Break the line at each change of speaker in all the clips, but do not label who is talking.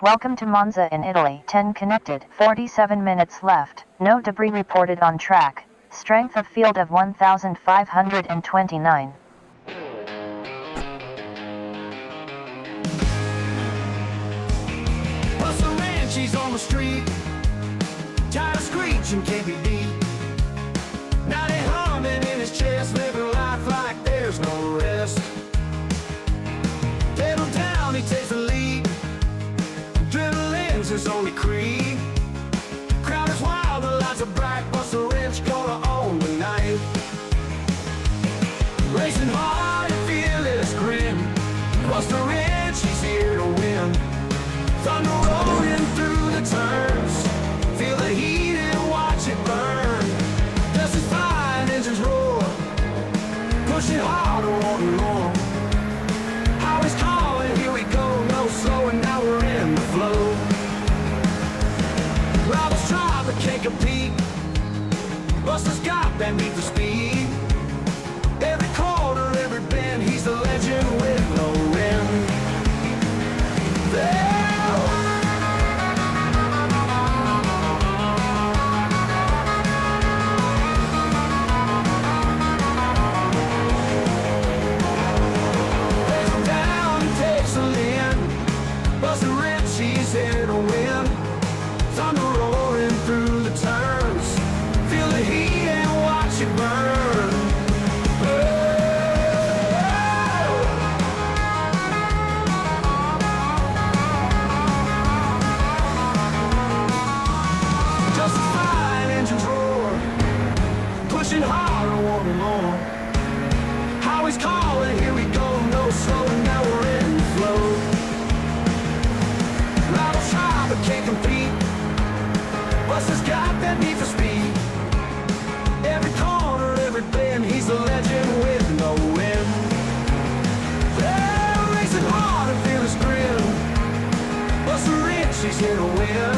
Welcome to Monza in Italy. 10 connected, 47 minutes left. No debris reported on track. Strength of field of 1,529.
BustaWrench, he's on the street. Tired of screeching, can't be beat. Now they humming in his chest, living life like there's no rest. Pedal down, he takes the lead. Adrenaline's his only creed. Crowd is wild, the lights are bright. BustaWrench gonna own the night. Racing hard and fearless grin. BustaWrench, he's here to win. Thunder rolling through the turns. Feel the heat and watch it burn. Dust is flying, engines roar. Pushing harder, wanting more. Highway's calling, here we go. No slowing, now we're in the flow. Rivals try but can't compete. Busta's got that need for speed. Every corner, every bend, he's the legend with no end. There. BustaWrench, he's here to win. Thunder roaring through the turns. Feel the heat and watch it burn. Justified engines roar. Pushing harder, wanting more. Highway's calling, here we go. No slowing, now we're in the flow. Rivals try but can't compete. Busta's got that need for speed. Every corner, every bend, he's the legend with no end. Yeah, racing hard and feel his grin. BustaWrench, he's here to win.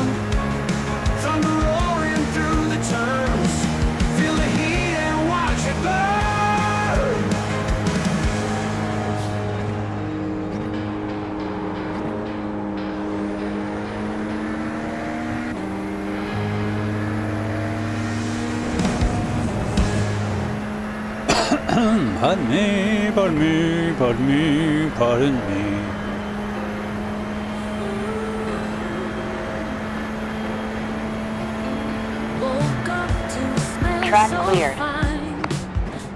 Thunder roaring through the turns. Feel the heat and watch it burn.
Pardon me, pardon me, pardon me, pardon me.
Track cleared.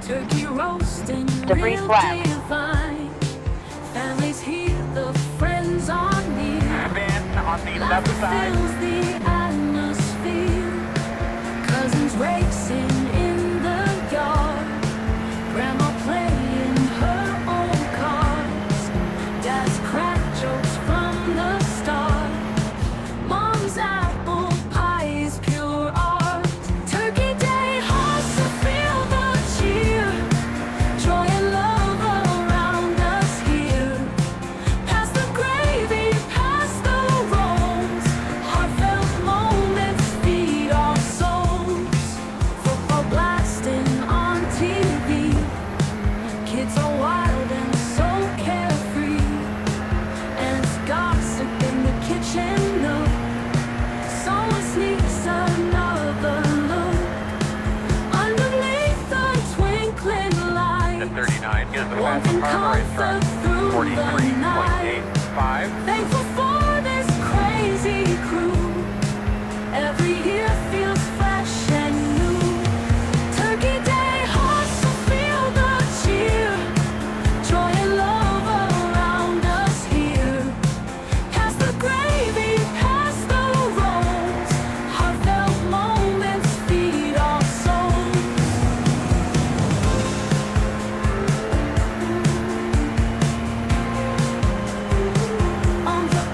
Turkey roasting,
Debris flat.
Families here, the friends are near.
Ben on the left
Life
side.
fills the atmosphere. Cousins racing in the yard. Grandma playing her old cards. Dad's crack jokes from the start. Mom's apple pie is pure art. Turkey Day hustle, feel the cheer. Joy and love around us here. Pass the gravy, pass the rolls. Heartfelt moments feed our souls. Football blasting on TV. Kids are wild and so carefree. And it's gossip in the kitchen nook. Someone sneaks another look. Underneath the twinkling lights.
39 is the
One
fastest
can
car on the
comfort through the night.
43.85.
Thankful for this crazy crew. Every year feels fresh and new. Turkey Day hustle, feel the cheer. Joy and love around us here. Pass the gravy, pass the rolls. Heartfelt moments feed our souls.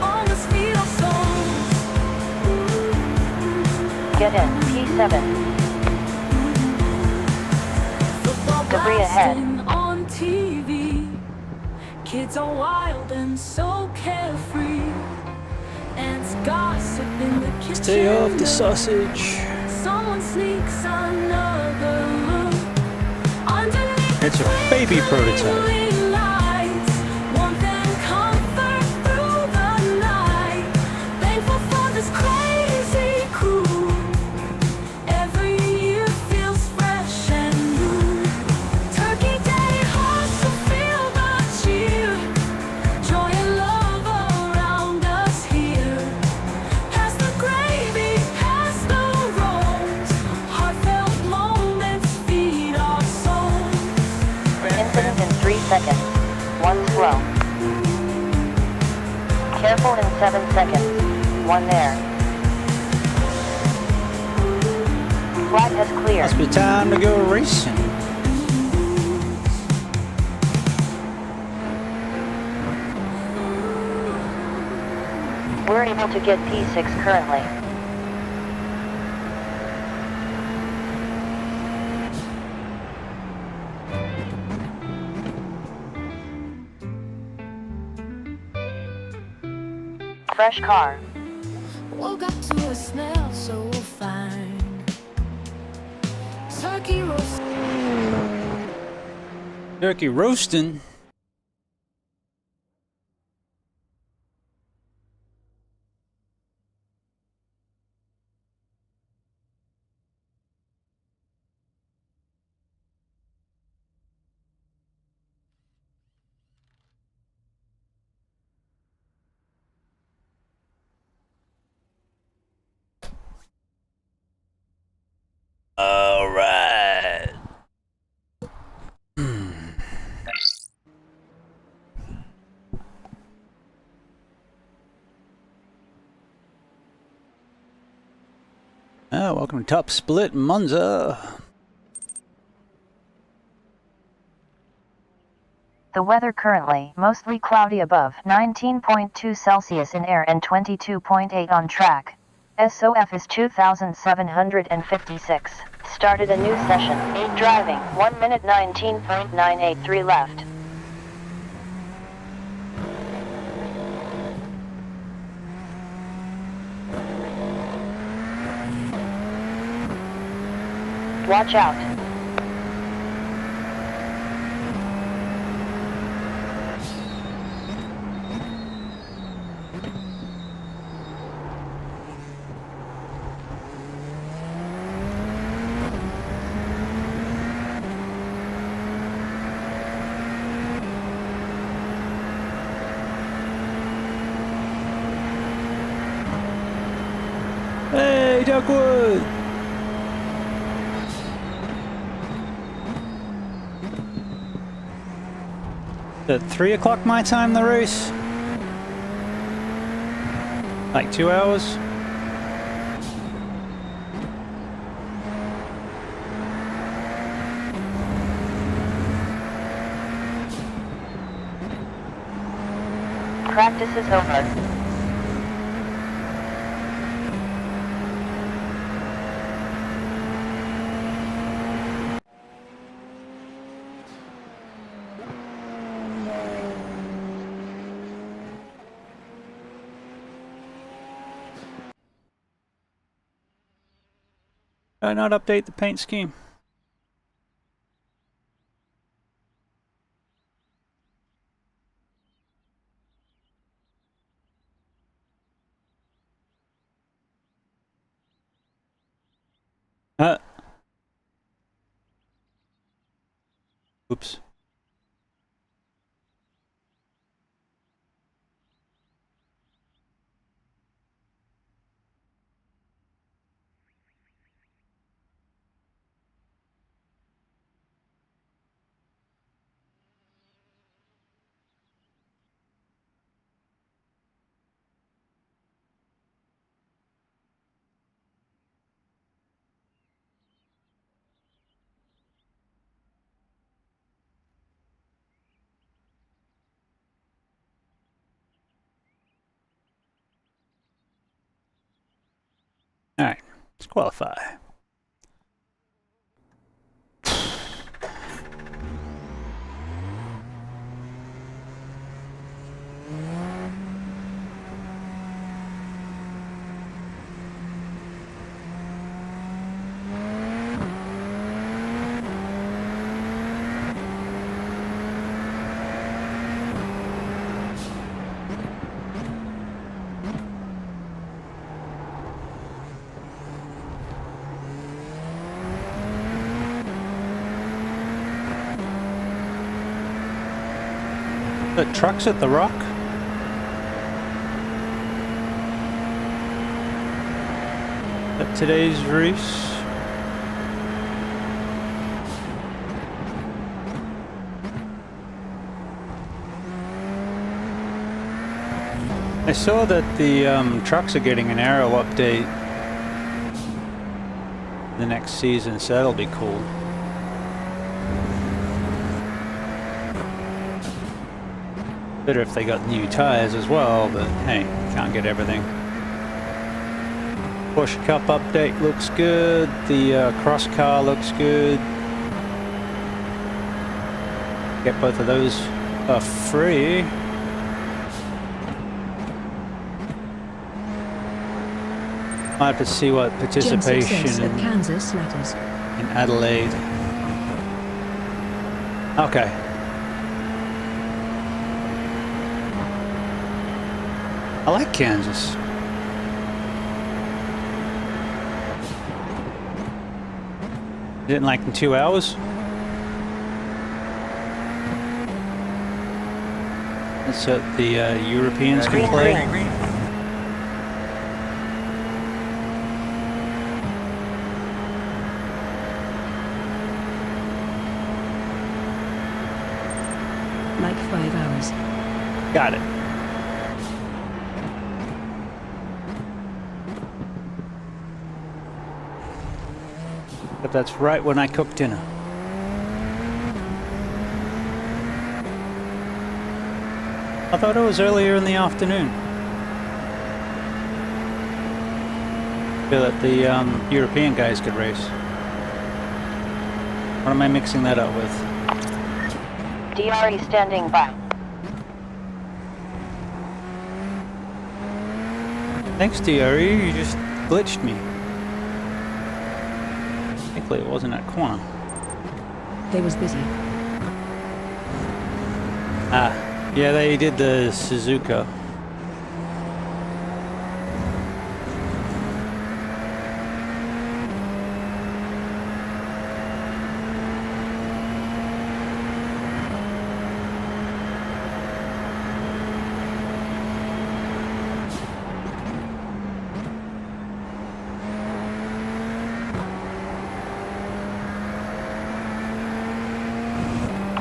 Almost feed our souls.
Get in, P7. Debris ahead.
On TV, kids are wild and so carefree, and it's gossip in the kitchen.
Stay off the sausage.
Someone sneaks another look underneath.
It's a baby prototype.
Lights, warmth and comfort through the night.
7 seconds. 1 there. Flag has cleared.
Must be time to go racing.
We're able to get P6 currently. Fresh car.
Woke up to a smell so fine. Turkey roast.
Turkey roasting. All right. Welcome to Top Split Monza.
The weather currently mostly cloudy above 19.2 Celsius in air and 22.8 on track. SOF is 2756. Started a new session. 8 driving. 1 minute 19.983 left. Watch out.
Hey, Duckwood! At 3 o'clock my time, the race? Like 2 hours?
Practice is over.
Why not update the paint scheme? Oops. Alright, let's qualify. The trucks at the Rock? At today's race? I saw that the trucks are getting an aero update the next season, so that'll be cool. Better if they got new tires as well, but hey, can't get everything. Porsche Cup update looks good. The cross car looks good. Get both of those for free. I have to see what participation in
Kansas letters.
in Adelaide. Okay. I like Kansas. Didn't like in 2 hours. That's what the Europeans can play.
Like 5 hours.
Got it. But that's right when I cook dinner. I thought it was earlier in the afternoon. Feel that the European guys could race. What am I mixing that up with?
DRE standing by.
Thanks, DRE. You just glitched me. Thankfully, it wasn't that corner.
They was busy.
Ah, yeah, they did the Suzuka.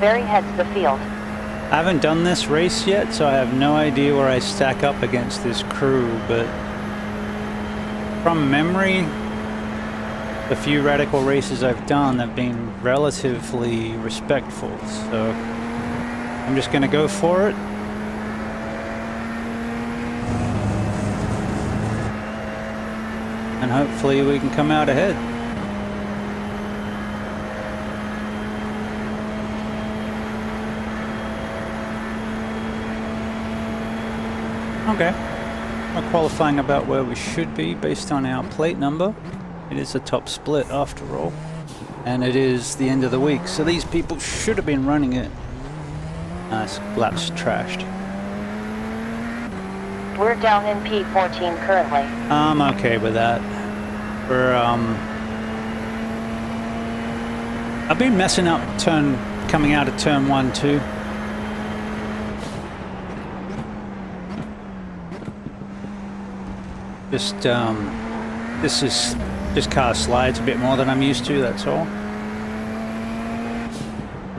Barry heads the field.
I haven't done this race yet, so I have no idea where I stack up against this crew, but from memory, the few radical races I've done have been relatively respectful, so I'm just gonna go for it. And hopefully we can come out ahead. Okay, we're qualifying about where we should be based on our plate number. It is a top split after all, and it is the end of the week, so these people should have been running it. Nice, laps trashed.
We're down in P14 currently.
I'm okay with that. We're I've been messing up coming out of turn 1 too. This car slides a bit more than I'm used to, that's all.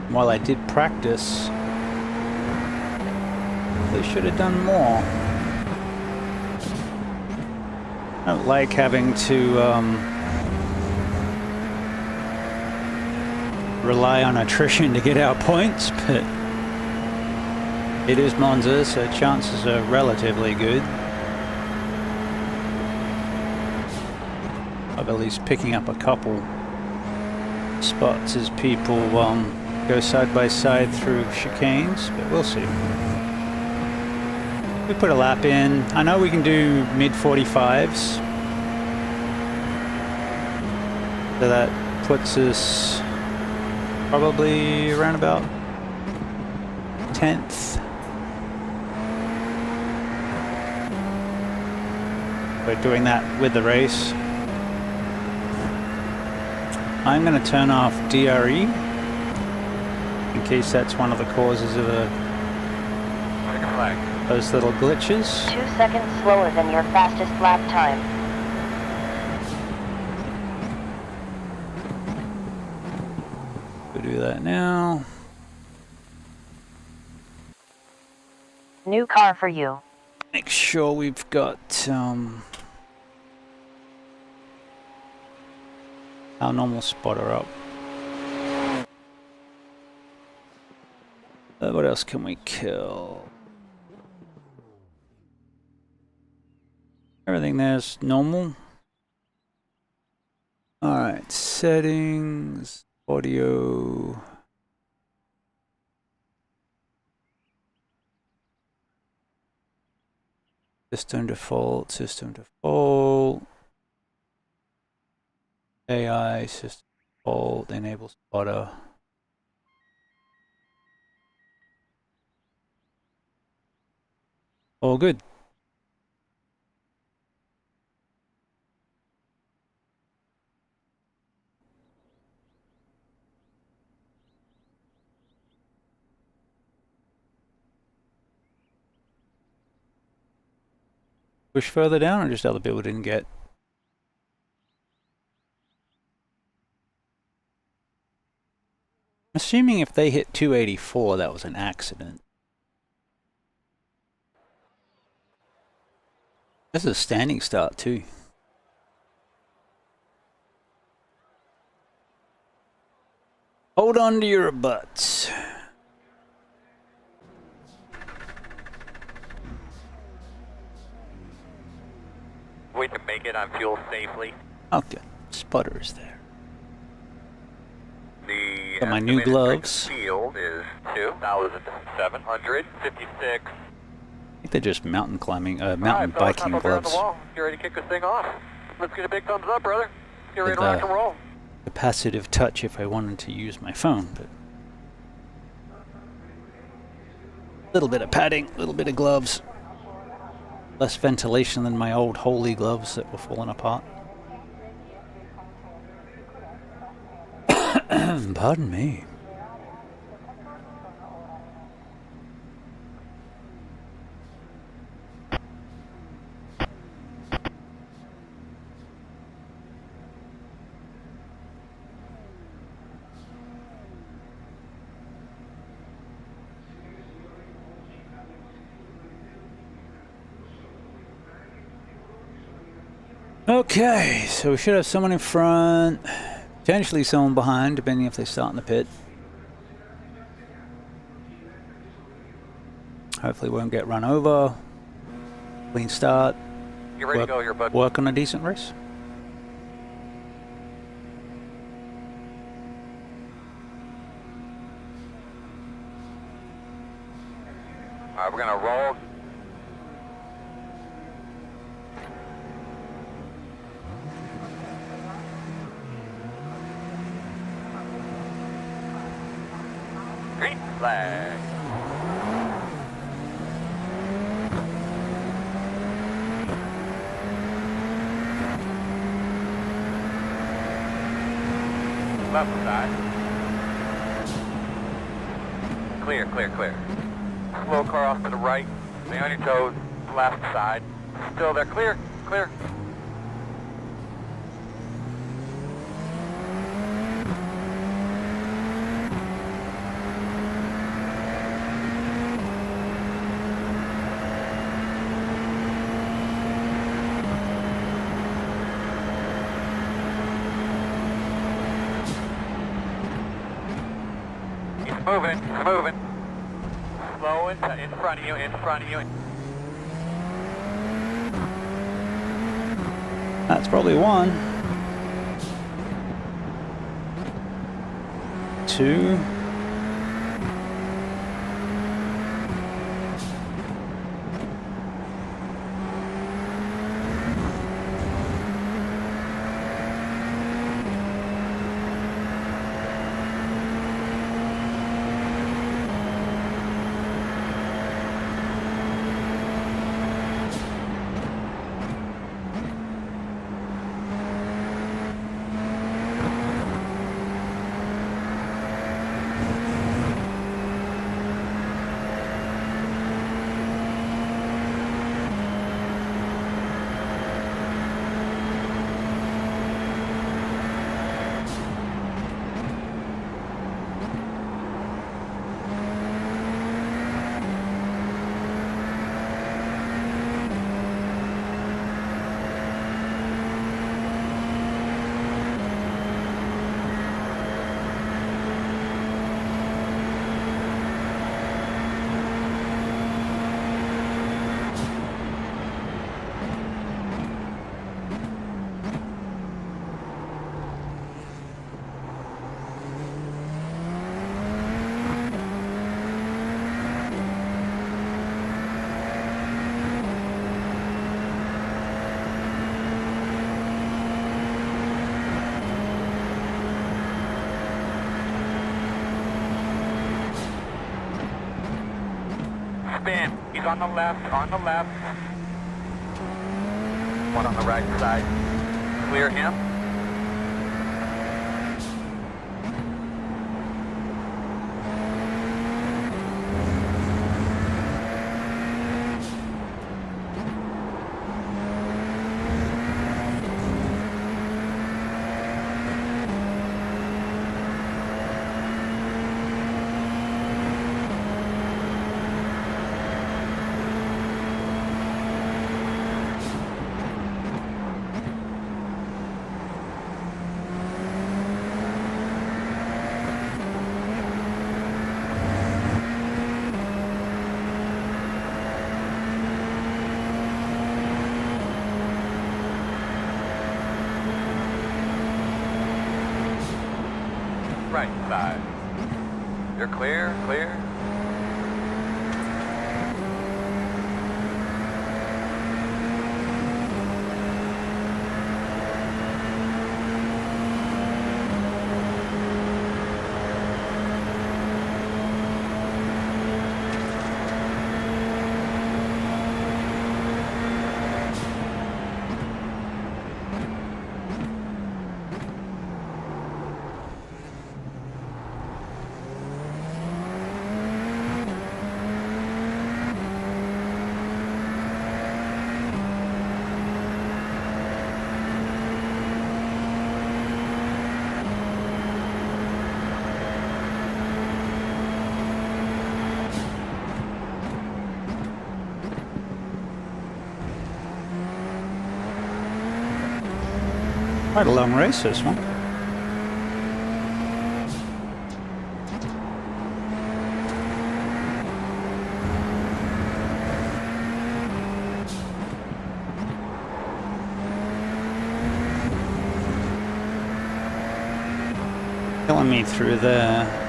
While I did practice, they should have done more. I don't like having to rely on attrition to get our points, but it is Monza, so chances are relatively good of at least picking up a couple spots as people go side by side through chicanes, but we'll see. We put a lap in. I know we can do mid 45s, so that puts us probably around about 10th. We're doing that with the race. I'm going to turn off DRE in case that's one of the causes of those little glitches.
2 seconds slower than your fastest lap time.
We'll do that now.
New car for you.
Make sure we've got our normal spotter up. What else can we kill? Everything there's normal. Alright, settings, audio. System default, AI, system default, enable spotter. All good. Push further down, or just other people didn't get? Assuming if they hit 284, that was an accident. This is a standing start too. Hold on to your butts.
We can make it on fuel safely.
Okay, spotter is there.
The
Got my new gloves.
Field is 2,756.
I think they're just mountain climbing, mountain biking gloves.
You ready to kick this thing off? Let's get a big thumbs up, brother. Get ready
With,
to rock and roll.
Capacitive touch if I wanted to use my phone, but a little bit of padding, a little bit of gloves. Less ventilation than my old Holy gloves that were falling apart. Pardon me. Okay, so we should have someone in front, potentially someone behind, depending if they start in the pit. Hopefully won't get run over. Clean start.
You ready to go here, bud?
Work on a decent race.
All right, we're gonna roll. Green flag. Left side. Clear, clear, clear. Slow car off to the right. Stay on your toes. Left side. Still there. Clear, clear. Moving, moving. Slow in front of you, in front of you.
That's probably 1. 2.
spin. He's on the left, on the left. One on the right side. Clear him. Right side. You're clear, clear.
Quite a long race, this one. Killing me through there.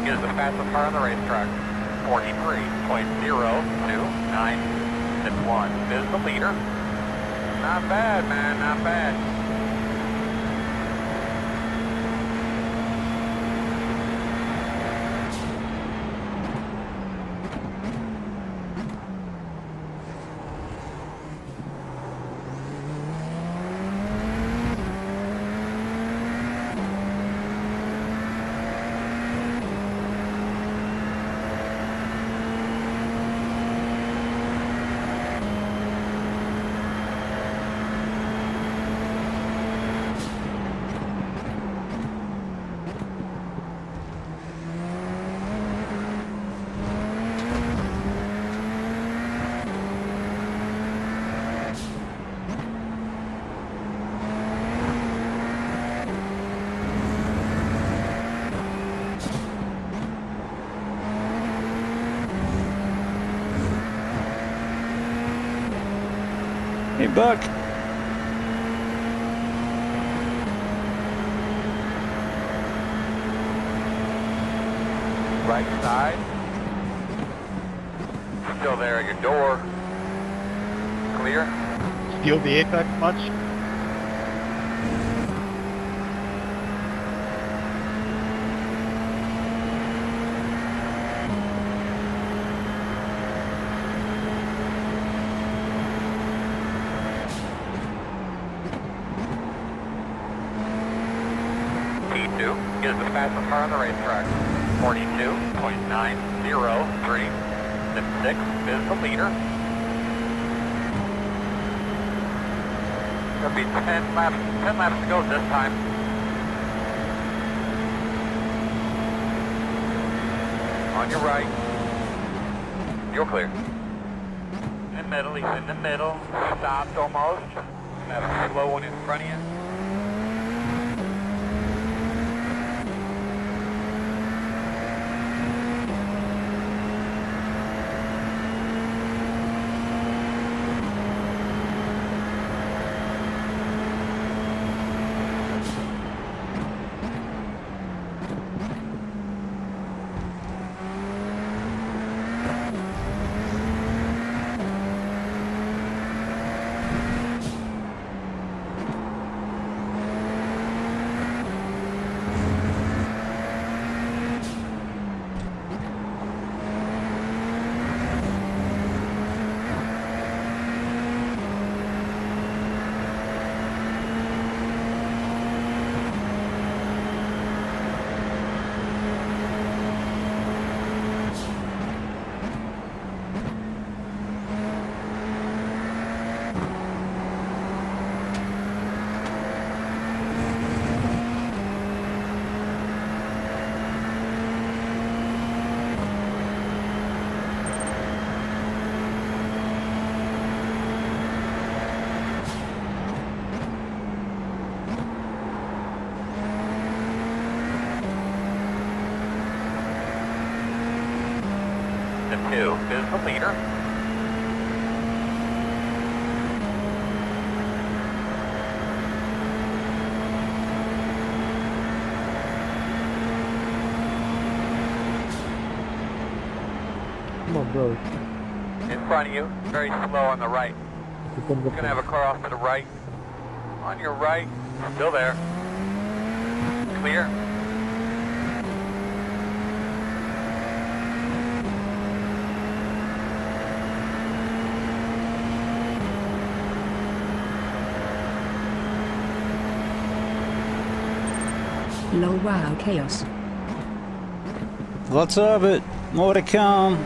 Is the fastest car on the racetrack. 43.02961 is the leader. Not bad, man, not bad.
Hey, Buck.
Right side. Still there at your door. Clear.
Feel the apex much?
P2 is the fastest car on the racetrack. 42.903. The 6 is the leader. There'll be 10 laps to go this time. On your right. You're clear. In the middle, he's in the middle. Stopped almost. Got a slow one in front of you. 2 is the leader.
Come on, bro.
In front of you, very slow on the right. You're gonna have a car off to the right. On your right, still there. Clear.
Lol, wow, chaos.
Lots of it. More to come.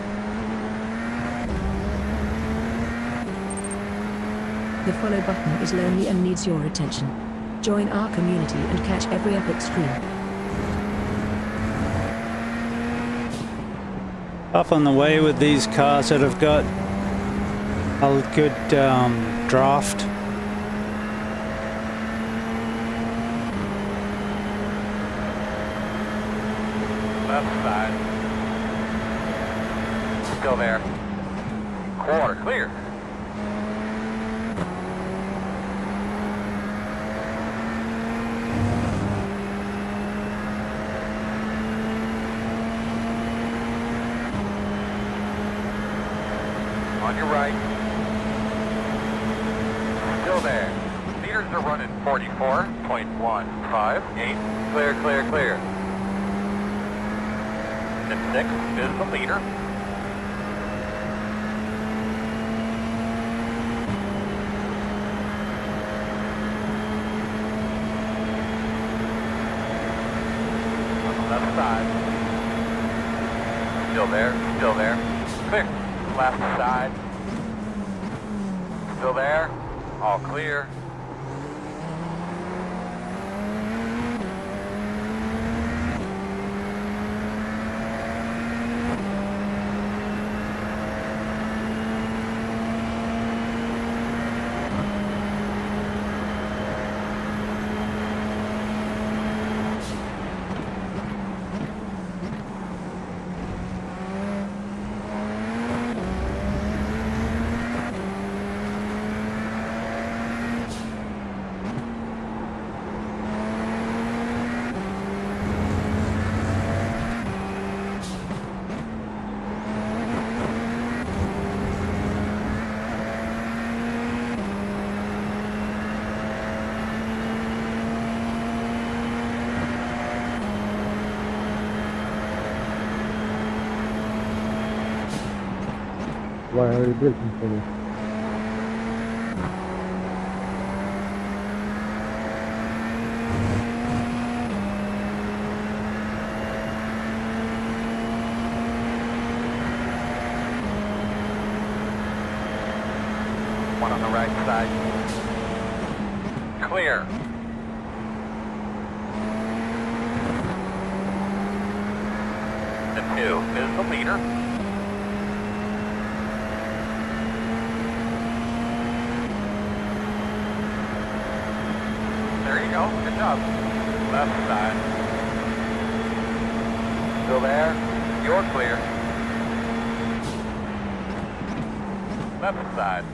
The follow button is lonely and needs your attention. Join our community and catch every epic stream.
Up on the way with these cars that have got a good draft.
Left side. Still there. Quarter, clear. On your right. Still there. Meters are running 44.158. Clear, clear, clear. And 6 is the leader. On the left side. Still there, still there. Clear. Left side. Still there. All clear.
Why are you braking for me?
One on the right side. Clear. The 2 is the leader. There you go. Good job. Left side. Still there. You're clear. Left side.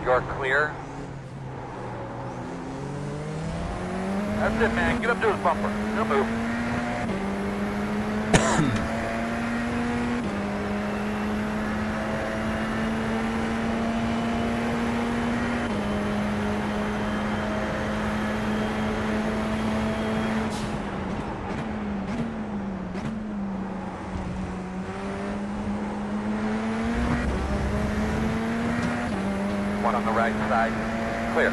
You're clear. That's it, man. Get up to his bumper. He'll move. One on the right side. Clear.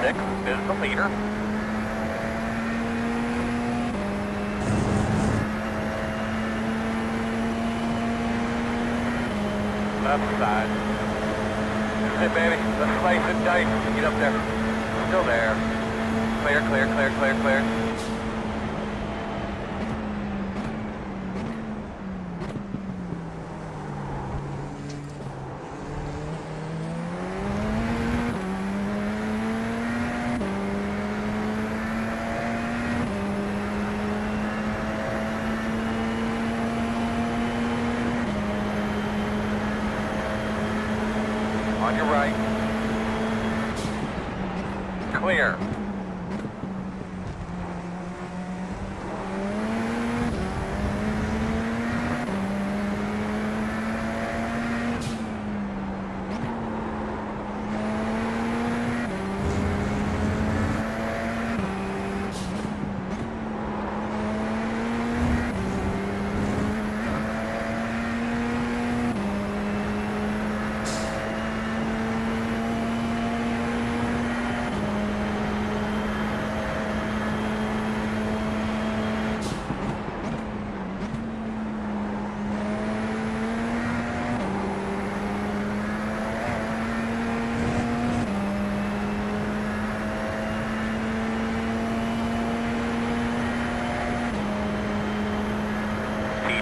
6 is the leader. Left side. Hey baby, let's slice and dice. Get up there. Still there. Clear, clear, clear, clear, clear. On your right. Clear.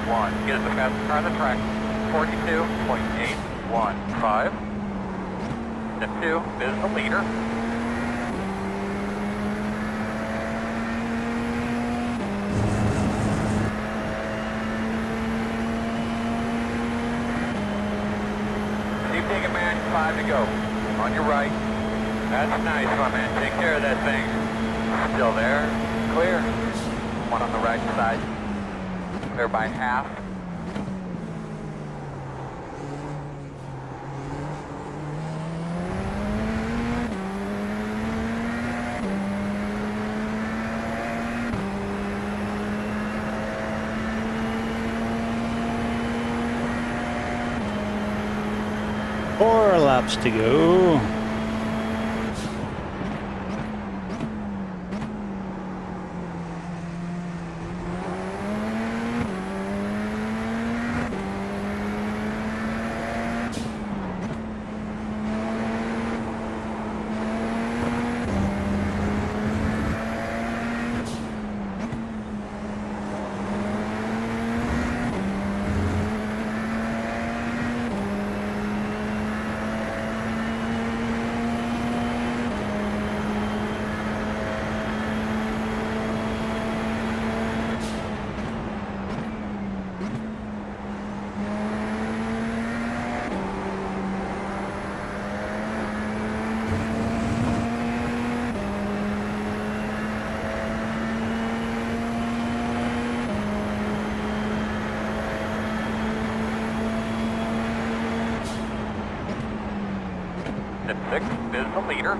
One is the fastest car on the track, 42.815. Step 2 is the leader. Keep taking, man. 5 to go. On your right. That's nice, my man. Take care of that thing. Still there. Clear. One on the right side. Clear by half.
Four laps to go. Step 6 is the leader.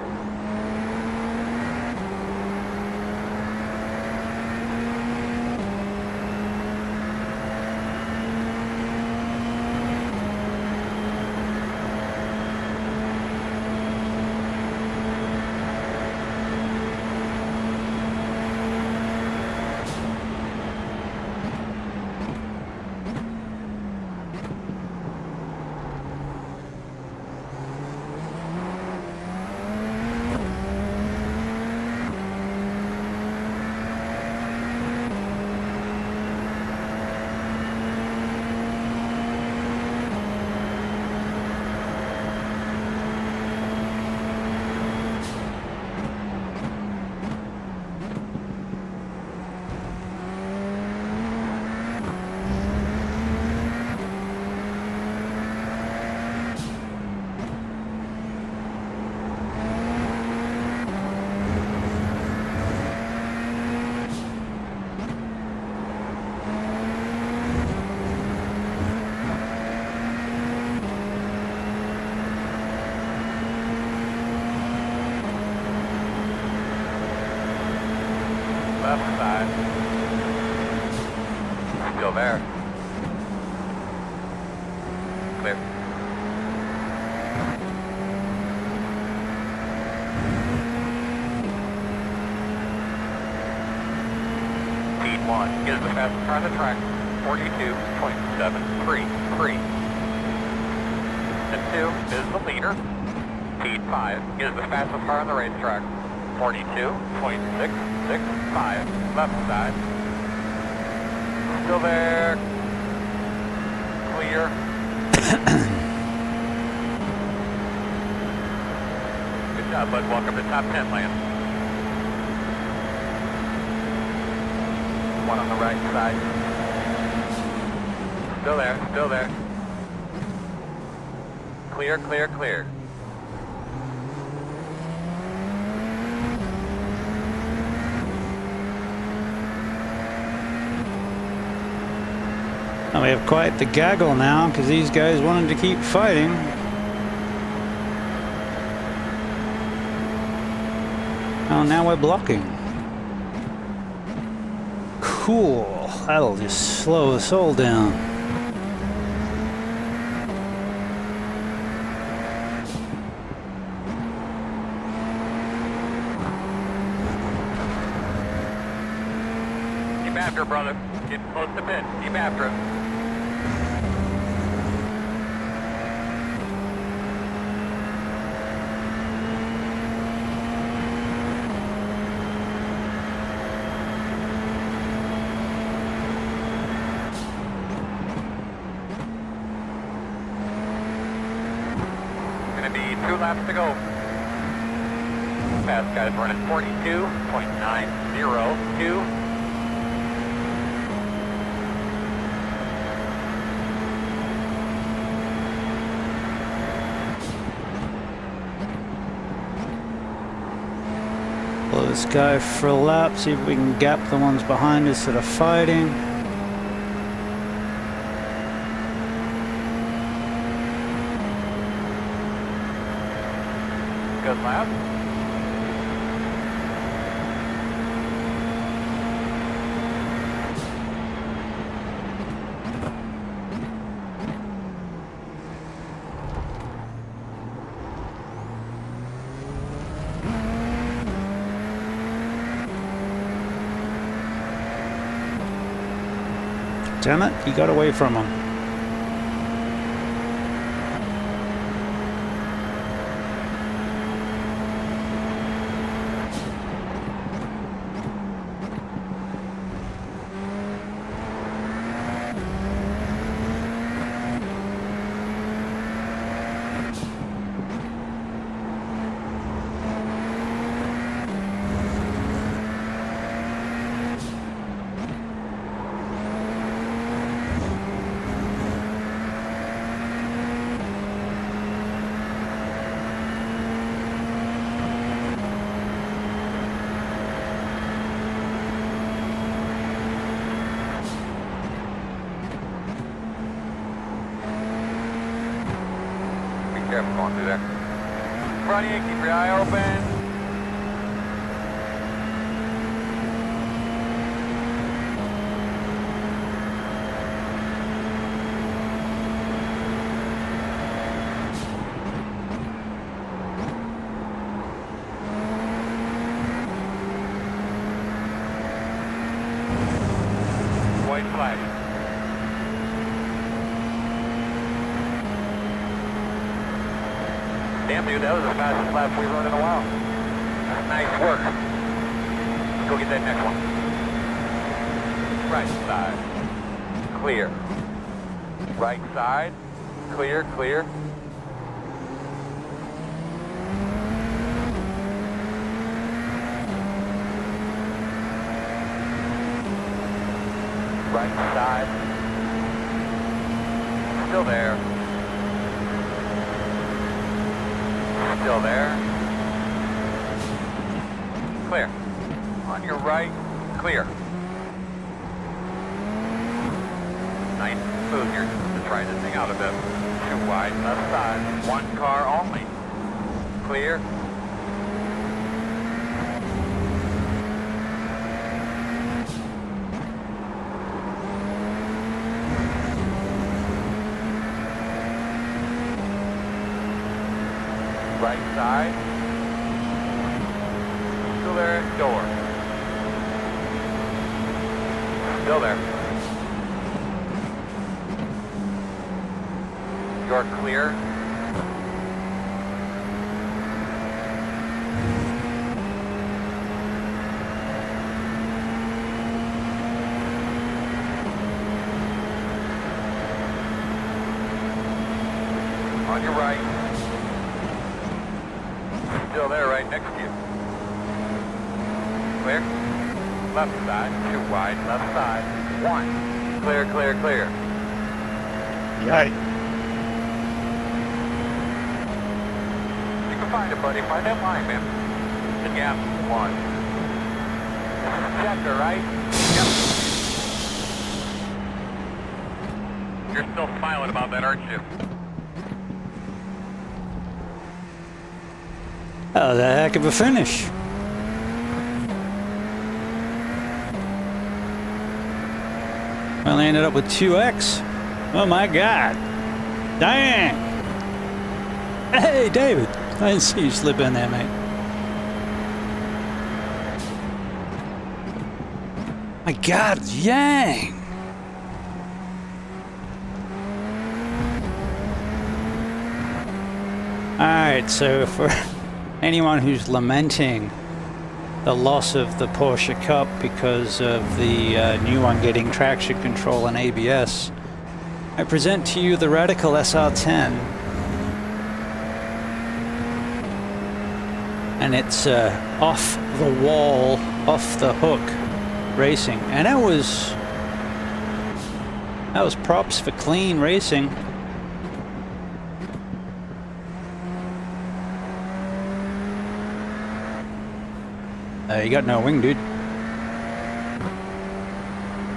Left side. Still there. Clear.
1, get the fastest car on the track, 42.733. Step 2 is the leader. Heat 5 is the fastest car on the racetrack, 42.665. Left side. Still there. Clear. Good job, bud. Welcome to top 10 land. One on the right side. Still there, still there. Clear, clear, clear.
Now we have quite the gaggle now because these guys wanted to keep fighting. Oh, now we're blocking. Cool. That'll just slow us all down.
Keep after it, brother. Get close to pit. Keep after it. Gonna be 2 laps to go. Fast guys running 42.902.
Follow this guy for a lap, see if we can gap the ones behind us that are fighting.
Good lap.
Damn it, he got away from him.
Careful going through there. Front of you, keep your eye open. White flag. Damn, dude, that was the fastest lap we've run in a while. Nice work. Let's go get that next one. Right side. Clear. Right side. Clear, clear. Right side. Still there. Still there. Clear. On your right, clear. Nice move here to try this thing out a bit. Too wide left side. One car only. Clear. Right side. Still there at door. Still there. You're clear. On your right. Still there, right next to you. Clear. Left side, too wide, left side. 1. Clear, clear, clear.
Yikes.
You can find it, buddy. Find that line, man. The gap. 1. This is a checker, right? Yep. You're still smiling about that, aren't you?
Oh, the heck of a finish. Well, I ended up with 2x. Oh my god. Dang. Hey, David. I didn't see you slip in there, mate. My god, Yang. Alright, so for anyone who's lamenting the loss of the Porsche Cup because of the new one getting traction control and ABS, I present to you the Radical SR10. And it's off the wall, off the hook racing. And that was props for clean racing. You got no wing, dude.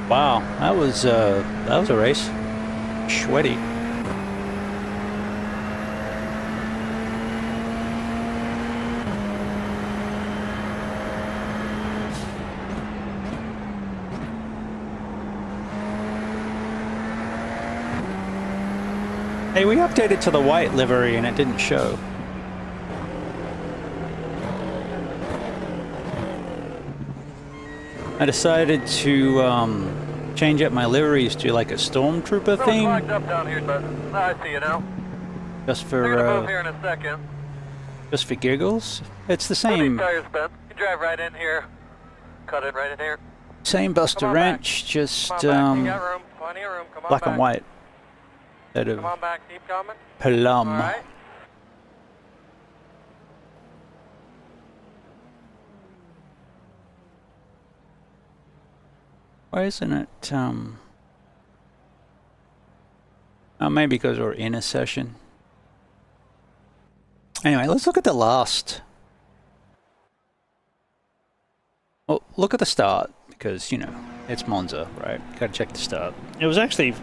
Wow, that was a race. Sweaty. Hey, we updated to the white livery and it didn't show. I decided to change up my liveries to like a stormtrooper theme.
Locked up down here, but I see you now.
Just
They're gonna move
for
here in a second.
just for giggles. It's the
These
same
tires bent. You drive right in here. Cut it right in here.
same
Come on
BustaWrench, just
Come on back. You got room. Plenty of room. Come on
black
back.
and white. Instead
Come
of
on back. Keep coming.
plum.
All right.
Why isn't it oh, maybe because we're in a session. Anyway, let's look at the last. Well, look at the start, because, you know, it's Monza, right? Gotta check the start. It was actually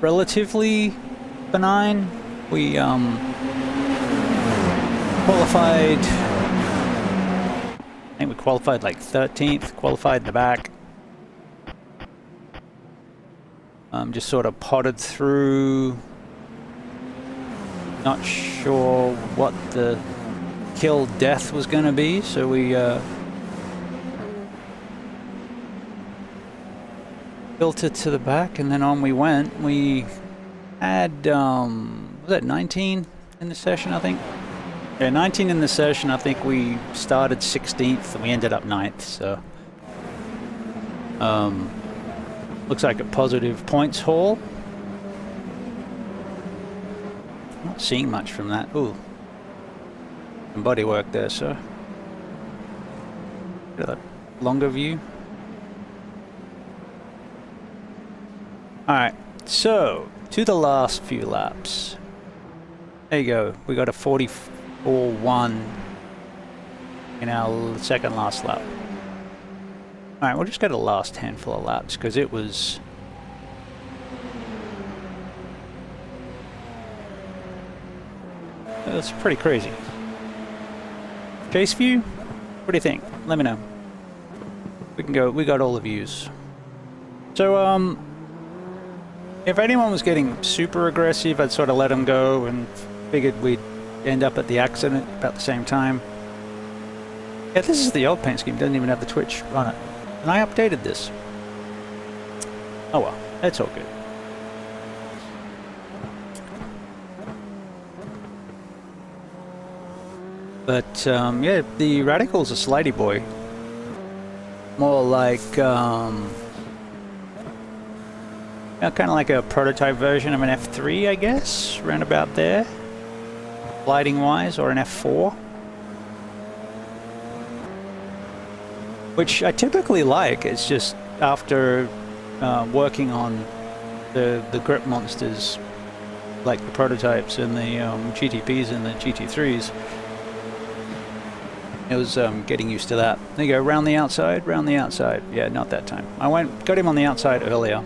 relatively benign. We qualified, I think we qualified like 13th, qualified in the back. Just sort of potted through. Not sure what the kill death was going to be, so we built it to the back, and then on we went. We had was that 19 in the session, I think? Yeah, 19 in the session. I think we started 16th and we ended up 9th, so looks like a positive points haul. Not seeing much from that. Ooh, some body work there, so look at that longer view. Alright, so to the last few laps. There you go, we got a 44.1 in our second last lap. Alright, we'll just go to the last handful of laps because it was pretty crazy. Chase view? What do you think? Let me know. We can go, we got all the views. So, if anyone was getting super aggressive, I'd sort of let them go and figured we'd end up at the accident about the same time. Yeah, this is the old paint scheme, doesn't even have the Twitch on it. And I updated this. Oh well, it's all good. But yeah, the Radical's a slidey boy. More like yeah, kind of like a prototype version of an F3, I guess, around about there, gliding wise, or an F4, which I typically like. It's just after working on the grip monsters, like the prototypes and the GTPs and the GT3s, it was getting used to that. There you go, round the outside, round the outside. Yeah, not that time. I got him on the outside earlier.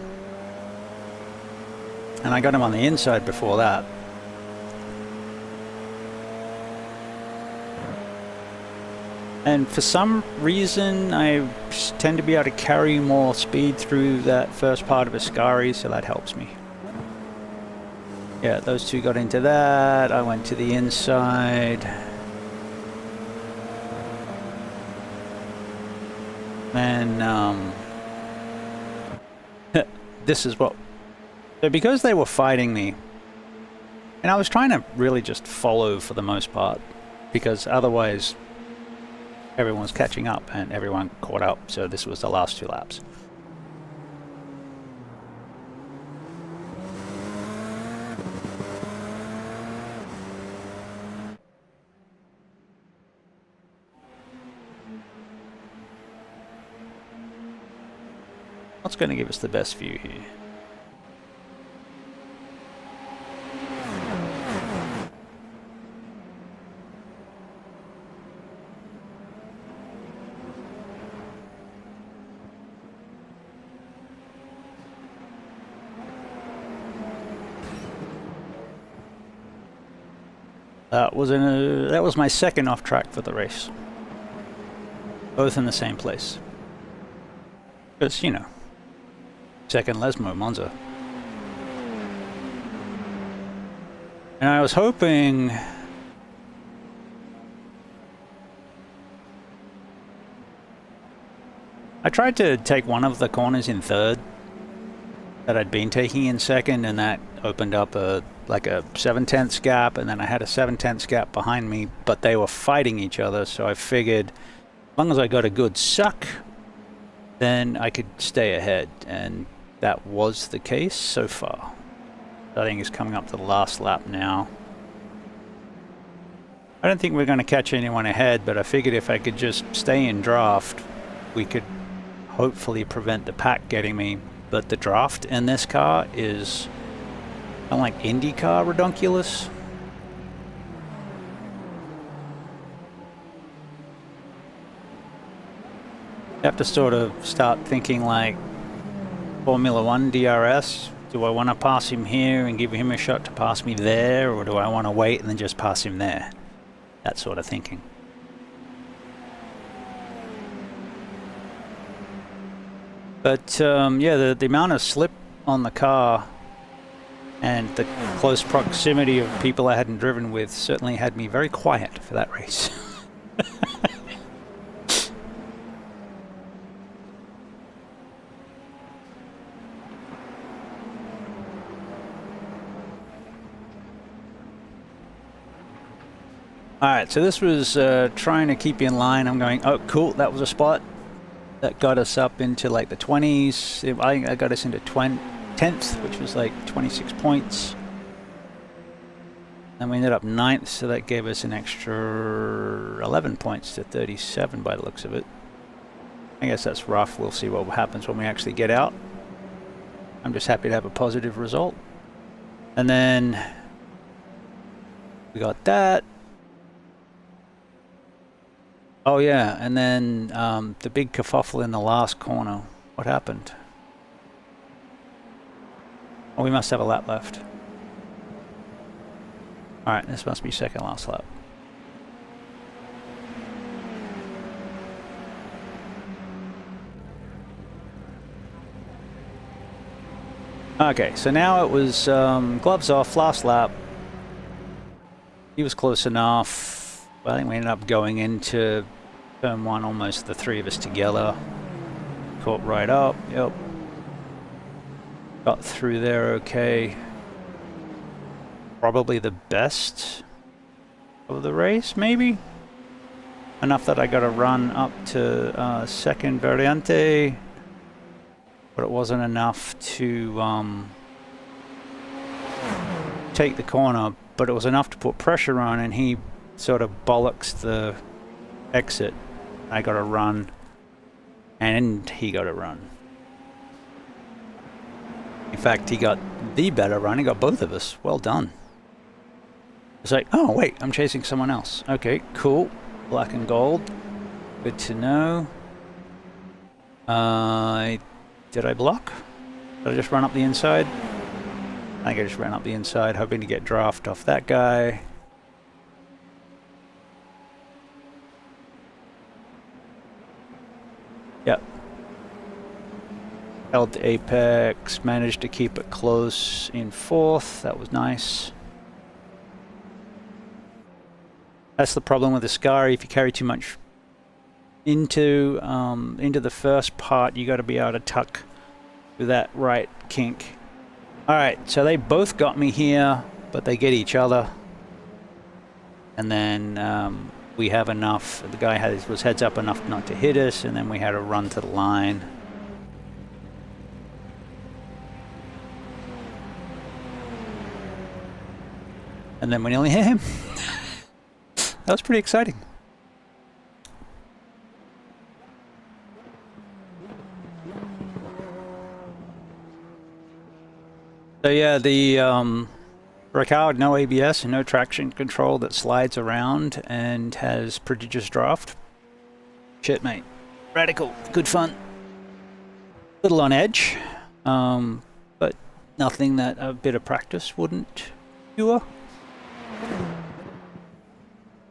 And I got him on the inside before that. And for some reason, I tend to be able to carry more speed through that first part of Ascari, so that helps me. Yeah, those two got into that. I went to the inside. And this is what... So because they were fighting me, and I was trying to really just follow for the most part, because otherwise everyone's catching up and everyone caught up, so this was the last 2 laps. What's going to give us the best view here? That was my second off track for the race. Both in the same place. Because, you know, second Lesmo Monza. And I was hoping... I tried to take one of the corners in third that I'd been taking in second, and that opened up like a 7/10 gap, and then I had a 7/10 gap behind me, but they were fighting each other, so I figured as long as I got a good suck, then I could stay ahead, and that was the case so far. I think it's coming up to the last lap now. I don't think we're going to catch anyone ahead, but I figured if I could just stay in draft, we could hopefully prevent the pack getting me. But the draft in this car is kind of like IndyCar redonkulous. You have to sort of start thinking like Formula 1 DRS. Do I want to pass him here and give him a shot to pass me there, or do I want to wait and then just pass him there? That sort of thinking. But yeah, the amount of slip on the car and the close proximity of people I hadn't driven with certainly had me very quiet for that race. Alright, so this was trying to keep you in line. I'm going, oh cool, that was a spot. That got us up into like the 20s. I think that got us into 10th, which was like 26 points. Then we ended up 9th, so that gave us an extra 11 points to 37 by the looks of it. I guess that's rough. We'll see what happens when we actually get out. I'm just happy to have a positive result. And then we got that. Oh yeah, and then the big kerfuffle in the last corner. What happened? Oh, we must have a lap left. Alright, this must be second last lap. Okay, so now it was gloves off, last lap. He was close enough. I think we ended up going into turn 1, almost the 3 of us together. Caught right up, yep. Got through there okay. Probably the best of the race, maybe? Enough that I got to run up to second variante, but it wasn't enough to take the corner, but it was enough to put pressure on, and he sort of bollocks the exit. I got to run, and he got to run. In fact, he got the better run. He got both of us. Well done. It's like, oh wait, I'm chasing someone else. Okay, cool. Black and gold. Good to know. Did I block? Did I just run up the inside? I think I just ran up the inside, hoping to get draft off that guy. Yep. Held the apex, managed to keep it close in fourth. That was nice. That's the problem with the Scar. If you carry too much into the first part, you got to be able to tuck through that right kink. All right, so they both got me here, but they get each other, and then we have enough. The guy was heads up enough not to hit us, and then we had to run to the line. And then we nearly hit him. That was pretty exciting. So yeah, the Ricard, no ABS and no traction control that slides around and has prodigious draft. Shit, mate. Radical. Good fun. Little on edge, but nothing that a bit of practice wouldn't cure.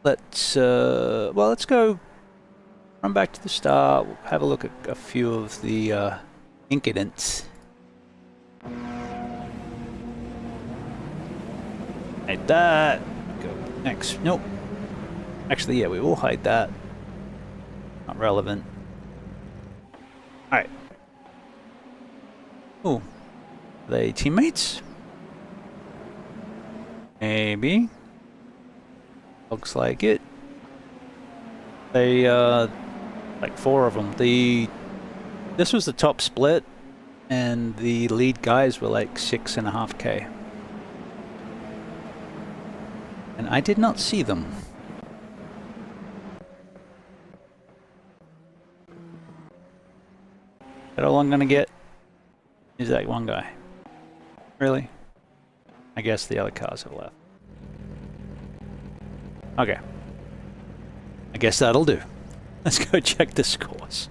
Let's go run back to the start. We'll have a look at a few of the incidents. Hide that. Go next. Nope. Actually, yeah, we will hide that. Not relevant. Alright. Oh. Are they teammates? Maybe. Looks like it. They, like 4 of them. This was the top split, and the lead guys were like 6.5K. And I did not see them. Is that all I'm gonna get? Is that one guy? Really? I guess the other cars have left. Okay. I guess that'll do. Let's go check the scores.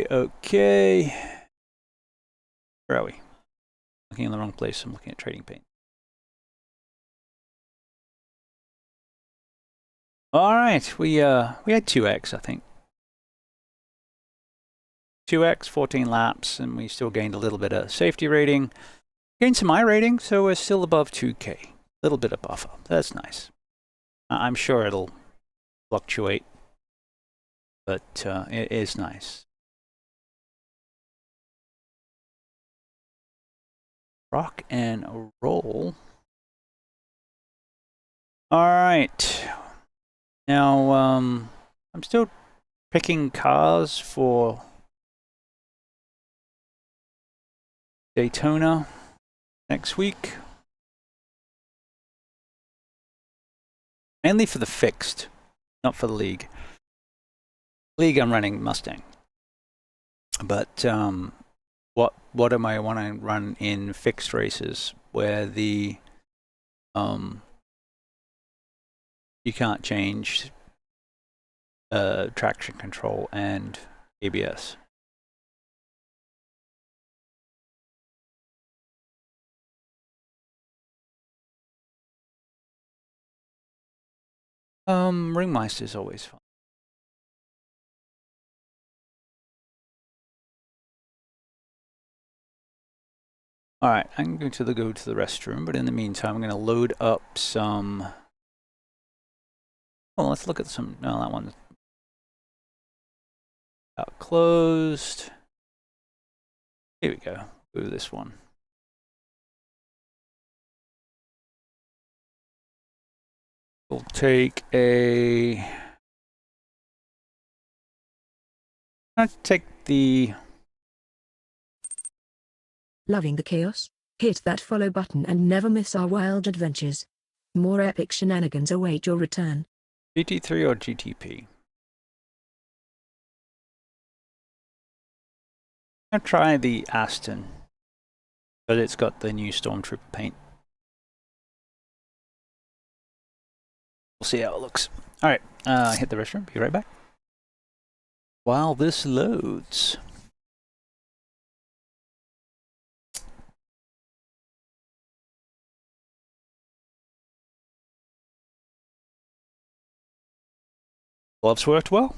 Okay. Where are we? Looking in the wrong place. I'm looking at trading paint. All right, we had 2x, I think. 2x, 14 laps, and we still gained a little bit of safety rating. Gained some I rating, so we're still above 2K. A little bit of buffer. That's nice. I'm sure it'll fluctuate, but it is nice. Rock and roll. All right. Now, I'm still picking cars for Daytona next week. Mainly for the fixed, not for the league. League, I'm running Mustang. But what am I want to run in fixed races where the you can't change traction control and ABS. Ringmeister is always fun. Alright, I'm going to go to the restroom, but in the meantime, I'm going to load up some... Oh, let's look at some... No, that one's out closed. Here we go. Go to this one. We'll take a... I'll take the...
Loving the chaos? Hit that follow button and never miss our wild adventures. More epic shenanigans await your return.
GT3 or GTP? I'll try the Aston, but it's got the new Stormtrooper paint. We'll see how it looks. Alright, hit the restroom, be right back. While this loads. Gloves worked well.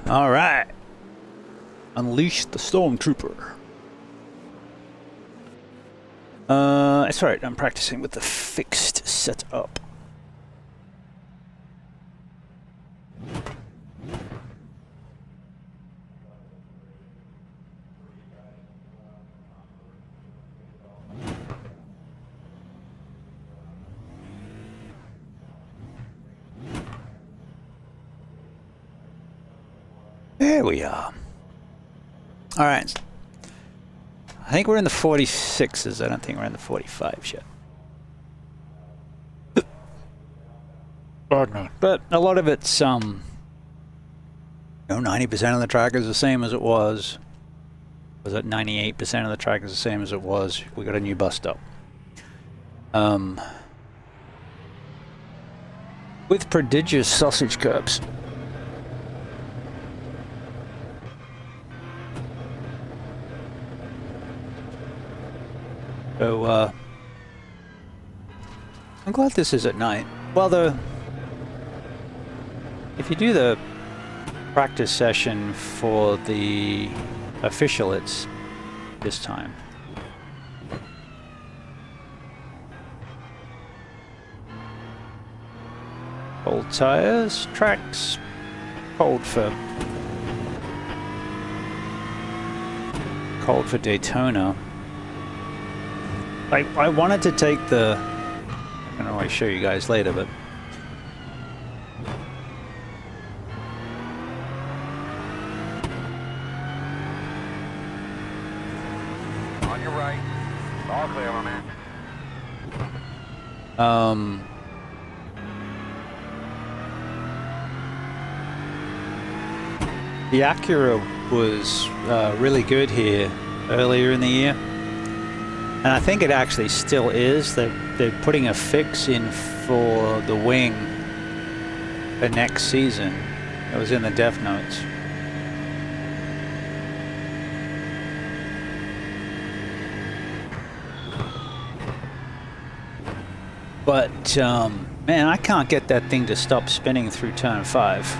All right. Unleash the Stormtrooper. It's alright, I'm practicing with the fixed setup. There we are. Alright. I think we're in the 46s. I don't think we're in the 45s yet.
Pardon me.
But a lot of it's, 90% of the track is the same as it was. Was it 98% of the track is the same as it was? We got a new bus stop. With prodigious sausage curbs. So, I'm glad this is at night. Well, if you do the practice session for the official, it's this time. Cold tires, tracks, cold for Daytona. I wanted to take the, I don't know, I'll show you guys later, but
On your right. All clear, my man.
the Acura was really good here earlier in the year. And I think it actually still is. They're putting a fix in for the wing for next season. It was in the dev notes. But, man, I can't get that thing to stop spinning through turn 5.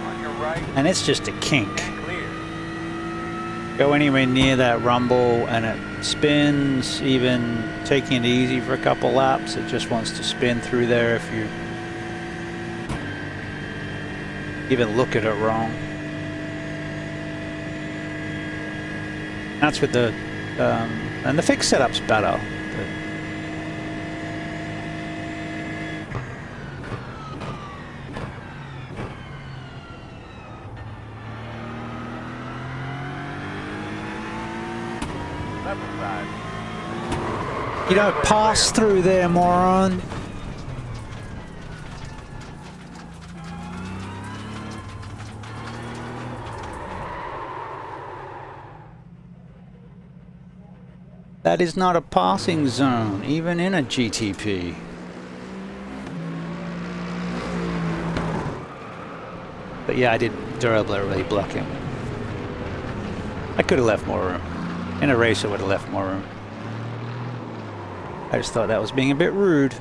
On your right.
And it's just a kink.
Clear.
Go anywhere near that rumble and it spins, even taking it easy for a couple laps. It just wants to spin through there if you even look at it wrong. That's with the, and the fixed setup's better. You don't pass through there, moron. That is not a passing zone, even in a GTP. But yeah, I did deliberately block him. I could have left more room. In a race, I would have left more room. I just thought that was being a bit rude.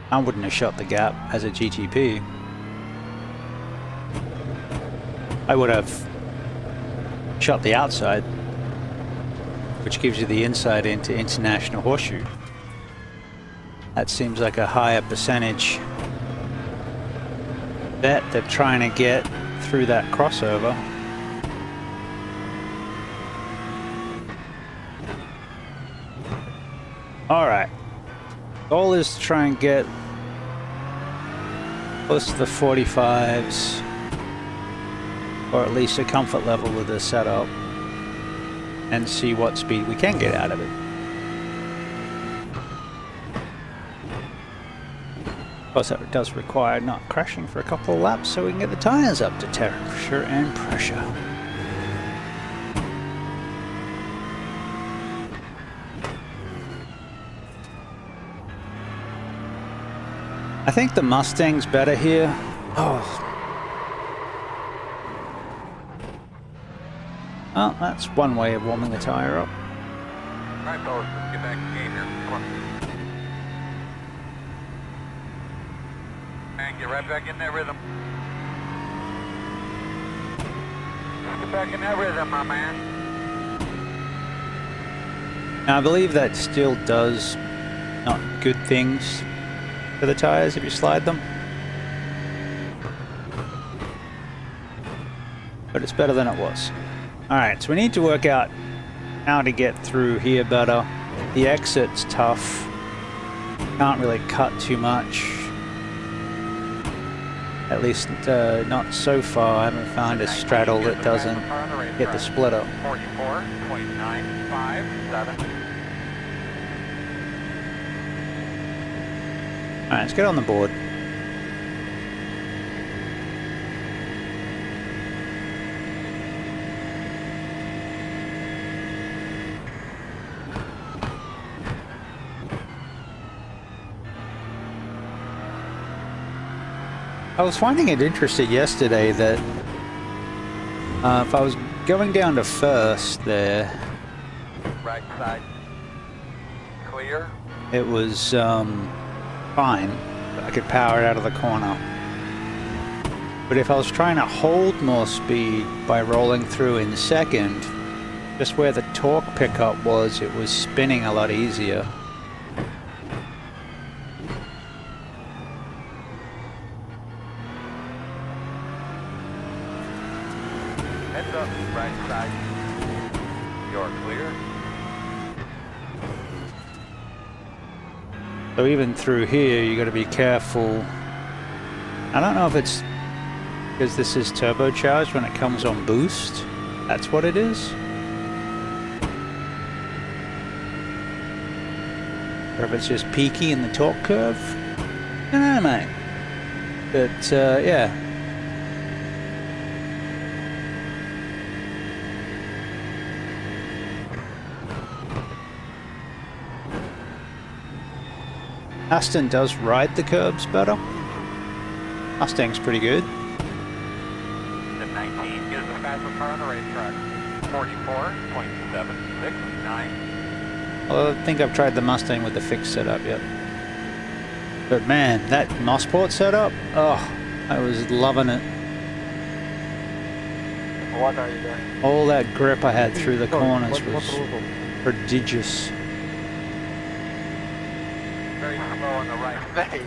I wouldn't have shot the gap as a GTP. I would have shot the outside, which gives you the inside into International Horseshoe. That seems like a higher percentage bet they're trying to get through that crossover. Alright. Goal is to try and get close to the 45s, or at least a comfort level with the setup, and see what speed we can get out of it. Of course, that does require not crashing for a couple of laps so we can get the tires up to temperature and pressure. I think the Mustang's better here. Oh. Well, that's one way of warming the tire up.
Alright, fellas, let's get back in the game here. Come on. And get right back in that rhythm. Let's get back in that rhythm, my man.
Now, I believe that still does not good things for the tires if you slide them. But it's better than it was. Alright, so we need to work out how to get through here better. The exit's tough. Can't really cut too much. At least not so far. I haven't found a straddle that doesn't hit the splitter.
44.957.
Alright, let's get on the board. I was finding it interesting yesterday that if I was going down to first there,
Right side. Clear.
it was fine. I could power it out of the corner. But if I was trying to hold more speed by rolling through in second, just where the torque pickup was, it was spinning a lot easier.
Heads up, right side. You're clear.
So even through here, you got to be careful. I don't know if it's because this is turbocharged when it comes on boost. That's what it is. Or if it's just peaky in the torque curve. I don't know, mate. But yeah. Aston does ride the curbs better. Mustang's pretty good.
The 19 gives the fastest car on the racetrack. 44.769.
Well, I think I've tried the Mustang with the fixed setup yet. But man, that Mossport setup, oh, I was loving it.
What are you doing?
All that grip I had through the corners was prodigious.
Very slow on the right.
Hey.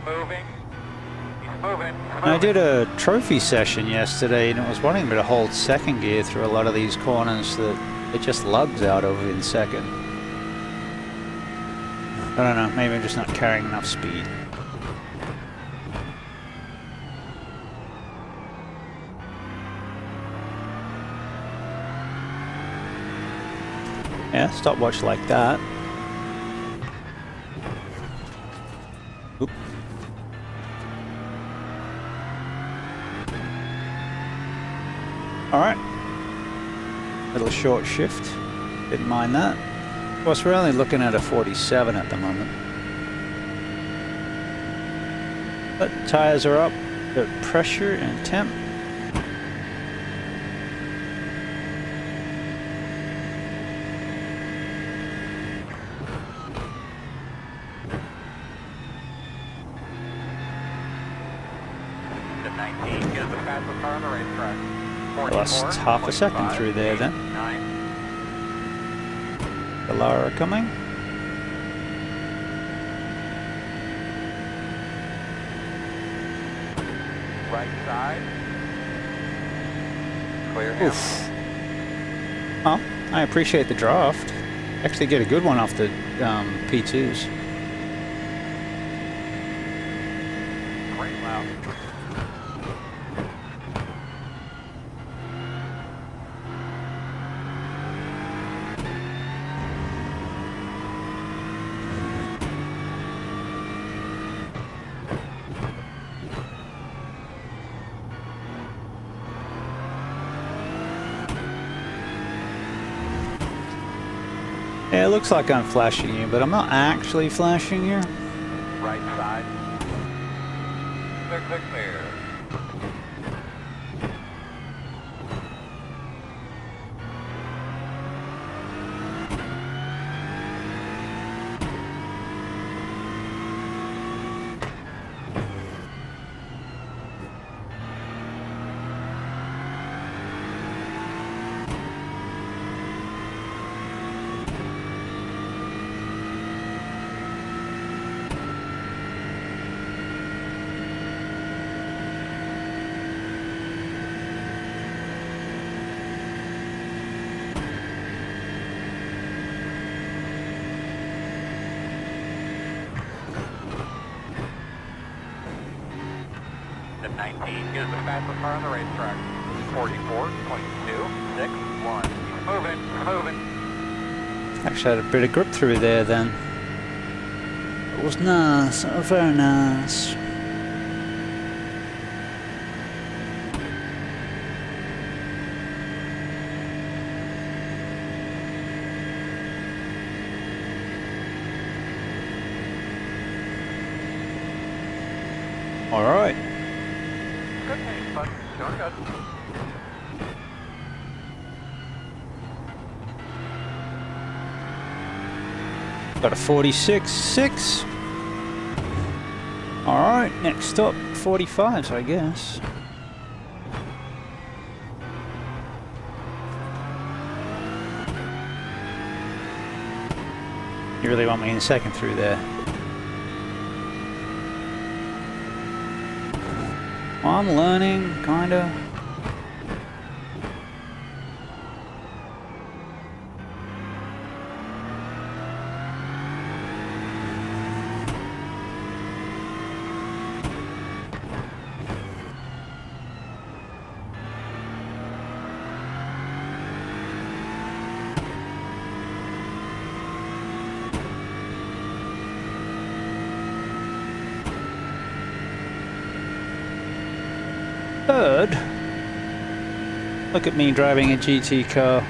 Moving. He's moving.
I did a trophy session yesterday and it was wanting me to hold second gear through a lot of these corners that it just lugs out over in second. I don't know, maybe I'm just not carrying enough speed. Yeah, stopwatch like that. Oop. Alright. Little short shift. Didn't mind that. Of course, we're only looking at a 47 at the moment. But tires are up. The pressure and temp.
The 19 gives the fastest car on the racetrack.
Lost half a second through there then.
9.
The Lara coming.
Right side. Clear him.
Oof. Well, I appreciate the draft. Actually get a good one off the P2s.
Great loud.
Yeah, it looks like I'm flashing you, but I'm not actually flashing you.
Right side. Clear, clear, clear. The 19 is the fastest car on the racetrack. 44.261. He's moving, he's moving.
Actually had a bit of grip through there then. It was nice, oh, very nice. All right.
Good pace, bud. Doing good.
Got a 46.6. All right, next up, 45s, I guess. You really want me in second through there? I'm learning, kinda. Third. Look at me driving a GT car.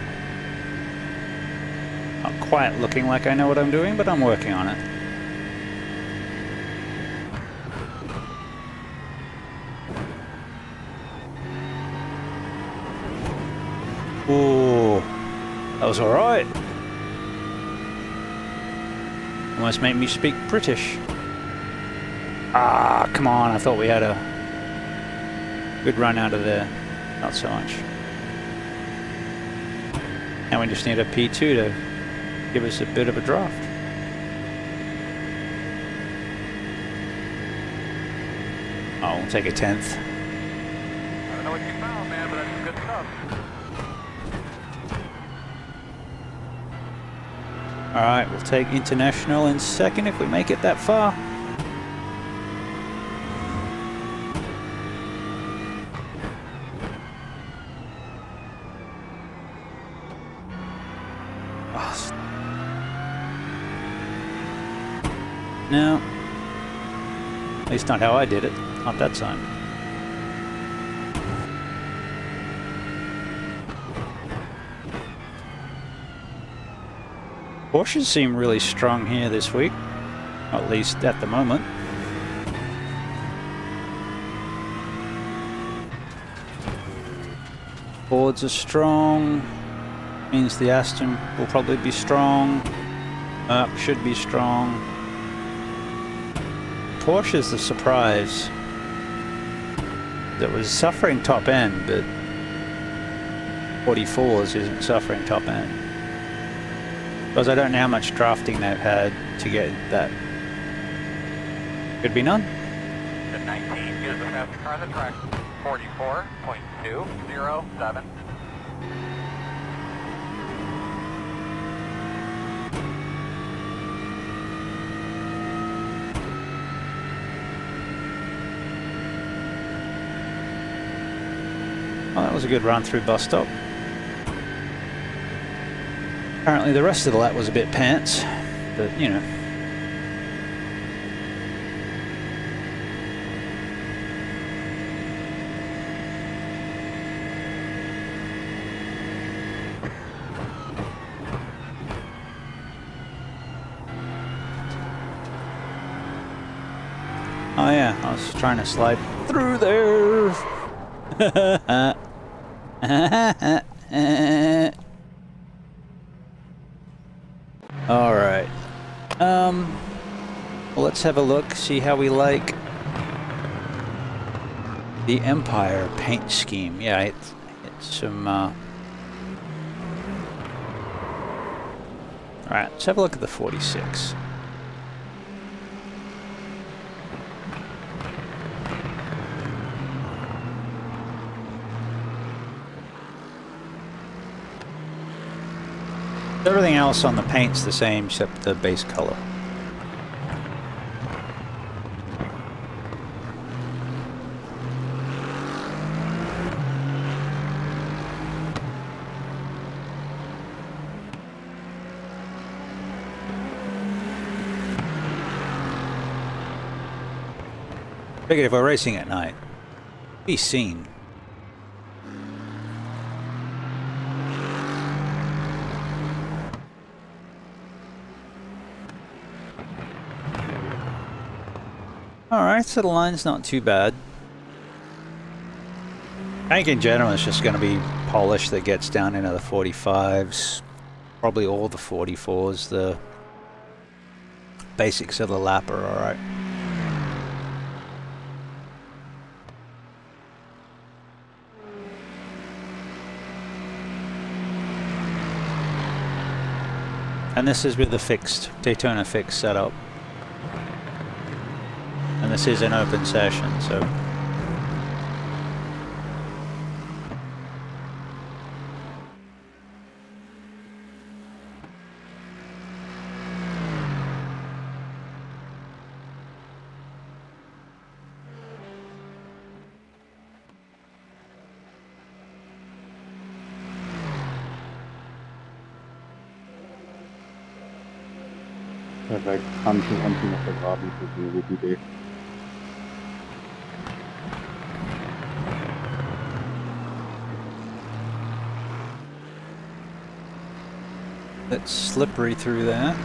Not quite looking like I know what I'm doing, but I'm working on it. Ooh, that was alright. Almost made me speak British. Ah, come on, I thought we had a good run out of there. Not so much. Now we just need a P2 to give us a bit of a draft. Oh, we'll take a 10th.
I don't know what you found, man, but that's good stuff.
Alright, we'll take international in second if we make it that far. No, at least not how I did it, not that time. Porsches seem really strong here this week, at least at the moment. Fords are strong, means the Aston will probably be strong, Merc should be strong. Porsche's the surprise that was suffering top end, but 44s isn't suffering top end. Because I don't know how much drafting they've had to get that. Could be none.
The 19 is the fastest car on the track. 44.207.
Well, that was a good run through bus stop. Apparently the rest of the lap was a bit pants, but you know. Oh yeah, I was trying to slide through there. All right. Well, let's have a look, see how we like the Empire paint scheme. Yeah, it's some. All right, let's have a look at the 46. Everything else on the paint's the same except the base color. Figured if we're racing at night, be seen. Alright, so the line's not too bad. I think in general it's just going to be polish that gets down into the 45s. Probably all the 44s. The basics of the lap are alright. And this is with the fixed, Daytona fixed setup. And this is an open session, so...
Perfekt, kann schon unten noch vergraben, das ist eine gute Idee.
It's slippery through there.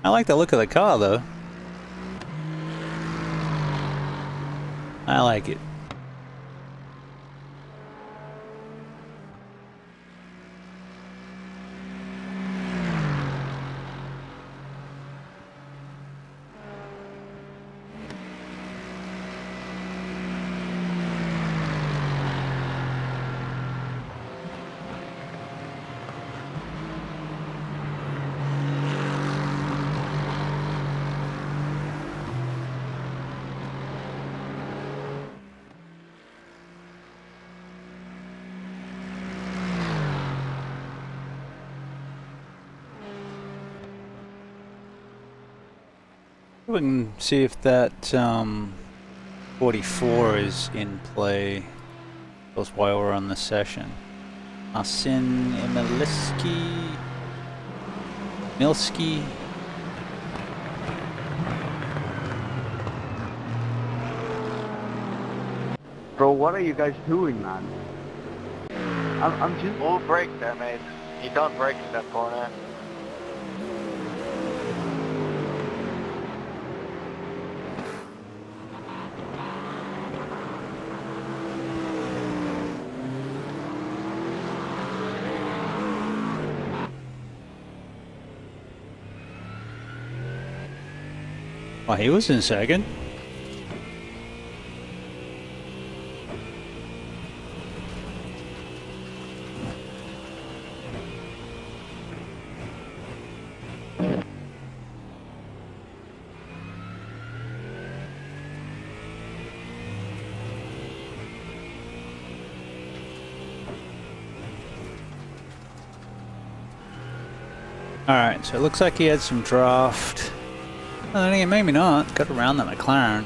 I like the look of the car, though. I like it. We can see if that 44 is in play. Just while we're on the session. Asin Milski.
Bro, what are you guys doing, man? I'm just...
We'll break there, mate. You don't break in that corner.
Oh, he was in second. Alright, so it looks like he had some draft. Well, then again, maybe not. Got around the McLaren.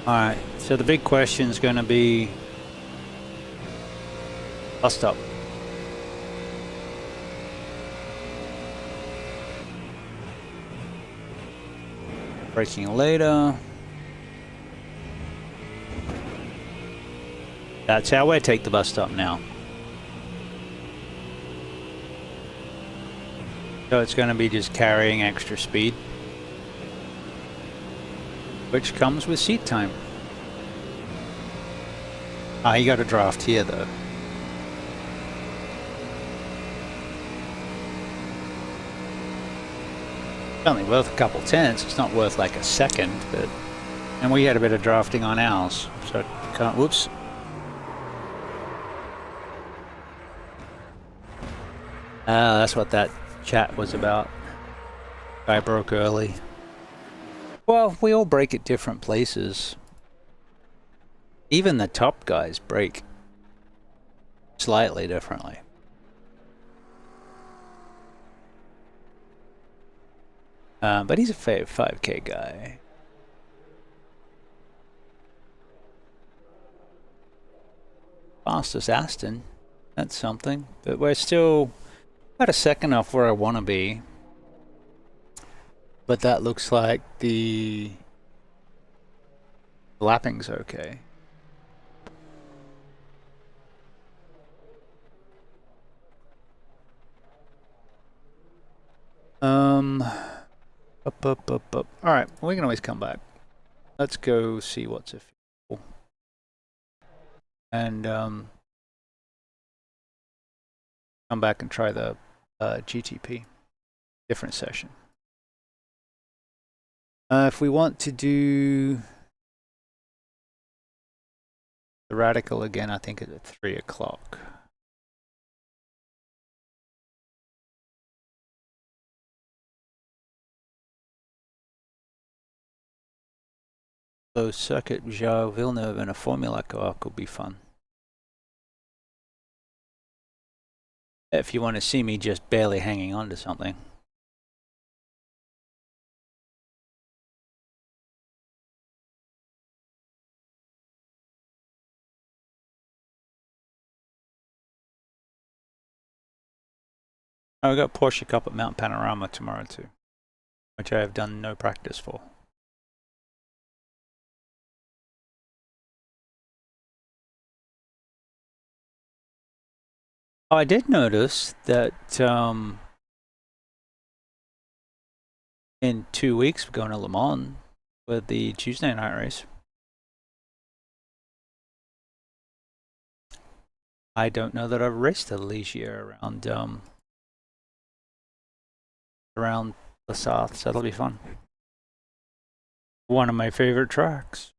Alright, so the big question is going to be bust up. Braking later. That's how I take the bus stop now. So it's going to be just carrying extra speed, which comes with seat time. Ah, you got a draft here though. It's only worth a couple tenths. It's not worth like a second, but and we had a bit of drafting on ours, so can't. Whoops. That's what that chat was about. Guy broke early. Well, we all break at different places. Even the top guys break slightly differently. But he's a 5K guy. Fastest Aston. That's something. But we're still about a second off where I want to be. But that looks like the lapping's okay. Up. Alright, we can always come back. Let's go see what's available. And come back and try the GTP. Different session. If we want to do the Radical again, I think it's at 3 o'clock. So circuit Jacques Villeneuve in a Formula car could be fun. If you want to see me just barely hanging on to something. Oh, we got Porsche Cup at Mount Panorama tomorrow too, which I have done no practice for. Oh, I did notice that in 2 weeks we're going to Le Mans with the Tuesday night race. I don't know that I've raced a Ligier around the south, so that'll be fun. One of my favorite tracks.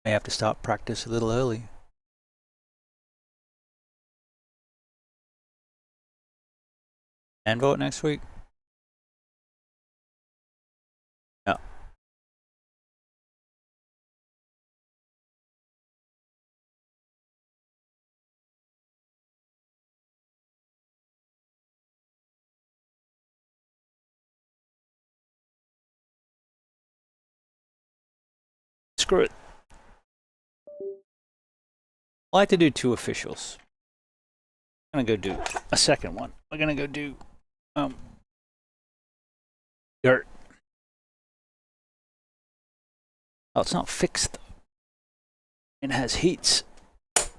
May have to start practice a little early. And vote next week. Yeah. Screw it. I like to do 2 officials. I'm gonna go do a second one. We're gonna go do dirt. Oh, it's not fixed. It has heats. It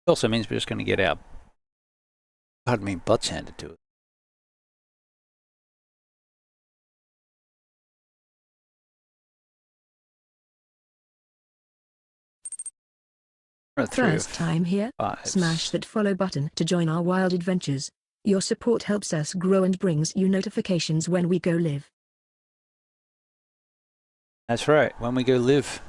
also means we're just gonna get our butts handed to it.
First time here? Smash that follow button to join our wild adventures. Your support helps us grow and brings you notifications when we go live.
That's right, when we go live.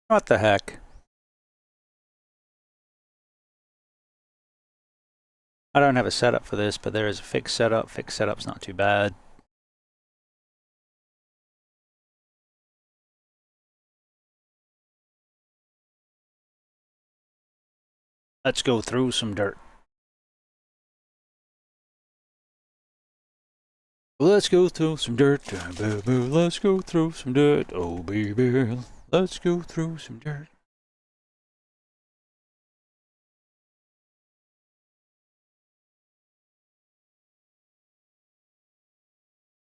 What the heck? I don't have a setup for this, but there is a fixed setup. Fixed setup's not too bad. Let's go through some dirt. Let's go through some dirt, baby. Let's go through some dirt. Oh, baby. Let's go through some dirt.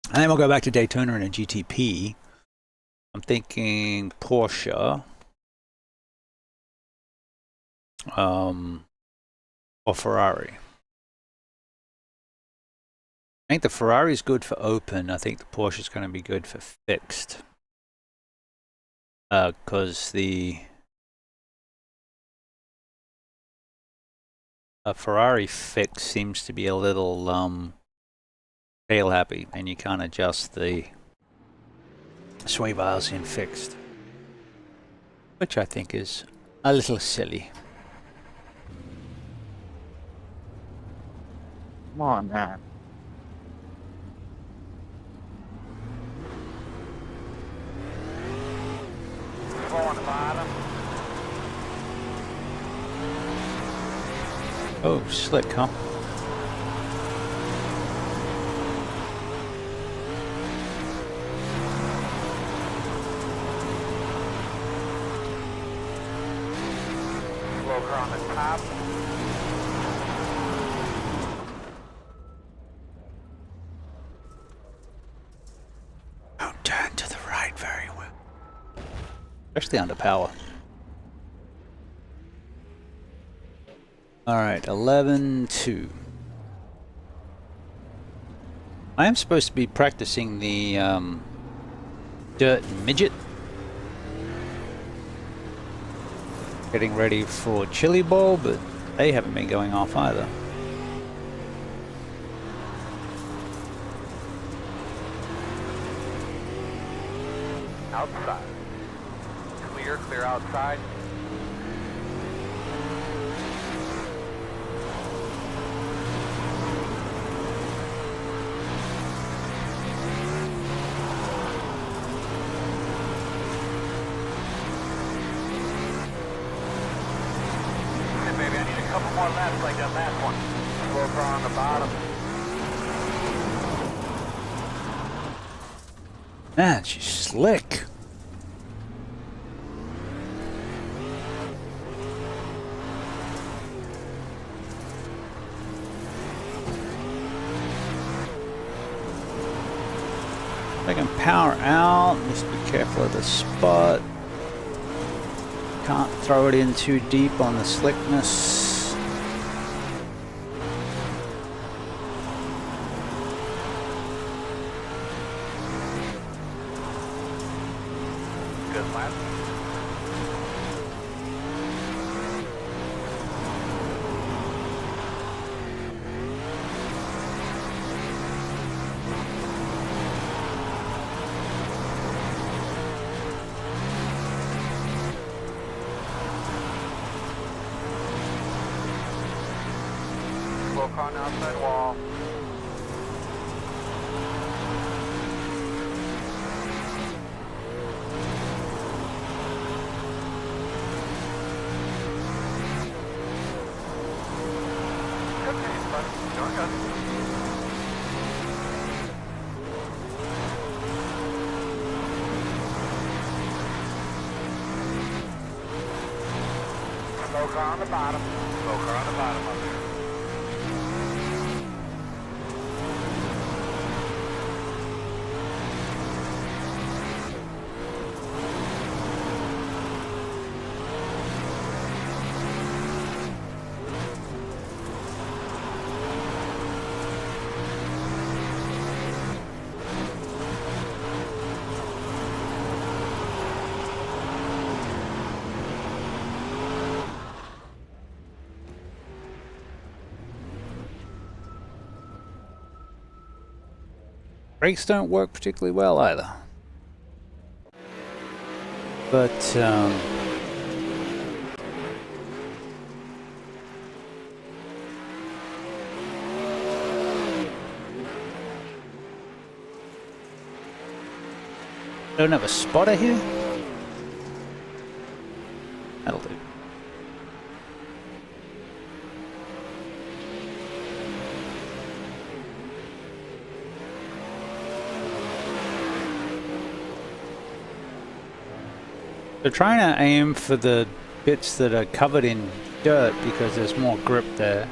And then we'll go back to Daytona in a GTP. I'm thinking Porsche. Or Ferrari. I think the Ferrari's good for open. I think the Porsche's going to be good for fixed. Because the Ferrari fix seems to be a little tail happy, and you can't adjust the sway bars in fixed, which I think is a little silly.
Come on, man.
Slow on the bottom.
Oh, slick, huh?
Slow car on the top.
Don't turn to the right very well. Especially under power. Alright, 11-2. I am supposed to be practicing the dirt midget. Getting ready for Chili Bowl, but they haven't been going off either.
Outside. Clear outside. And maybe I need a couple more laps like that last one. Slow car on the bottom.
Man, she's slick. I can power out, just be careful of the spot. Can't throw it in too deep on the slickness.
Good lap. Slow car on the outside wall. Good pace, bud. Doing good. Slow car on the bottom. Slow car on the bottom up there.
Brakes don't work particularly well either. But Don't have a spotter here? That'll do. So trying to aim for the bits that are covered in dirt because there's more grip there.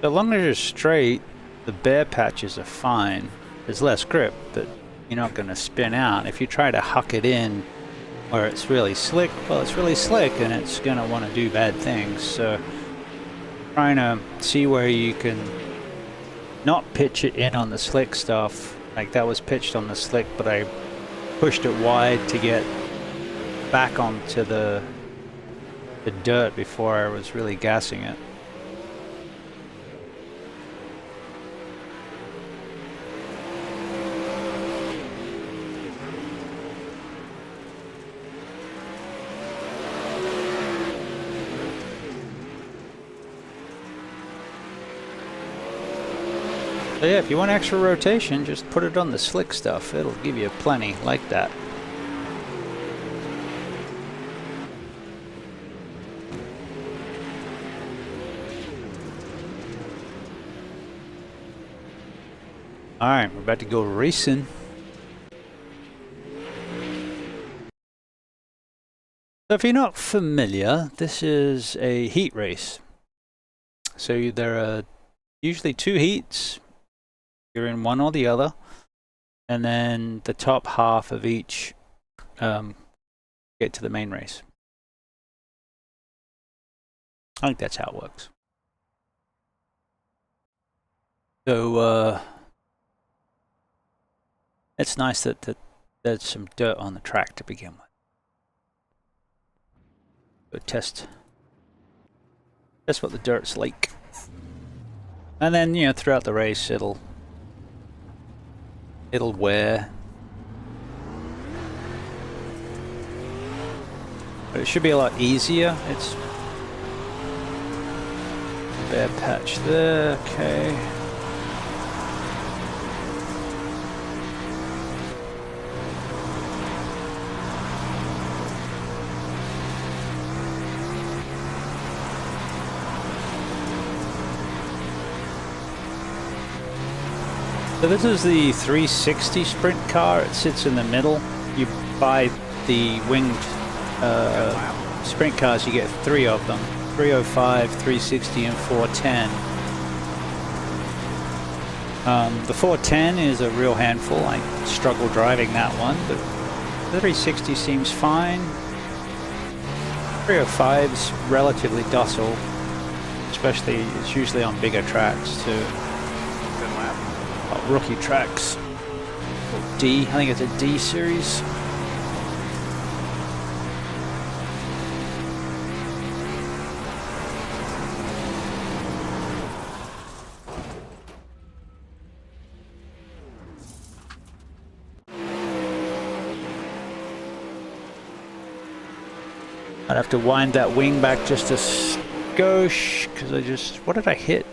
So long as you're straight, the bare patches are fine. There's less grip, but you're not going to spin out. If you try to huck it in where it's really slick, well, it's really slick and it's going to want to do bad things. So trying to see where you can not pitch it in on the slick stuff. Like that was pitched on the slick, but I pushed it wide to get back onto the dirt before I was really gassing it. So yeah, if you want extra rotation, just put it on the slick stuff. It'll give you plenty like that. Alright, we're about to go racing. So if you're not familiar, this is a heat race. So there are usually 2 heats. You're in one or the other, and then the top half of each get to the main race. I think that's how it works. So it's nice that there's some dirt on the track to begin with. Go test what the dirt's like, and then throughout the race it'll wear. But it should be a lot easier. It's a bare patch there, okay. So this is the 360 sprint car. It sits in the middle. You buy the winged sprint cars, you get 3 of them. 305, 360, and 410. The 410 is a real handful. I struggle driving that one, but the 360 seems fine. 305's relatively docile, especially it's usually on bigger tracks too. Rookie tracks. D, I think it's a D series. I'd have to wind that wing back just a skosh, because what did I hit?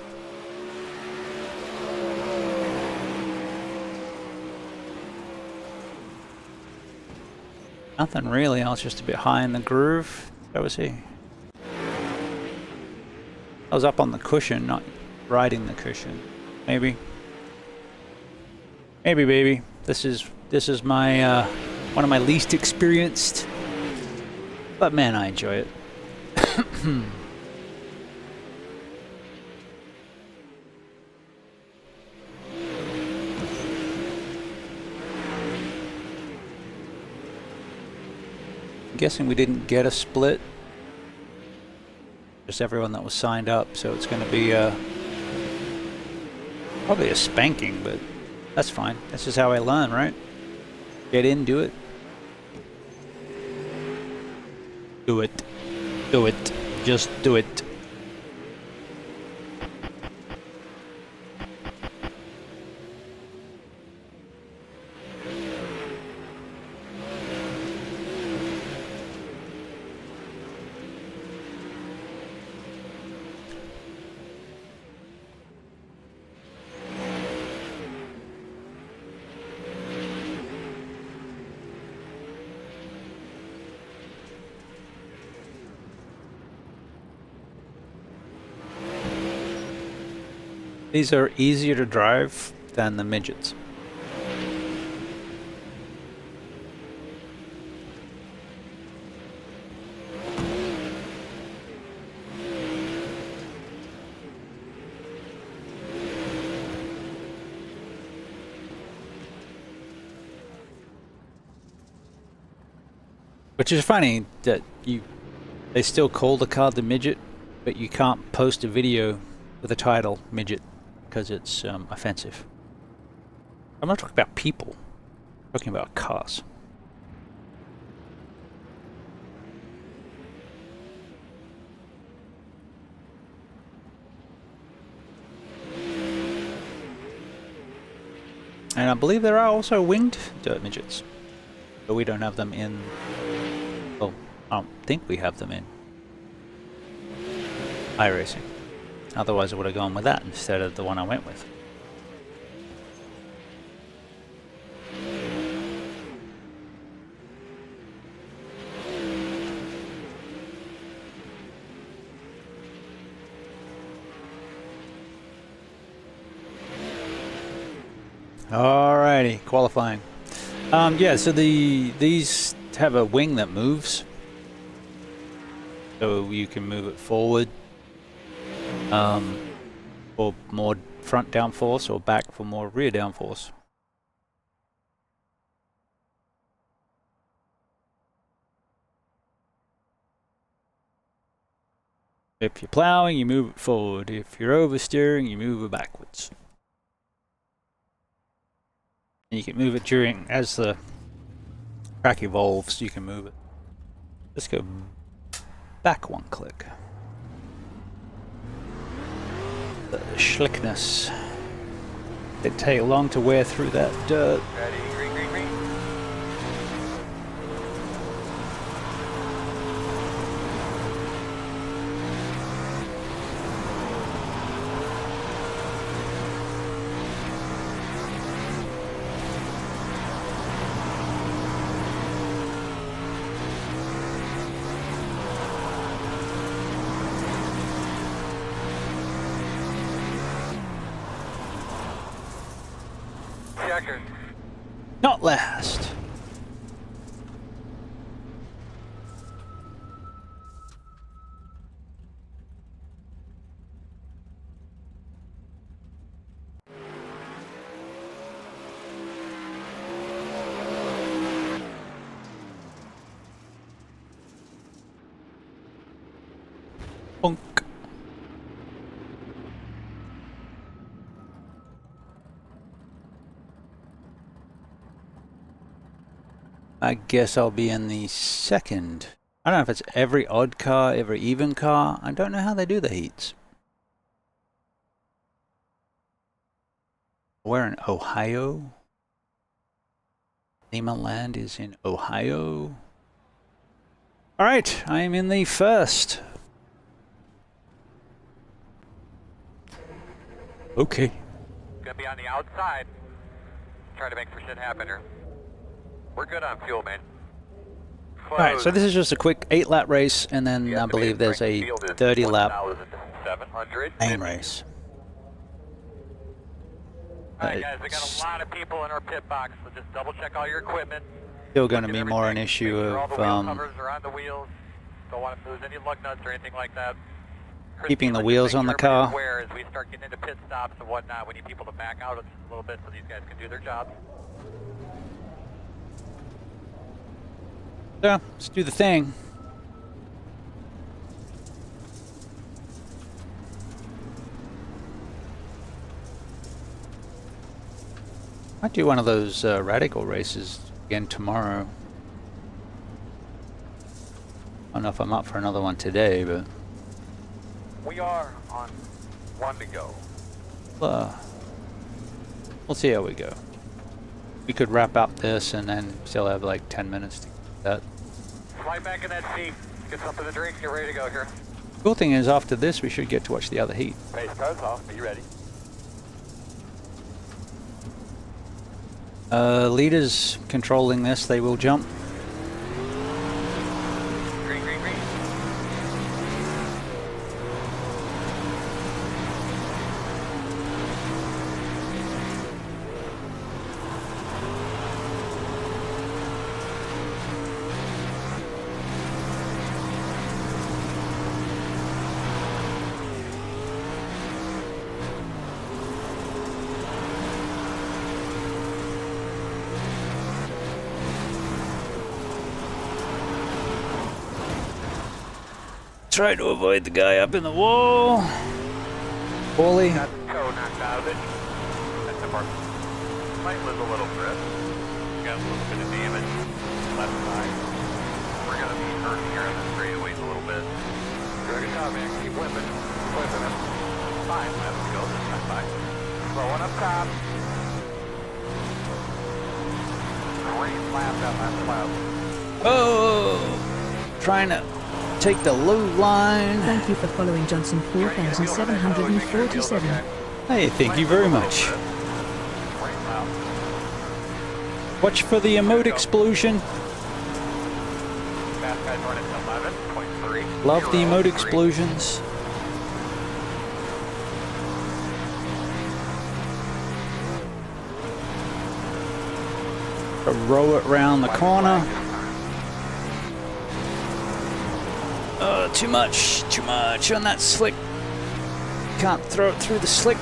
Nothing really, I was just a bit high in the groove. Where was he? I was up on the cushion, not riding the cushion. Maybe. Maybe, baby. This is my one of my least experienced. But man, I enjoy it. Guessing we didn't get a split. Just everyone that was signed up, so it's going to be probably a spanking, but that's fine. This is how I learn, right? Get in, do it. Do it. Do it. Just do it. These are easier to drive than the midgets. Which is funny that they still call the car the midget, but you can't post a video with the title midget because it's offensive. I'm not talking about people, I'm talking about cars. And I believe there are also winged dirt midgets, but we don't have them in. Well, I don't think we have them in iRacing. Otherwise I would have gone with that instead of the one I went with. Alrighty, qualifying. Yeah, so these have a wing that moves, so you can move it forward, for more front downforce, or back for more rear downforce. If you're plowing, you move it forward. If you're oversteering, you move it backwards. And you can move it during, as the track evolves, you can move it. Let's go back one click. The slickness. It take long to wear through that dirt.
Ready, green, green, green. Checker.
Not last. Bonk. I guess I'll be in the second. I don't know if it's every odd car, every even car. I don't know how they do the heats. We're in Ohio. Lima Land is in Ohio. Alright, I'm in the first. Okay.
Gonna be on the outside. Trying to make some shit happen here. We're good on fuel, man.
Alright, so this is just a quick 8-lap race, and then I believe there's a 30-lap main race.
Alright guys, we got a lot of people in our pit box, so just double check all your equipment.
Still going to be more an issue
all the
of
wheel covers are on the wheels. Don't want to lose any lug nuts or anything like that.
keeping the wheels on the car.
Where as we start getting into pit stops and whatnot, we need people to back out a little bit so these guys can do their jobs.
So, let's do the thing. Might do one of those radical races again tomorrow. I don't know if I'm up for another one today, but
we are on one to go.
We'll see how we go. We could wrap up this and then still have like 10 minutes to get that.
Fly back in that seat, get something to drink, get ready to go here.
Cool thing is, after this, we should get to watch the other heat.
Base car's off, be ready.
Leaders controlling this, they will jump.
Green, green, green.
try to avoid the guy up in the wall. Wally.
Got the toe knocked out of it. That's the part. Might lose a little grip. Got a little bit of damage. Left side. We're gonna be hurt here in the straightaways a little bit. Good job, man. Keep whipping. Whipping him. Fine. Let's go this time. Fine. Slowing up top. Great lap down that lap.
Oh, trying to take the low line.
Thank you for following Johnson 4747.
Hey, thank you very much. Watch for the emote explosion.
Fast guys running 11.3.
Love the emote explosions. Roll it round the corner. Oh, too much on that slick. Can't throw it through the slick.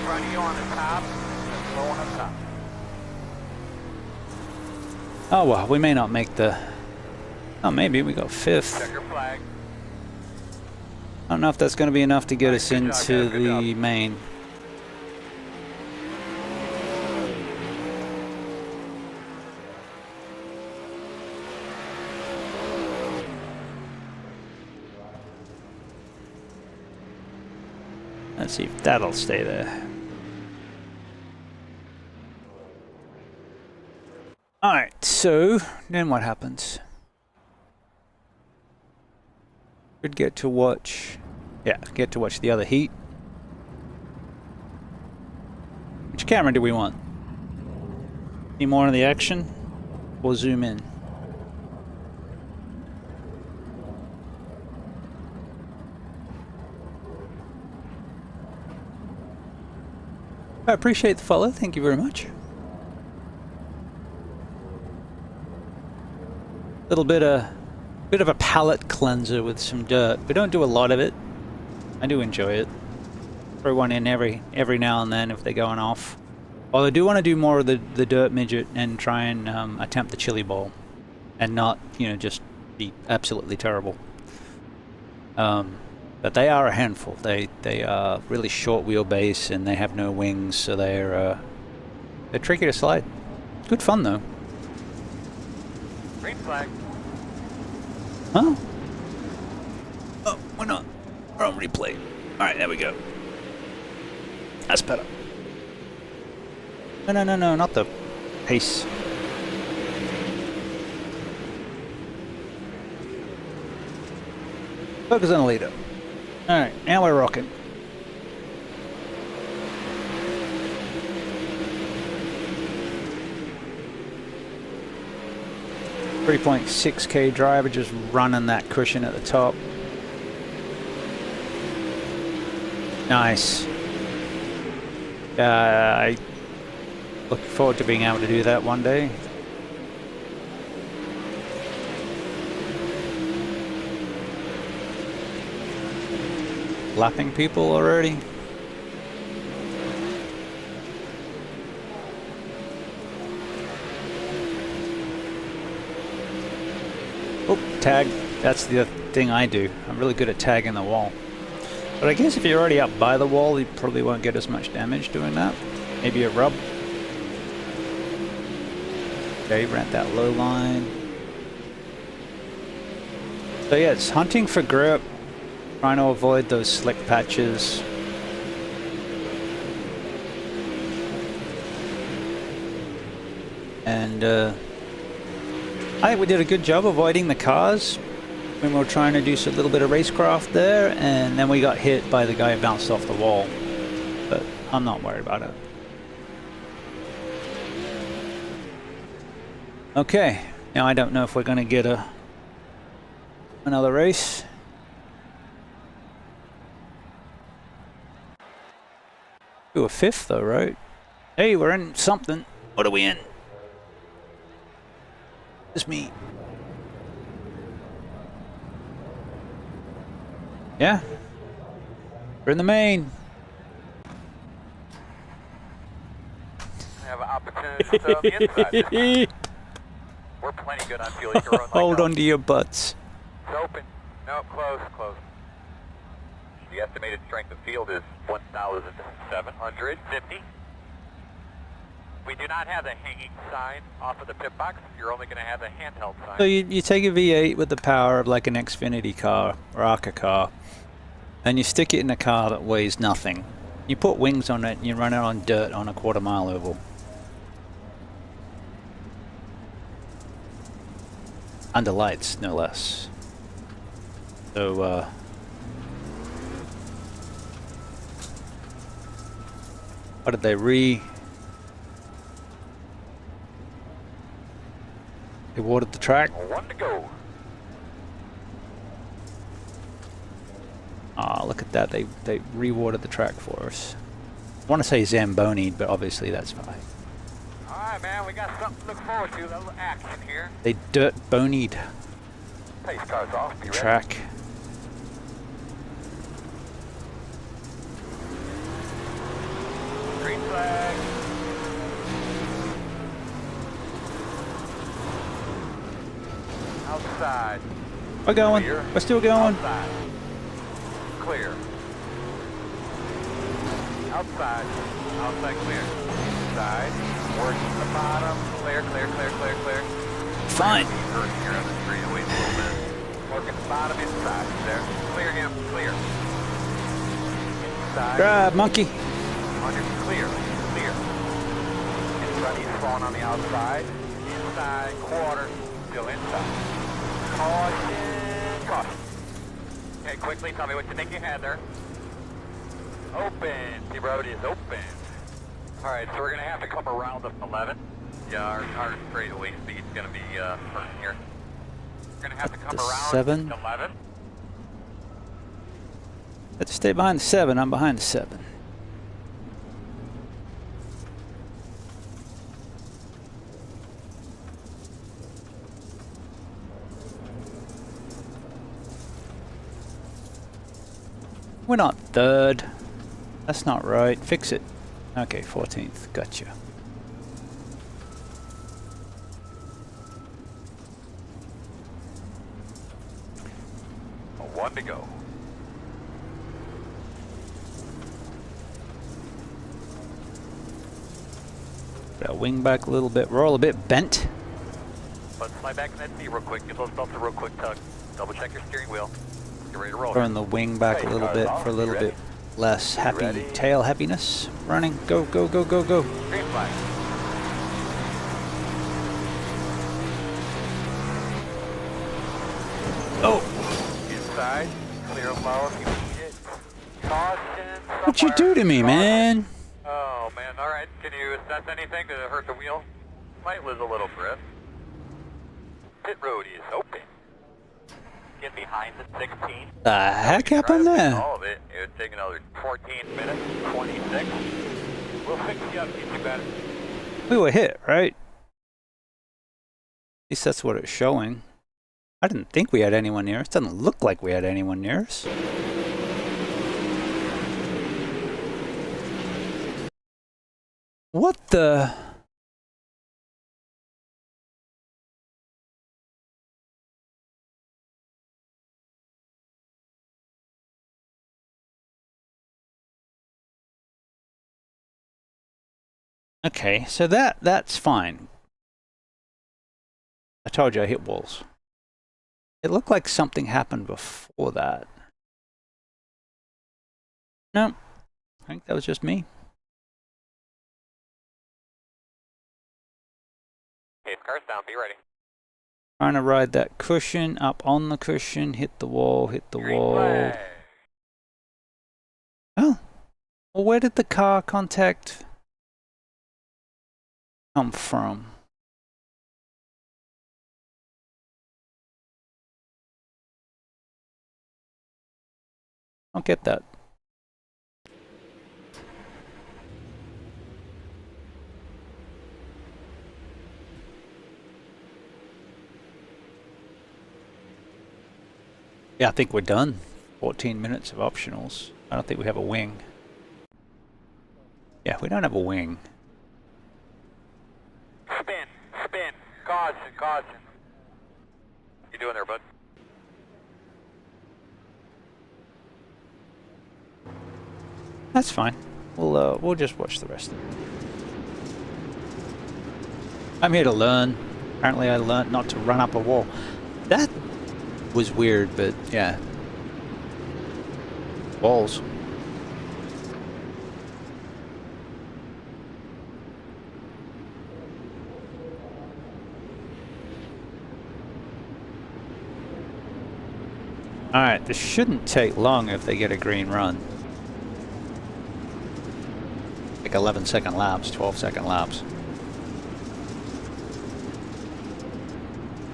Front of you on the top, and slowing up top.
Oh well, we may not make the. Oh, maybe we got 5th.
Check your flag.
I don't know if that's going to be enough to get us into the main. Let's see if that'll stay there. Alright, so then what happens? Could get to watch. Yeah, get to watch the other heat. Which camera do we want? See more of the action? Or zoom in? I appreciate the follow, thank you very much. Little bit of a palate cleanser with some dirt. We don't do a lot of it. I do enjoy it. Throw one in every now and then if they're going off. Well, I do want to do more of the dirt midget and try and attempt the chili bowl, and not, you know, just be absolutely terrible. But they are a handful. They are really short wheelbase and they have no wings, so they're tricky to slide. Good fun though.
Green flag.
Huh? Oh, why not? We're on replay. Alright, there we go. That's better. No, not the pace. Focus on the leader. Alright, now we're rocking. .6K driver, just running that cushion at the top. Nice. I look forward to being able to do that one day. Lapping people already. Oh, tag. That's the thing I do. I'm really good at tagging the wall. But I guess if you're already up by the wall, you probably won't get as much damage doing that. Maybe a rub. Okay, rent that low line. So yeah, it's hunting for grip. Trying to avoid those slick patches. And I think we did a good job avoiding the cars when we were trying to do a little bit of racecraft there, and then we got hit by the guy who bounced off the wall. But I'm not worried about it. Okay, now I don't know if we're going to get another race. Do a 5th though, right? Hey, we're in something. What are we in? It's me. Yeah. We're in the main.
We have an opportunity to stay on the inside. We're plenty good on fuel. You can run like
Hold on to your butts.
open. No, close, close. The estimated strength of field is 1,750. We do not have the hanging sign off of the pit box. You're only going to have the handheld sign.
So you take a V8 with the power of like an Xfinity car or ARCA car, and you stick it in a car that weighs nothing. You put wings on it and you run it on dirt on a quarter-mile oval. Under lights, no less. So, what did they They watered the track?
One to go.
Ah, look at that. They re-watered the track for us. I want to say Zamboni'd, but obviously that's fine.
Alright, man, we got something to look forward to. A little action here.
They dirt bonied
Pace car's off. Be
the
ready.
track.
Green flag. Outside.
We're going.
Clear.
We're still going.
Outside. Clear. Outside. Outside clear. Inside. Working the bottom. Clear, clear, clear, clear, clear.
Fine.
Here on the street, away a little bit. Working the bottom inside. There. Clear him. Clear. Inside.
Drive, monkey.
Under clear. Clear. In front, he's falling on the outside. Inside. Quarter. Still inside. Caution. Caution. Okay, quickly tell me what you think you had there. Open. The road is open. Alright, so we're going to have to come around the 11. Yeah, our straightaway speed's going to be first here. We're going to have to come
The
around
7.
the 11.
Let's stay behind the 7. I'm behind the 7. We're not third. That's not right. Fix it. Okay, 14th. Gotcha.
One to go.
Got wing back a little bit. We're all a bit bent.
Let's slide back in that seat real quick. Give those belts a real quick tug. Double check your steering wheel. Get ready to roll.
Throwing the wing back a little bit for a little bit less happy tail happiness. Running. Go, go, go, go, go.
Green flag.
Oh!
Inside. Clear low if you need it. Caution.
What'd you do to me, man?
Oh, man. All right. Can you assess anything to hurt the wheel? Might lose a little grip. Pit road is open. Get behind the 16.
The heck happened there?
All of it. It would take another 14 minutes, 26. We'll fix you up, get you better.
We were hit, right? At least that's what it's showing. I didn't think we had anyone near us. Doesn't look like we had anyone near us. What the? Okay, so that's fine. I told you I hit walls. It looked like something happened before that. No, I think that was just me.
Okay, car's down, be ready.
Trying to ride that cushion, up on the cushion, hit the wall, hit the wall.
Flag.
Oh, well, where did the car contact come from? I don't get that. Yeah, I think we're done. 14 minutes of optionals. I don't think we have a wing. Yeah, we don't have a wing.
Spin, spin, caution, caution. You doing there, bud?
That's fine. We'll just watch the rest of it. I'm here to learn. Apparently I learned not to run up a wall. That was weird, but yeah. Walls. Alright, this shouldn't take long if they get a green run. Like 11-second laps, 12-second laps.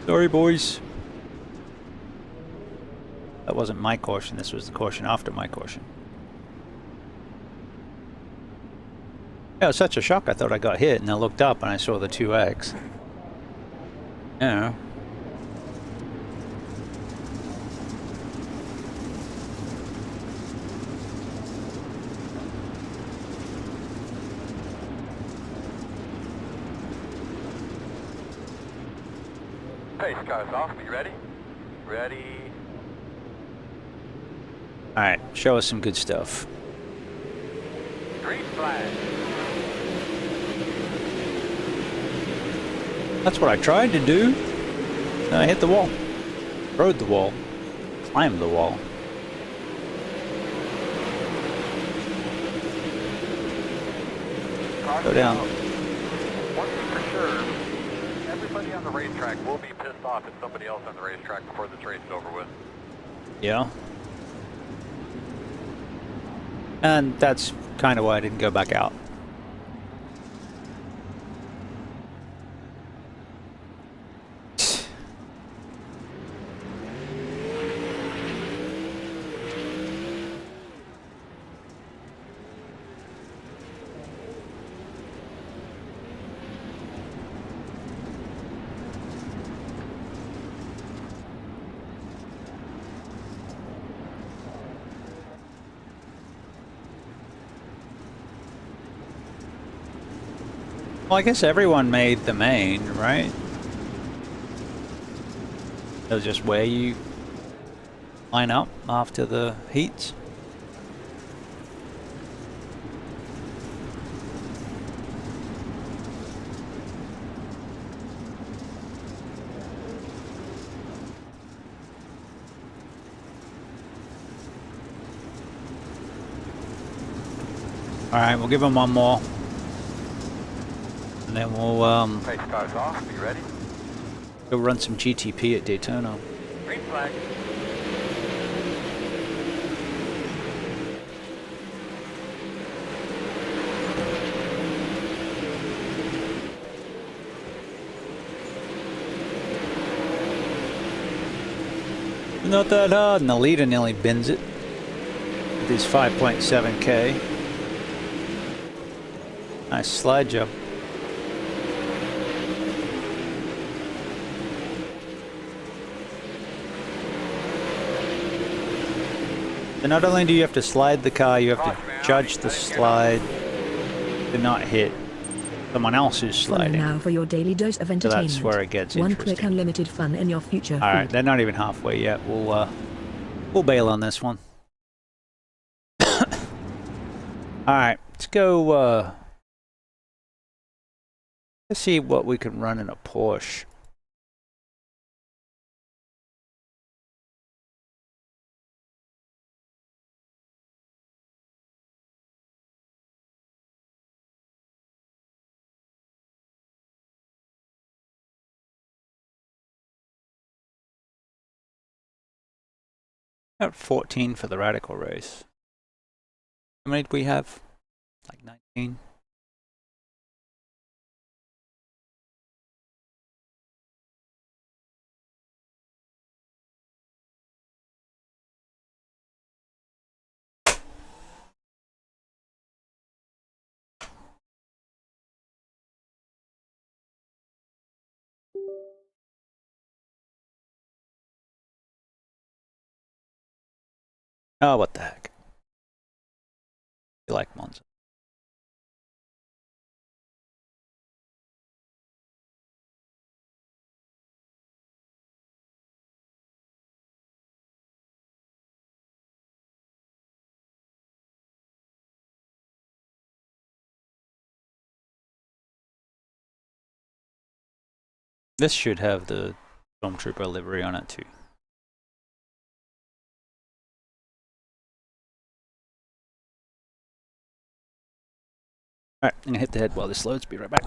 Sorry, boys. That wasn't my caution, this was the caution after my caution. Yeah, it was such a shock, I thought I got hit, and I looked up and I saw the 2X. Yeah.
Pace car's off. Are you ready? Ready.
Alright, show us some good stuff.
Green flag.
That's what I tried to do. Then I hit the wall. Rode the wall. Climbed the wall. Go down.
One thing for sure, everybody on the racetrack will be pissed off at somebody else on the racetrack before this race is over with.
Yeah. And that's kind of why I didn't go back out. Well, I guess everyone made the main, right? It was just where you line up after the heats. All right, we'll give them one more. And then we'll
Pace car's off. Are you ready?
go run some GTP at Daytona.
Green flag.
Not that hard, and the leader nearly bins it with his 5.7K. Nice slide job. And not only do you have to slide the car, you have to judge the slide to not hit someone else's
Follow
sliding.
now for your daily dose of
So
entertainment.
that's where it gets
One
interesting.
click unlimited fun in your future.
All right,
feed.
they're not even halfway yet. We'll bail on this one. All right, let's go. Let's see what we can run in a Porsche. Got 14 for the radical race. How many did we have? Like 19. Oh, what the heck. You like Monza. This should have the Stormtrooper livery on it too. Alright, I'm gonna hit the head while this loads, be right back.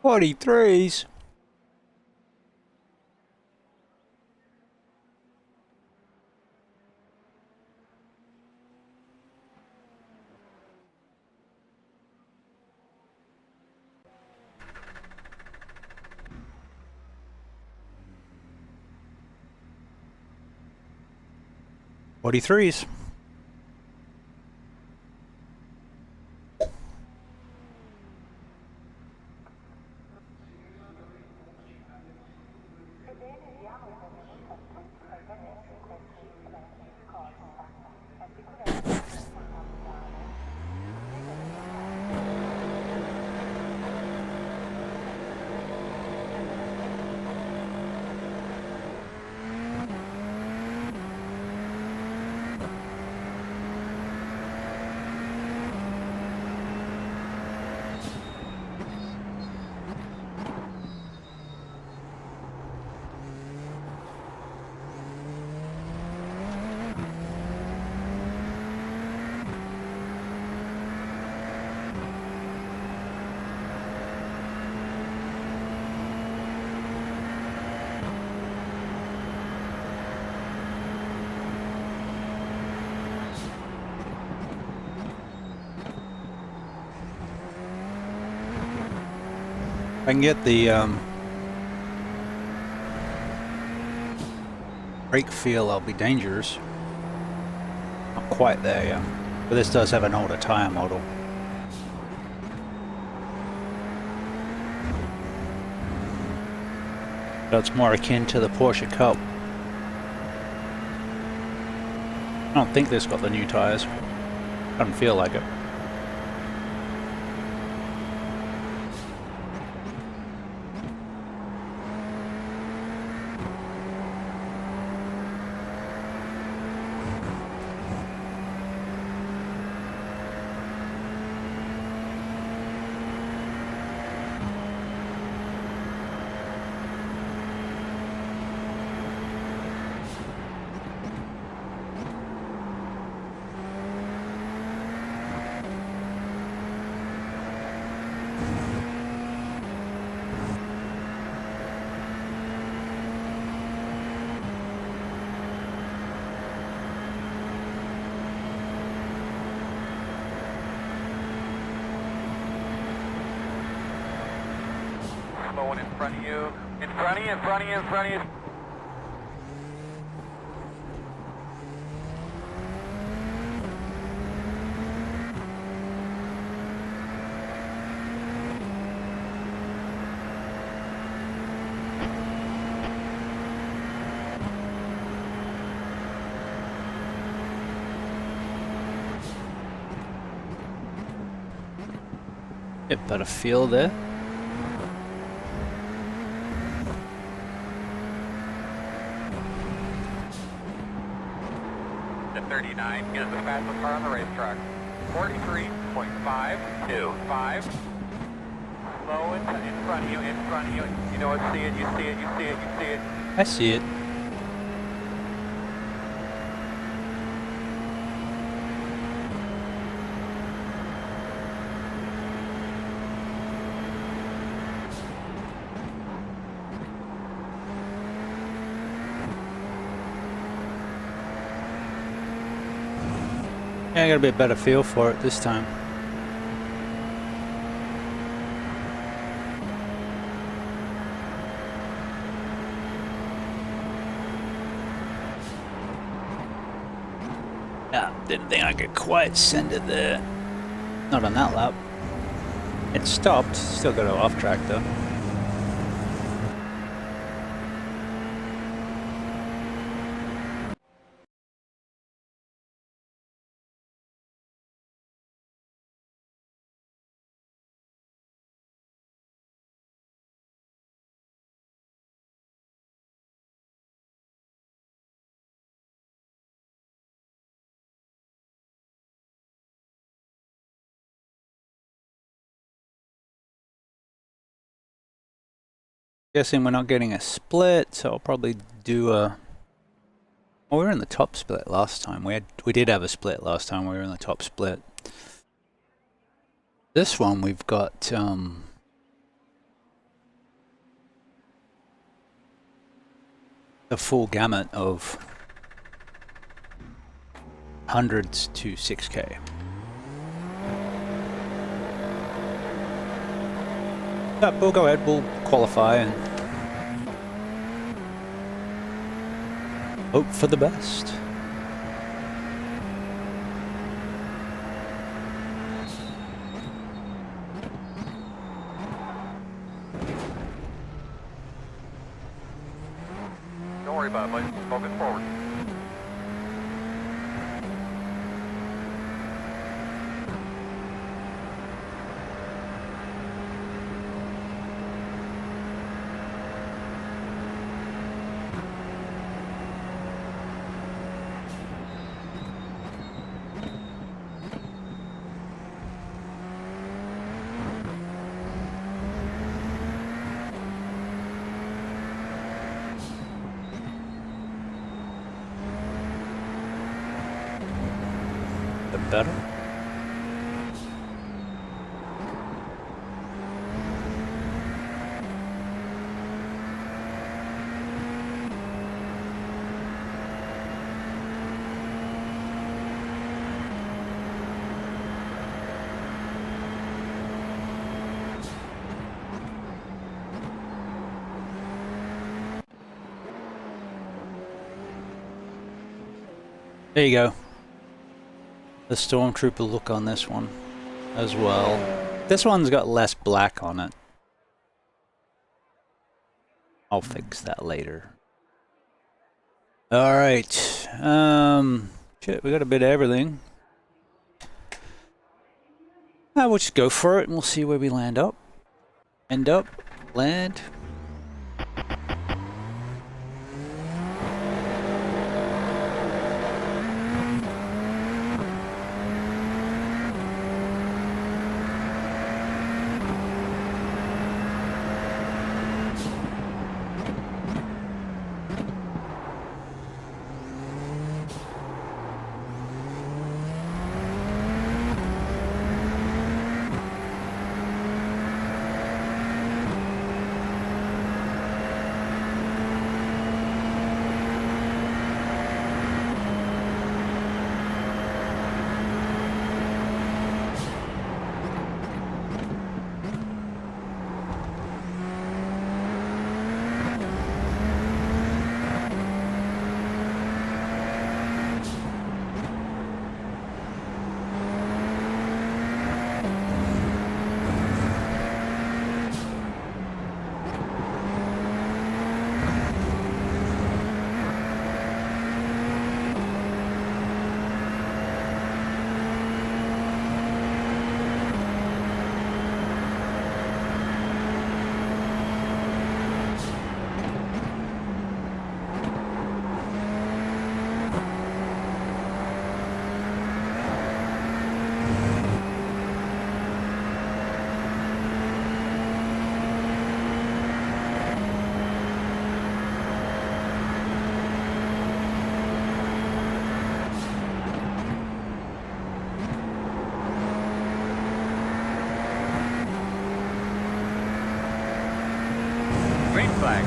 .43s. .43s. I can get the brake feel, I'll be dangerous. Not quite there yet, but this does have an older tyre model. So it's more akin to the Porsche Cup. I don't think this got the new tyres. Doesn't feel like it.
Slow one in front of you. In front of you, in front of you, in front of you.
Bit better feel there.
The 39 is the fastest car on the racetrack. 43.525. Slow in front of you, in front of you. You know what? See it, you see it, you see it, you see it.
I see it. Yeah, I got a bit better feel for it this time. Yeah, didn't think I could quite send it there. Not on that lap. It stopped, still got it off track though. Guessing we're not getting a split, so I'll probably do a... Well, we were in the top split last time. We did have a split last time. We were in the top split. This one we've got the full gamut of hundreds to 6K. But we'll go ahead, we'll qualify and hope for the best.
Don't worry about it, buddy. Focus forward.
Better. There you go. The Stormtrooper look on this one as well. This one's got less black on it. I'll fix that later. Alright. Shit, we got a bit of everything. We'll just go for it and we'll see where we land up. Land.
flag.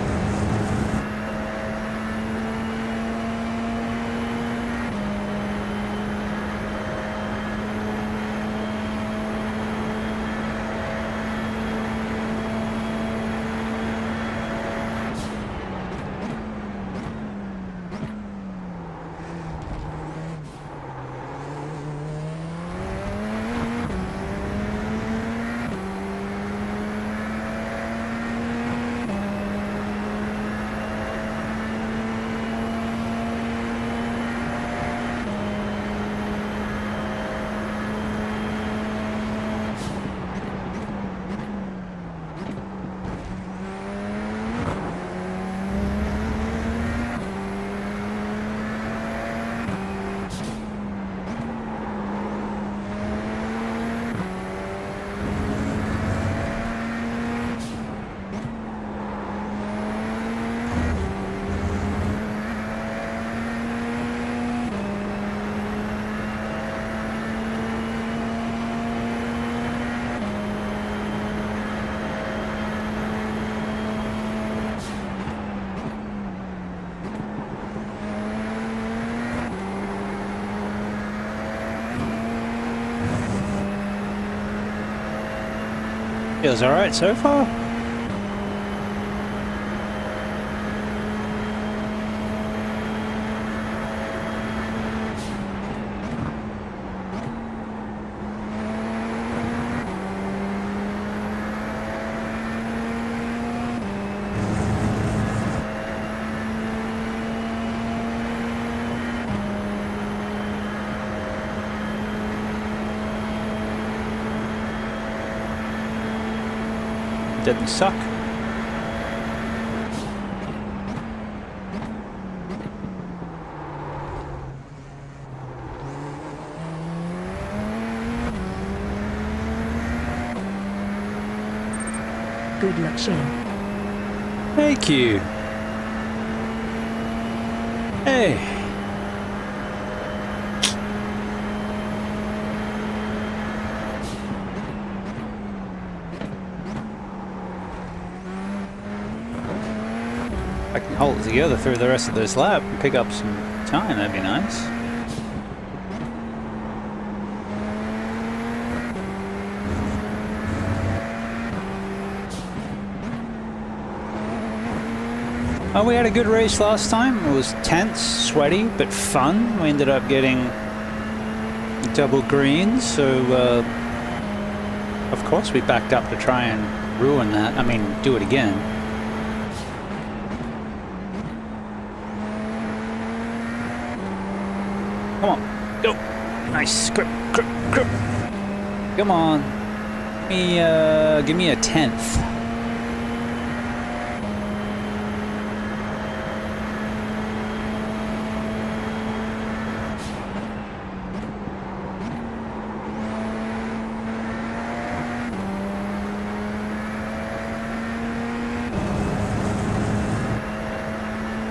Feels alright so far. Didn't suck.
Good luck, Shane.
Thank you. Hey. I can hold it together through the rest of this lap and pick up some time, that'd be nice. Oh, we had a good race last time. It was tense, sweaty, but fun. We ended up getting double greens, so of course we backed up to try and ruin that. I mean, do it again. Come on, go! Nice, grip, grip, grip. Come on, give me a 10th.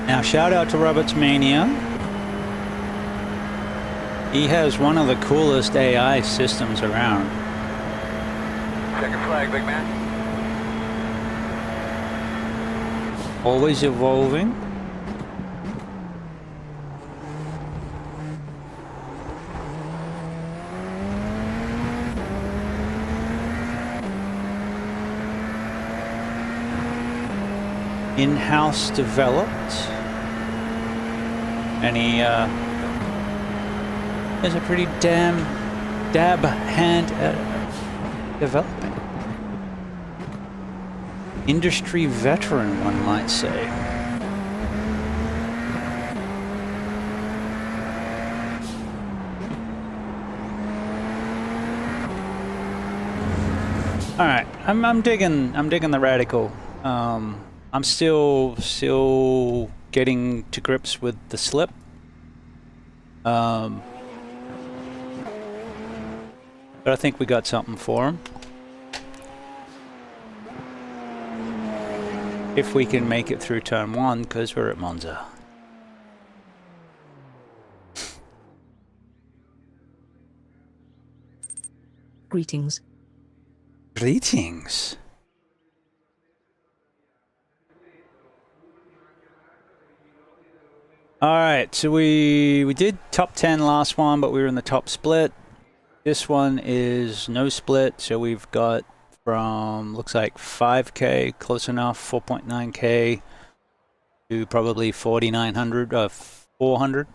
Now, shout out to Roberts Mania. He has one of the coolest AI systems around.
Check your flag, big man.
Always evolving. In-house developed. And he is a pretty damn dab hand at developing. Industry veteran, one might say. All right, I'm digging the radical. I'm still getting to grips with the slip. But I think we got something for him. If we can make it through turn 1, because we're at Monza.
Greetings.
Greetings. Alright, so we did top 10 last one, but we were in the top split. This one is no split, so we've got from, looks like 5K, close enough, 4.9K to probably 4,900, 400.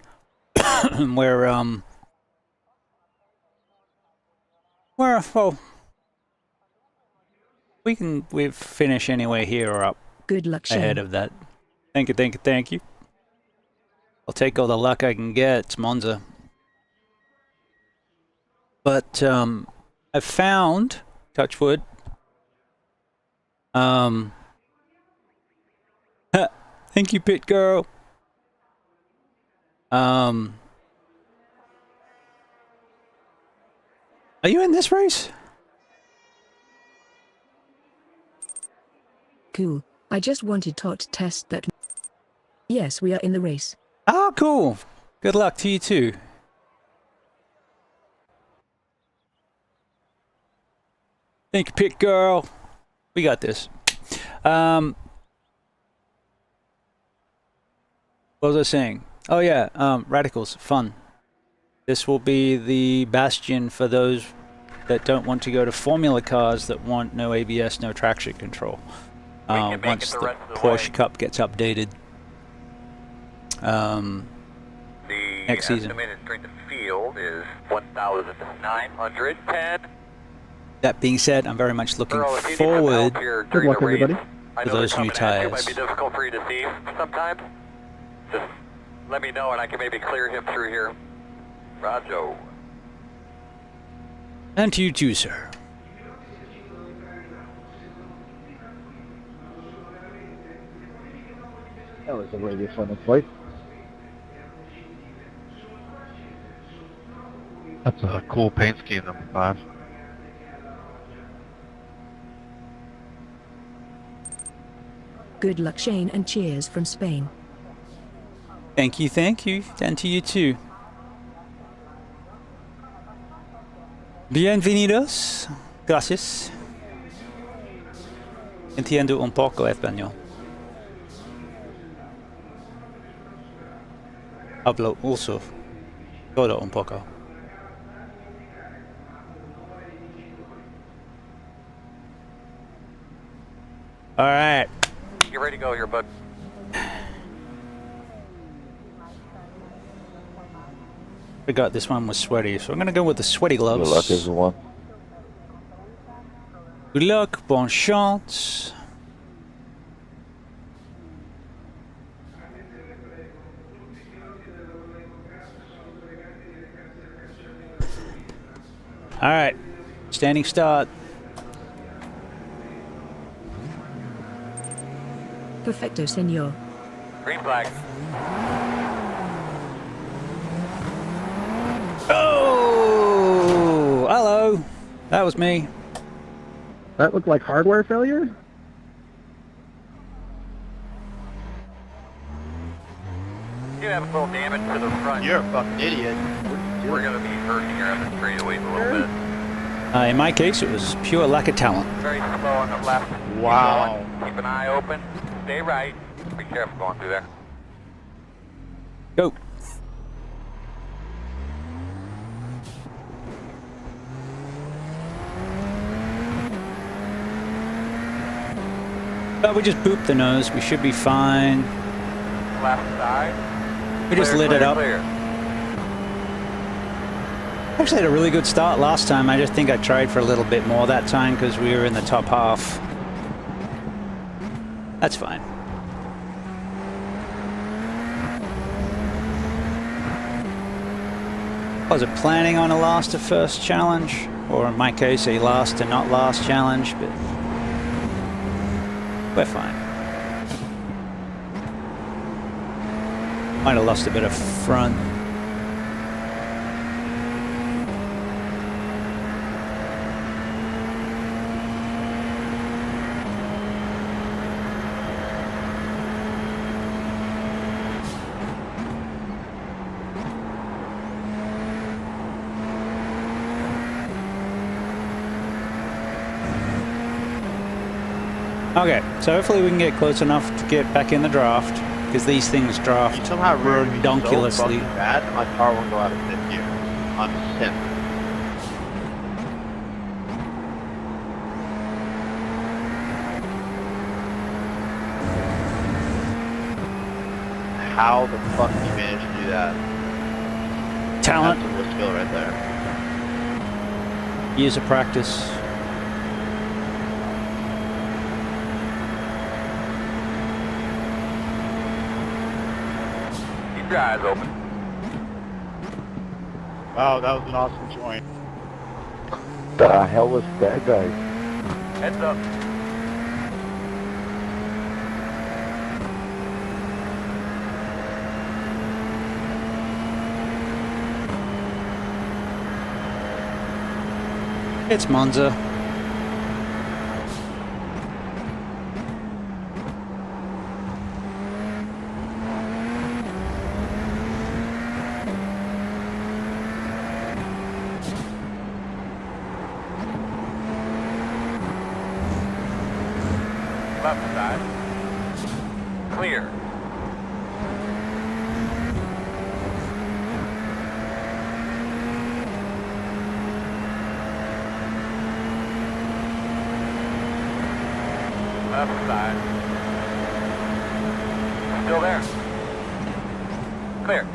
Where, well, we finish anywhere here or up.
Good luck, Shane.
Ahead of that. Thank you, thank you, thank you. I'll take all the luck I can get. It's Monza. But I've found, touch wood, thank you, pit girl. Are you in this race?
Cool. I just wanted to test that. Yes, we are in the race.
Oh, cool. Good luck to you too. Thank you, pit girl. We got this. What was I saying? Oh yeah, radicals, fun. This will be the bastion for those that don't want to go to formula cars that want no ABS, no traction control. Once the Porsche Cup gets updated next season.
The estimated strength of field is 1,910.
That being said, I'm very much looking forward
Good luck, everybody.
to those new tires.
It might be difficult for you to see sometimes. Just let me know and I can maybe clear him through here. Roger.
And to you too, sir.
That was a really fun fight.
That's a cool paint scheme, number 5.
Good luck, Shane, and cheers from Spain.
Thank you, and to you too. Bienvenidos. Gracias. Entiendo un poco español. Hablo also todo un poco. All right.
Get ready to go here, bud.
Forgot this one was sweaty, so I'm gonna go with the sweaty gloves.
Good luck, everyone.
Good luck, bon chance. All right, standing start.
Perfecto, senor.
Green flag.
Oh, hello. That was me.
That looked like hardware failure?
You have a little damage to the front.
You're a fucking idiot.
We're going to be hurting here on the straightaways a little bit.
In my case, it was pure lack of talent.
Very slow on the left.
Wow.
Keep going. Keep an eye open. Stay right. Be careful going through there.
Go. But we just booped the nose. We should be fine.
Left side.
We just lit it up.
Clear.
Actually had a really good start last time. I just think I tried for a little bit more that time because we were in the top half. That's fine. I wasn't planning on a last to first challenge, or in my case a last to not last challenge, but we're fine. Might have lost a bit of front. Okay, so hopefully we can get close enough to get back in the draft. because these things draft
You somehow ruined me so
redonkulously.
fucking bad that my car won't go out of fifth gear. I'm simp. How the fuck did you manage to do that?
Talent,
That's a real skill right there.
years of practice.
Keep your eyes open.
Wow, that was an awesome joint.
The hell was that guy?
Heads up.
It's Monza.
Left side. Clear. Left side. Still there. Clear.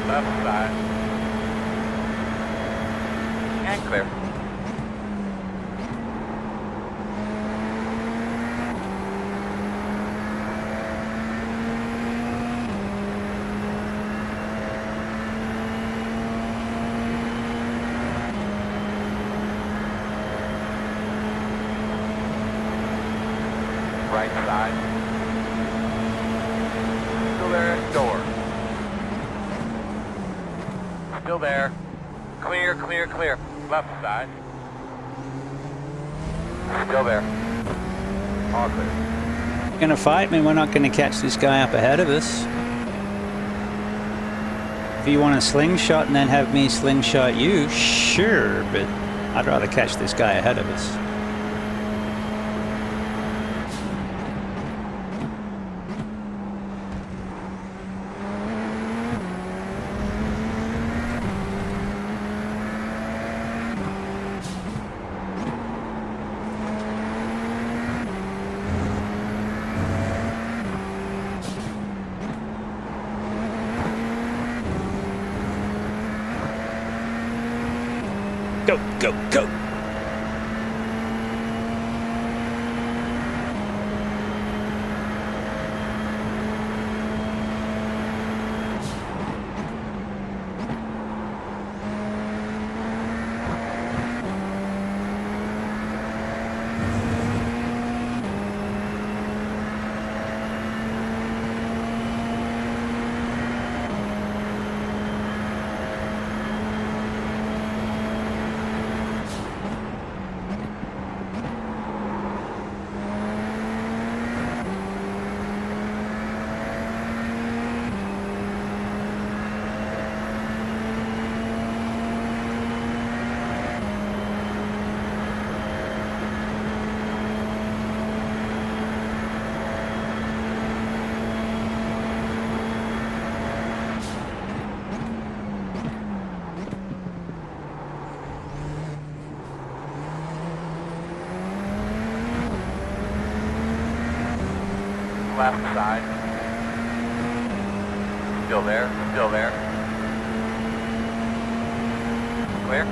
Left side. And clear. Right side. Still there, door. Still there. Clear, clear, clear. Left side. Still there. All clear.
Gonna fight me? We're not gonna catch this guy up ahead of us. If you want a slingshot and then have me slingshot you, sure, but I'd rather catch this guy ahead of us. Go, go, go!
Left side. Still there, still there. Clear.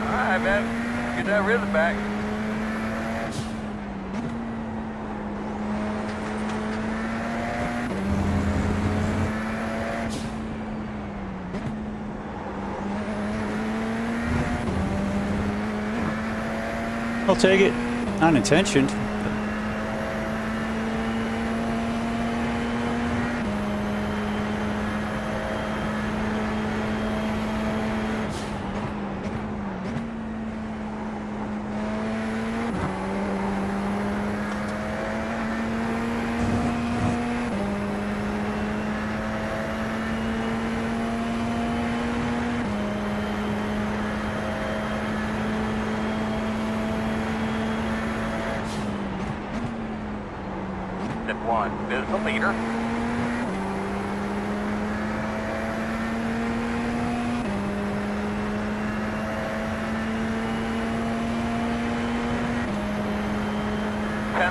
Alright, man. Get that rhythm back.
I'll take it. Unintentioned.
1 is the leader.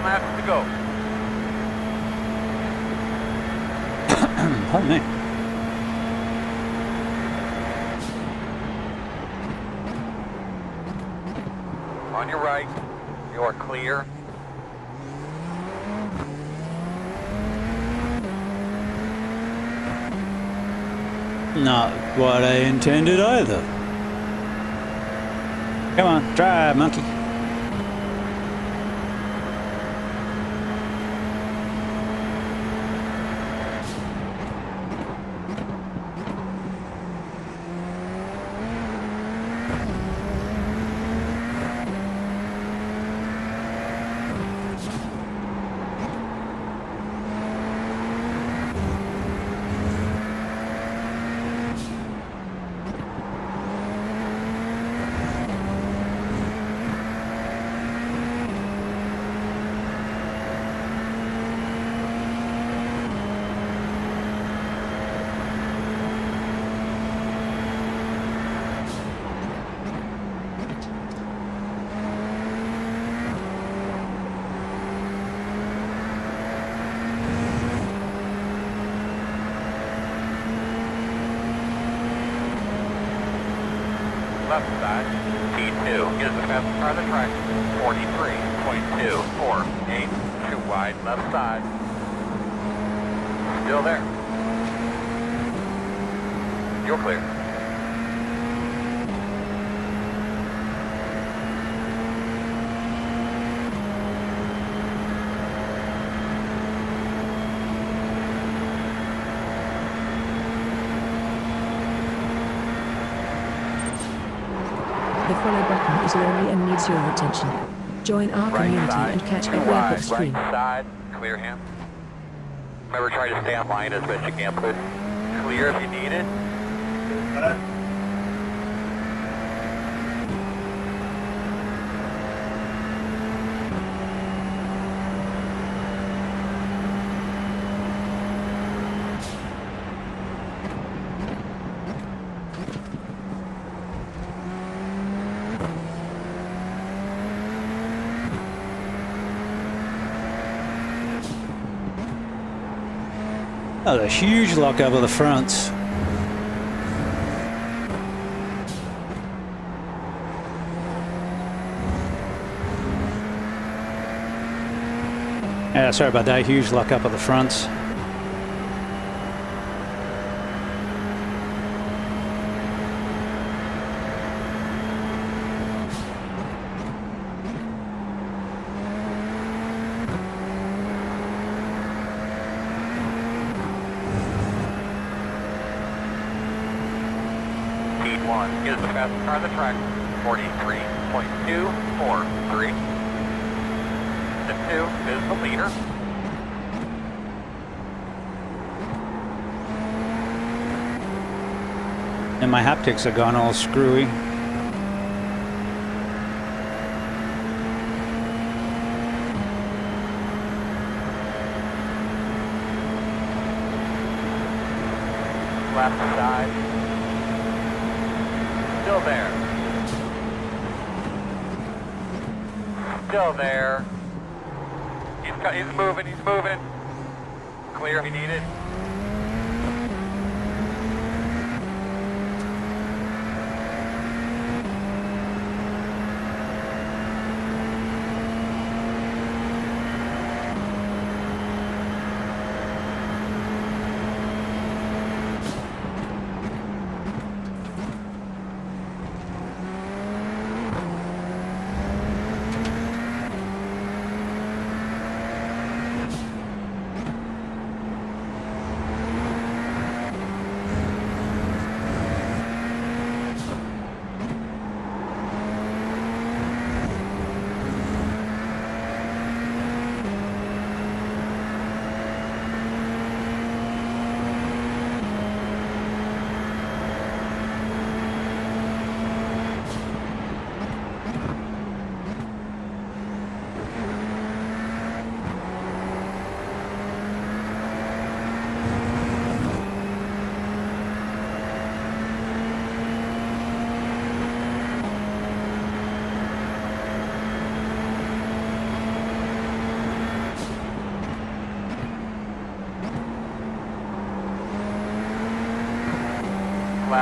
Laps to go.
Pardon me.
On your right, you're clear.
Not what I intended either. Come on, drive, monkey.
Left side, T2 is the fastest car on the track, 43.248, too wide, left side, still there, you're clear.
The follow button is lonely and needs your attention. Join our community and catch every epic stream.
Right side, clear him. Remember, try to stay online as best you can, please. Clear if you need it.
Oh, a huge lockup of the fronts. Yeah, sorry about that. Huge lockup of the fronts.
T1 is the fastest car on the track, 43.243. The 2 is the leader.
And my haptics have gone all screwy.
Left side. Still there. Still there. He's moving, he's moving. Clear if you need it.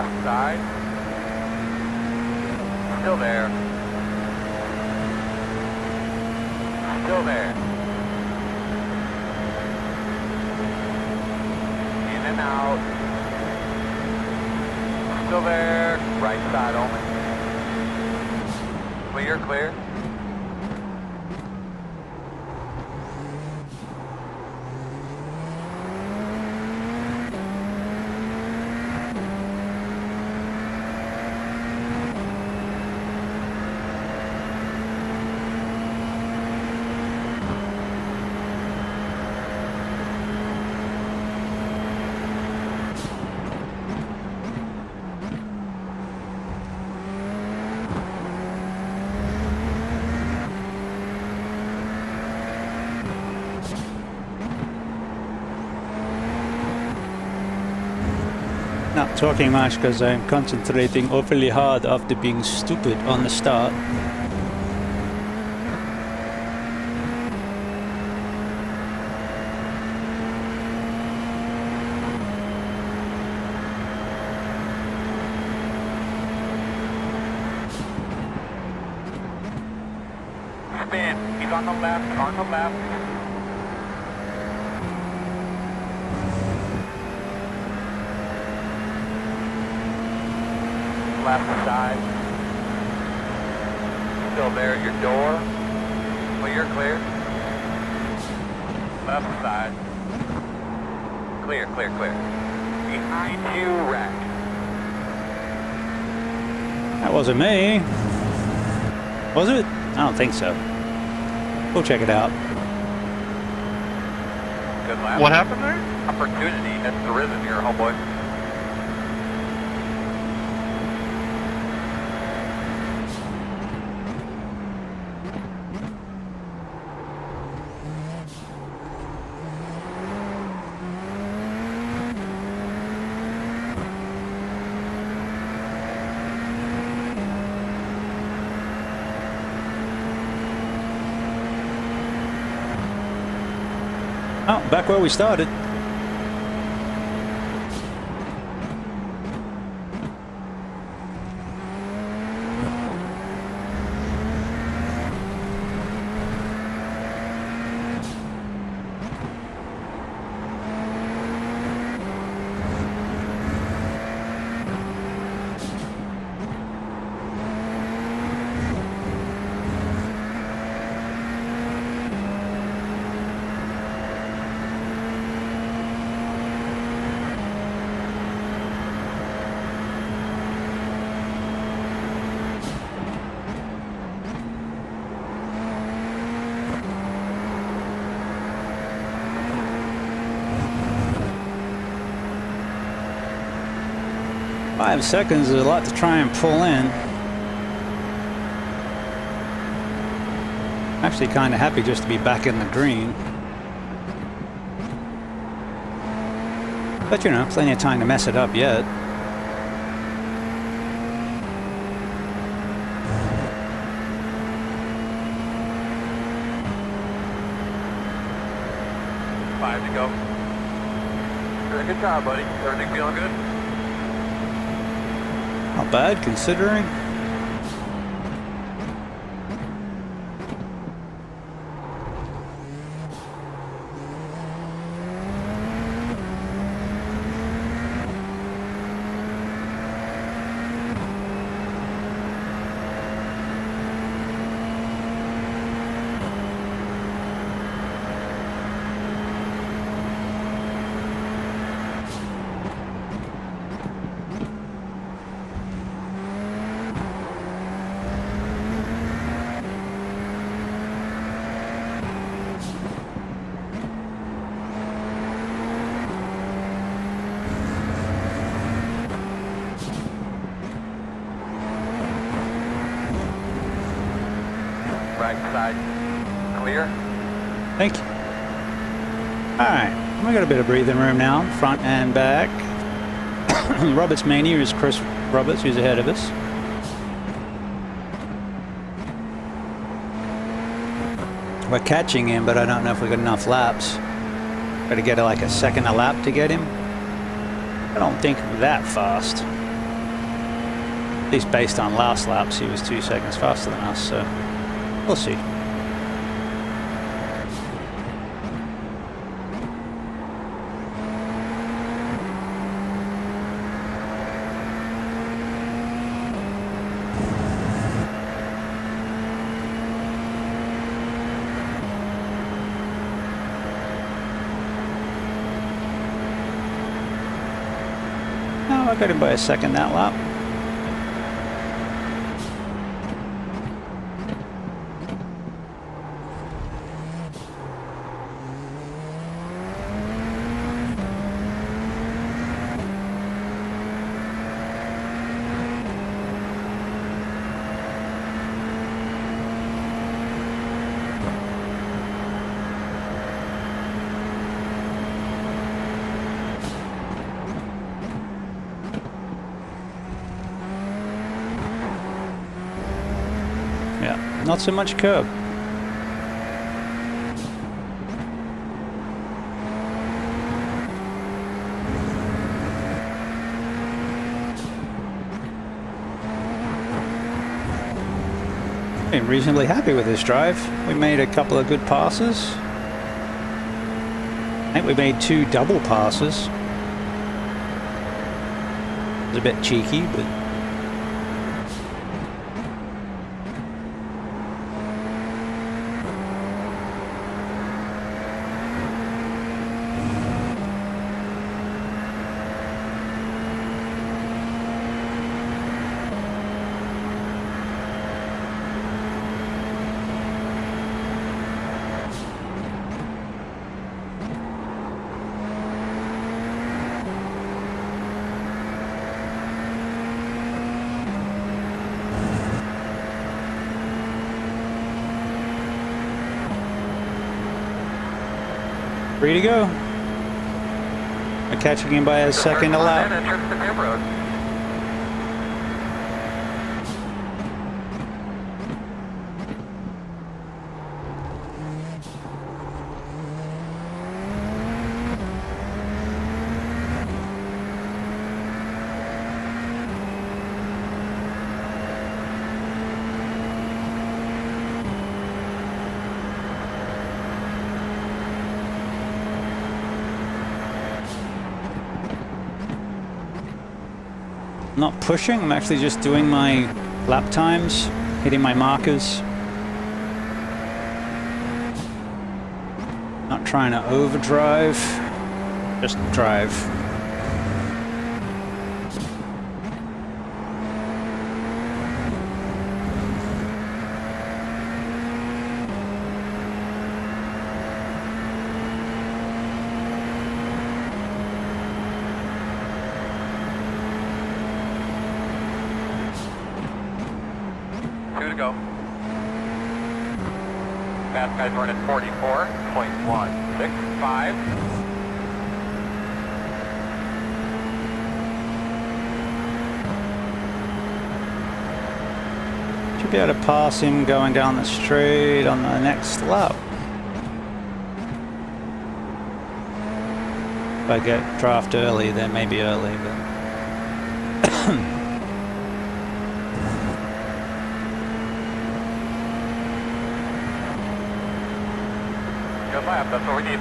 Left side. Still there. Still there. In and out. Still there. Right side only. Clear, clear.
Not talking much because I'm concentrating awfully hard after being stupid on the start.
Spin. He's on the left, on the left. Left side. Still there at your door. Clear, clear. Left side. Clear, clear, clear. Behind you, wreck.
That wasn't me. Was it? I don't think so. We'll check it out.
Good lap.
What happened there?
Opportunity has arisen here, homeboy.
Oh, back where we started. Five seconds is a lot to try and pull in. I'm actually kind of happy just to be back in the green. But you know, plenty of time to mess it up yet.
Five to go. Doing a good job, buddy. Everything feeling good?
Not bad considering.
Right side. Clear.
Thank you. Alright, we got a bit of breathing room now, front and back. Robert's mania is Chris Roberts, who's ahead of us. We're catching him, but I don't know if we've got enough laps. Got to get like a second a lap to get him. I don't think that fast. At least based on last laps, he was 2 seconds faster than us, so we'll see. I got him by a second that lap. Not so much curb. Been reasonably happy with this drive. We made a couple of good passes. I think we made 2 double passes. It was a bit cheeky, but free to go. We're catching him by a second a lap. Not pushing, I'm actually just doing my lap times, hitting my markers. Not trying to overdrive, just drive.
Go. Fast guys running 44.165.
Should be able to pass him going down the straight on the next lap. If I get draft early, then maybe early, but
Good lap, that's what we need.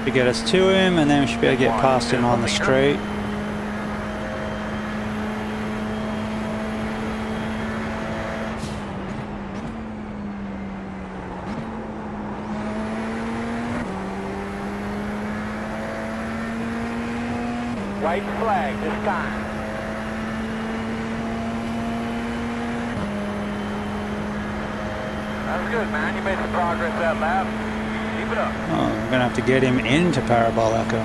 to get us to him, and then we should be able to get past him on the straight.
White flag this time. That's good, man. You made some progress that lap. Keep it up.
Oh, I'm gonna have to get him into Parabolica.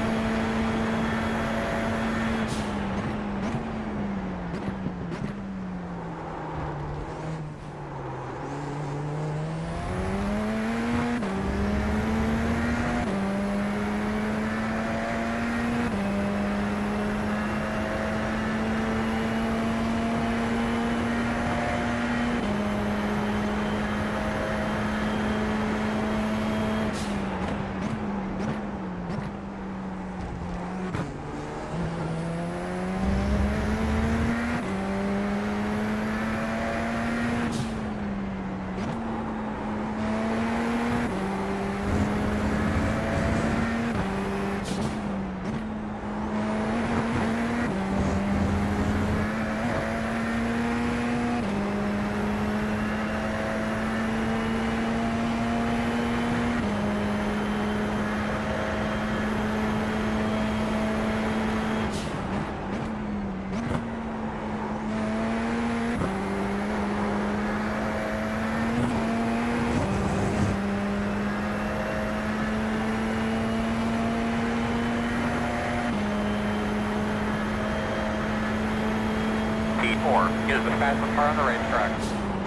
P4 is the fastest car on the racetrack.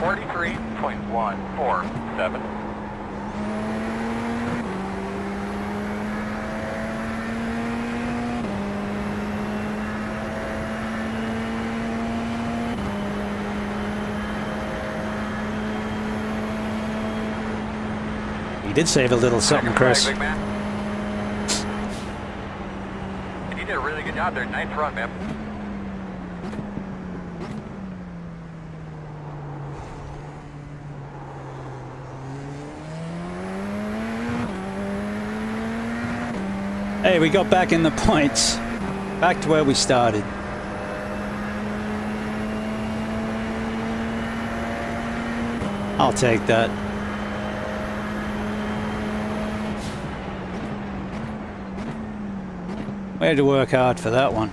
43.147.
He did save a little something, Chris.
Big man. And you did a really good job there. Nice run, man.
Hey, we got back in the points. Back to where we started. I'll take that. We had to work hard for that one.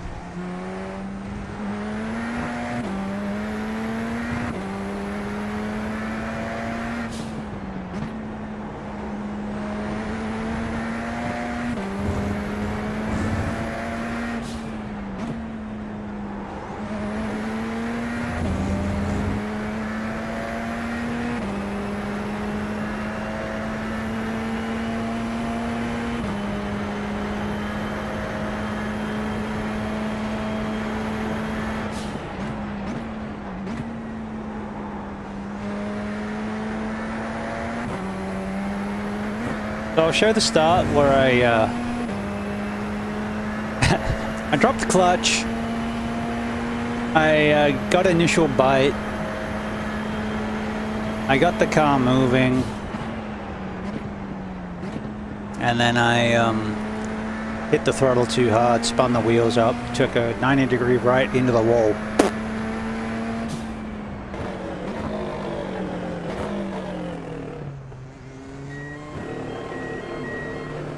So I'll show the start where I I dropped the clutch. I got initial bite. I got the car moving, and then I hit the throttle too hard, spun the wheels up, took a 90-degree right into the wall.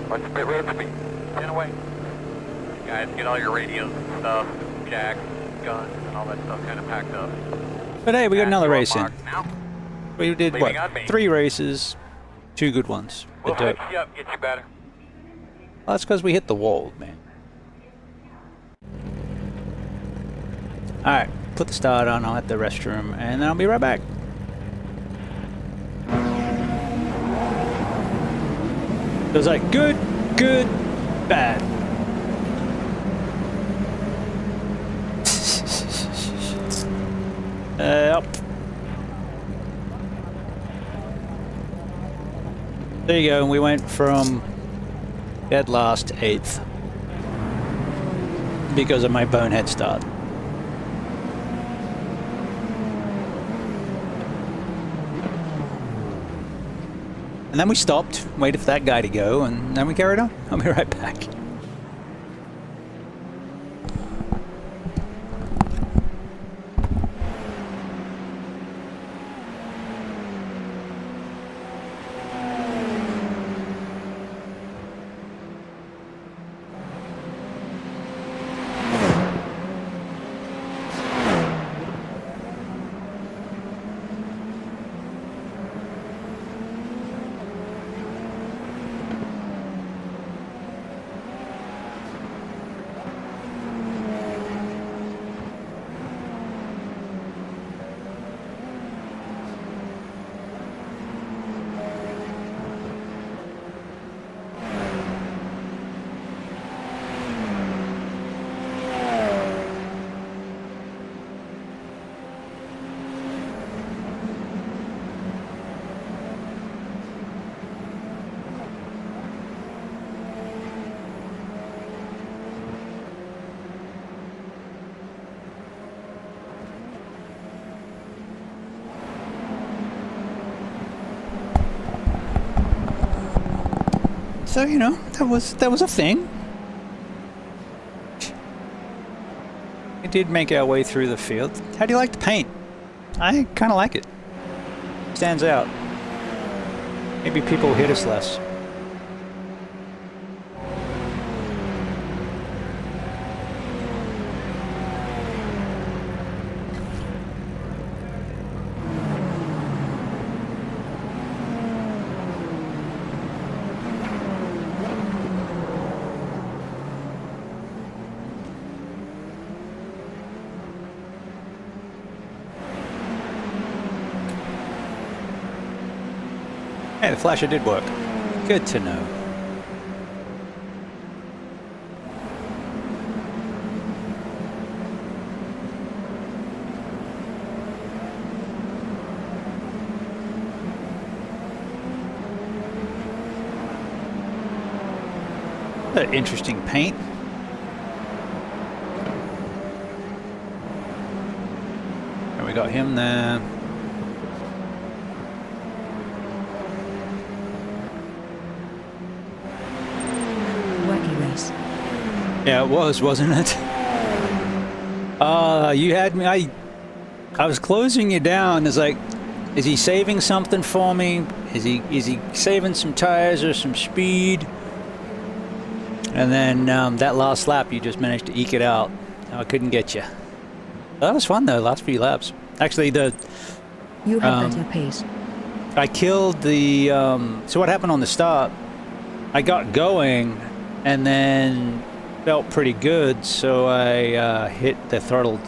What's the pit road speed? 10 away. Guys, get all your radios and stuff, jacks, guns, and all that stuff kind of packed up.
But hey, we got another race in.
Now,
We did
leaving
what?
on me.
3 races, 2 good ones.
We'll
But,
fix you up, get you better.
well, that's because we hit the wall, man. Alright, put the start on, I'll hit the restroom, and then I'll be right back. It was like good, good, bad. Up. There you go, and we went from dead last to 8th because of my bonehead start. And then we stopped, waited for that guy to go, and then we carried on. I'll be right back. So, you know, that was a thing. We did make our way through the field. How do you like the paint? I kind of like it. Stands out. Maybe people will hit us less. Hey, the flasher did work. Good to know. An interesting paint. And we got him there. Yeah, it was, wasn't it? You had me. I was closing you down. It's like, is he saving something for me? Is he saving some tires or some speed? And then that last lap, you just managed to eke it out. I couldn't get you. That was fun though. Last few laps. Actually,
you had better pace.
I killed the. So what happened on the start? I got going, and then felt pretty good, so I hit the throttle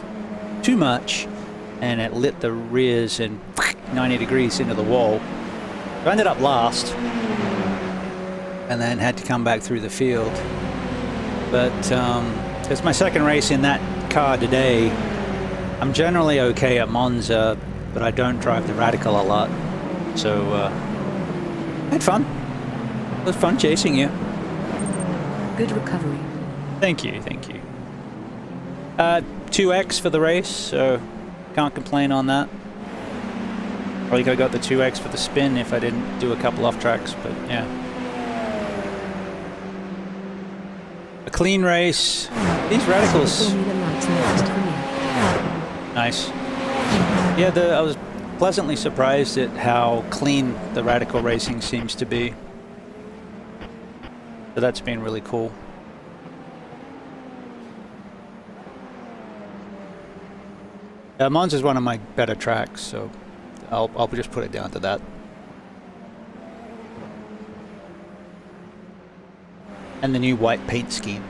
too much, and it lit the rears and 90 degrees into the wall. So I ended up last, and then had to come back through the field. But it's my second race in that car today. I'm generally okay at Monza, but I don't drive the Radical a lot. So I had fun. It was fun chasing you.
Good recovery.
Thank you, thank you. 2x for the race, so can't complain on that. Probably could have got the 2x for the spin if I didn't do a couple off tracks, but yeah. A clean race. These Radicals. Nice. Yeah, I was pleasantly surprised at how clean the Radical racing seems to be. So that's been really cool. Monza's one of my better tracks, so I'll just put it down to that. And the new white paint scheme.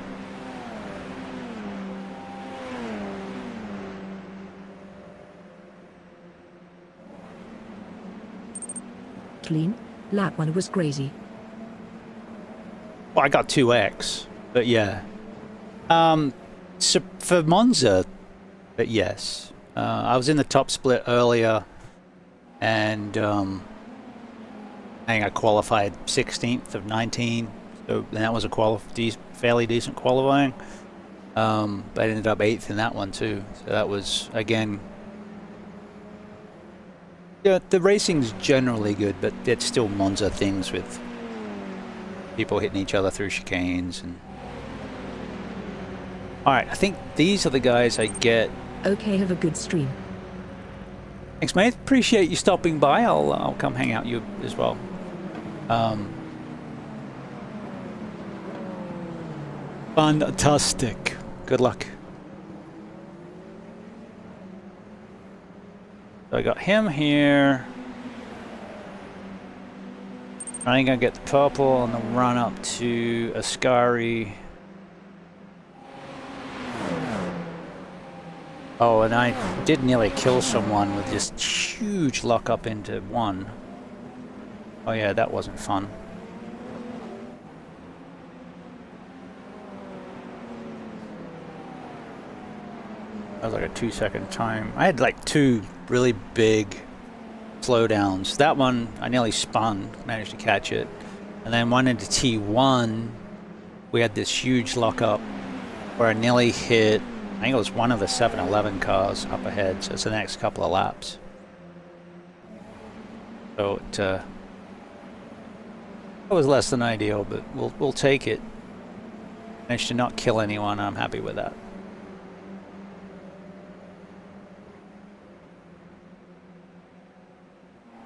Clean. Lap 1 was crazy.
Well, I got 2x, but yeah. So for Monza, but yes. I was in the top split earlier, and I think I qualified 16th of 19, so that was a fairly decent qualifying. But I ended up 8th in that one too, so that was, again, Yeah, the racing's generally good, but it's still Monza things with people hitting each other through chicanes and... Alright, I think these are the guys I get.
Okay, have a good stream.
Thanks, mate. Appreciate you stopping by. I'll come hang out you as well. Fantastic. Good luck. So I got him here. I think I'll get the purple on the run up to Ascari. Oh, and I did nearly kill someone with this huge lock up into one. Oh yeah, that wasn't fun. That was like a 2-second time. I had like 2 really big slowdowns. That one, I nearly spun, managed to catch it. And then one into T1, we had this huge lockup where I nearly hit, I think it was one of the 7-Eleven cars up ahead, so it's the next couple of laps. So it was less than ideal, but we'll take it. Managed to not kill anyone, I'm happy with that.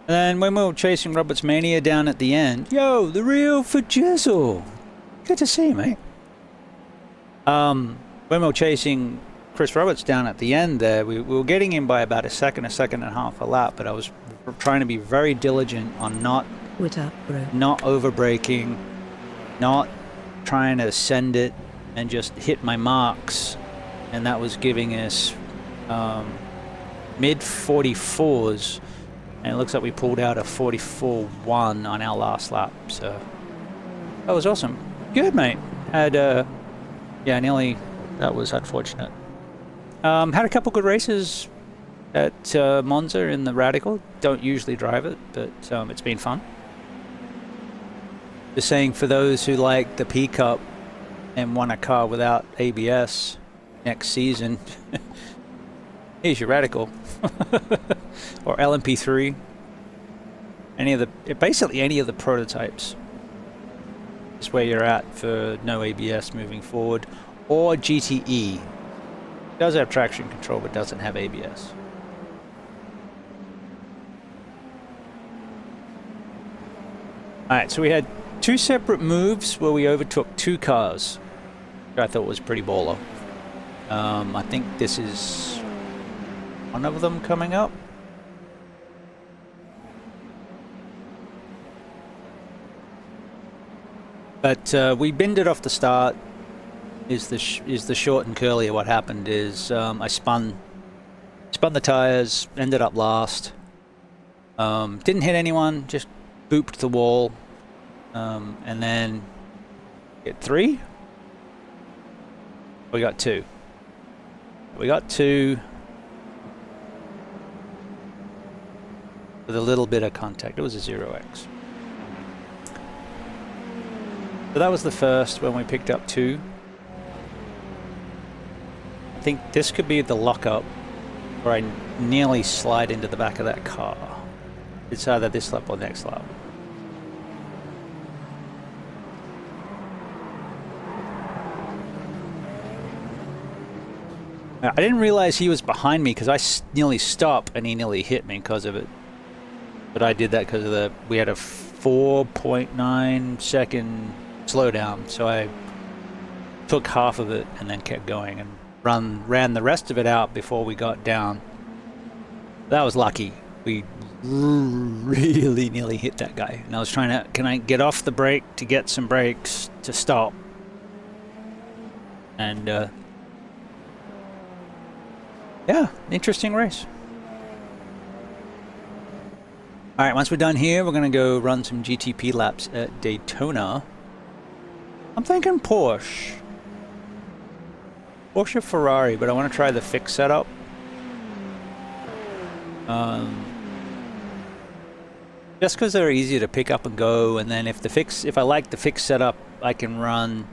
And then when we were chasing Robert's Mania down at the end, yo, the real for Jizzle. Good to see you, mate. When we were chasing Chris Roberts down at the end there, we were getting him by about a second and a half a lap, but I was trying to be very diligent on not over braking, not trying to send it and just hit my marks, and that was giving us mid 44s. And it looks like we pulled out a 44.1 on our last lap, so that was awesome. Good, mate. Had yeah, nearly. That was unfortunate. Had a couple good races at Monza in the Radical. Don't usually drive it, but it's been fun. Just saying, for those who like the P Cup and want a car without ABS next season, here's your Radical. Or LMP3, basically any of the prototypes is where you're at for no ABS moving forward, or GTE. It does have traction control but doesn't have ABS. Alright, so we had 2 separate moves where we overtook 2 cars, which I thought was pretty baller. I think this is one of them coming up. But we binned it off the start. Is the short and curly. What happened is I spun the tires, ended up last. Didn't hit anyone, just booped the wall, and then hit 3. We got 2. We got 2 with a little bit of contact. It was a 0x. So that was the first when we picked up 2. I think this could be the lockup where I nearly slide into the back of that car. It's either this lap or next lap. Now, I didn't realize he was behind me because I nearly stopped and he nearly hit me because of it. But I did that because of we had a 4.9 second slowdown, so I took half of it and then kept going and ran the rest of it out before we got down. That was lucky. We really nearly hit that guy, and I was trying to, can I get off the brake to get some brakes to stop? And yeah, interesting race. Alright, once we're done here, we're going to go run some GTP laps at Daytona. I'm thinking Porsche. Porsche Ferrari, but I want to try the fixed setup. Just because they're easier to pick up and go, and then if I like the fixed setup, I can run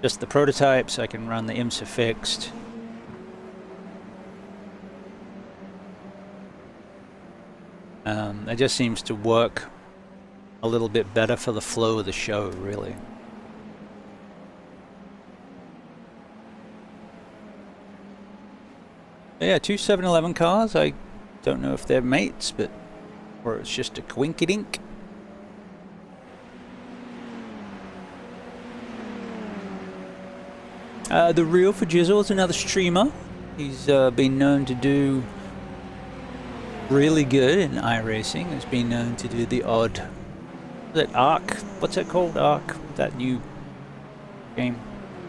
just the prototypes, I can run the IMSA fixed. It just seems to work a little bit better for the flow of the show, really. Yeah, two 7-Eleven cars. I don't know if they're mates, but or it's just a quinkydink. The Real for Jizzle is another streamer. He's been known to do really good in iRacing. He's been known to do the odd... Is it Arc? What's it called? Arc? That new game?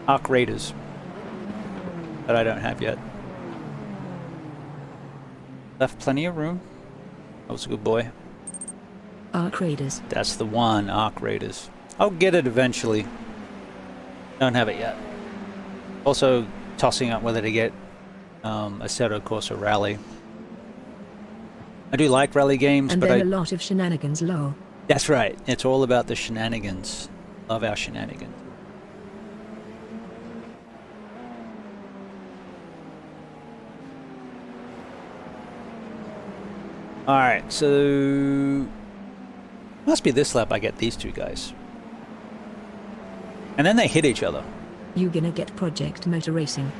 Arc Raiders. That I don't have yet. Left plenty of room. That was a good boy.
Arc Raiders.
That's the one, Arc Raiders. I'll get it eventually. Don't have it yet. Also tossing up whether to get Assetto Corsa Rally. I do like rally games,
and
but
then a lot of shenanigans, lol.
That's right. It's all about the shenanigans. Love our shenanigans. Alright, so... Must be this lap I get these two guys. And then they hit each other.
You gonna get Project Motor Racing?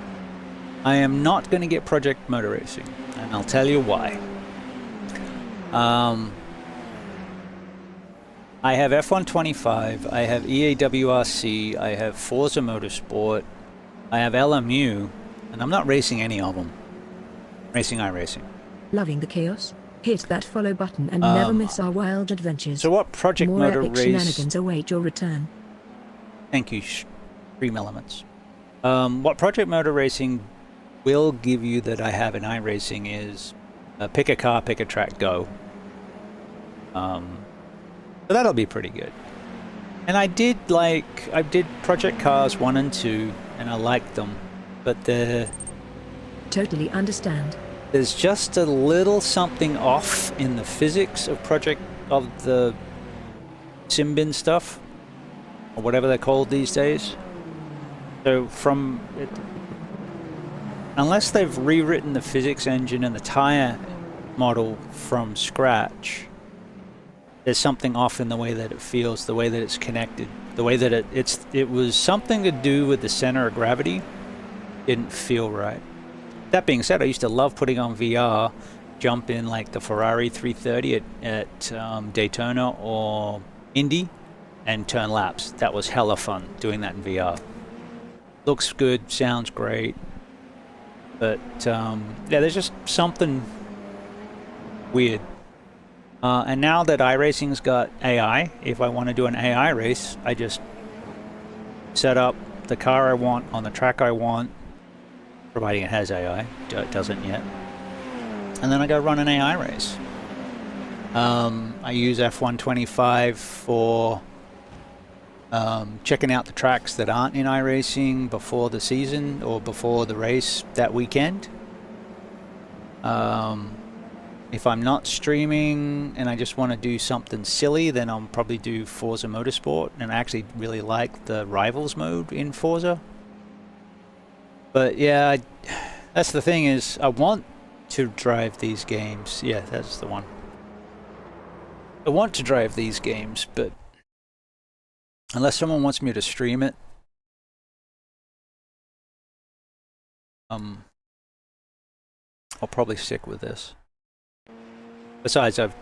I am not going to get Project Motor Racing, and I'll tell you why. I have F125, I have EAWRC, I have Forza Motorsport, I have LMU, and I'm not racing any of them. Racing iRacing.
Loving the chaos? Hit that follow button and never miss our wild adventures.
So what Project
More
Motor
epic
Race...
shenanigans await your return.
Thank you, Stream Elements. What Project Motor Racing will give you that I have in iRacing is pick a car, pick a track, go. So that'll be pretty good. And I did Project Cars 1 and 2, and I liked them, but
Totally understand.
there's just a little something off in the physics of the Simbin stuff, or whatever they're called these days. So from it, unless they've rewritten the physics engine and the tire model from scratch, there's something off in the way that it feels, the way that it's connected, the way that it was something to do with the center of gravity. Didn't feel right. That being said, I used to love putting on VR, jump in like the Ferrari 330 at Daytona or Indy, and turn laps. That was hella fun doing that in VR. Looks good, sounds great, but yeah, there's just something weird. And now that iRacing's got AI, if I want to do an AI race, I just set up the car I want on the track I want, providing it has AI. It doesn't yet. And then I go run an AI race. I use F125 for checking out the tracks that aren't in iRacing before the season or before the race that weekend. If I'm not streaming and I just want to do something silly, then I'll probably do Forza Motorsport, and I actually really like the Rivals mode in Forza. But yeah, that's the thing, is I want to drive these games. Yeah, that's the one. I want to drive these games, but unless someone wants me to stream it, I'll probably stick with this. Besides, I've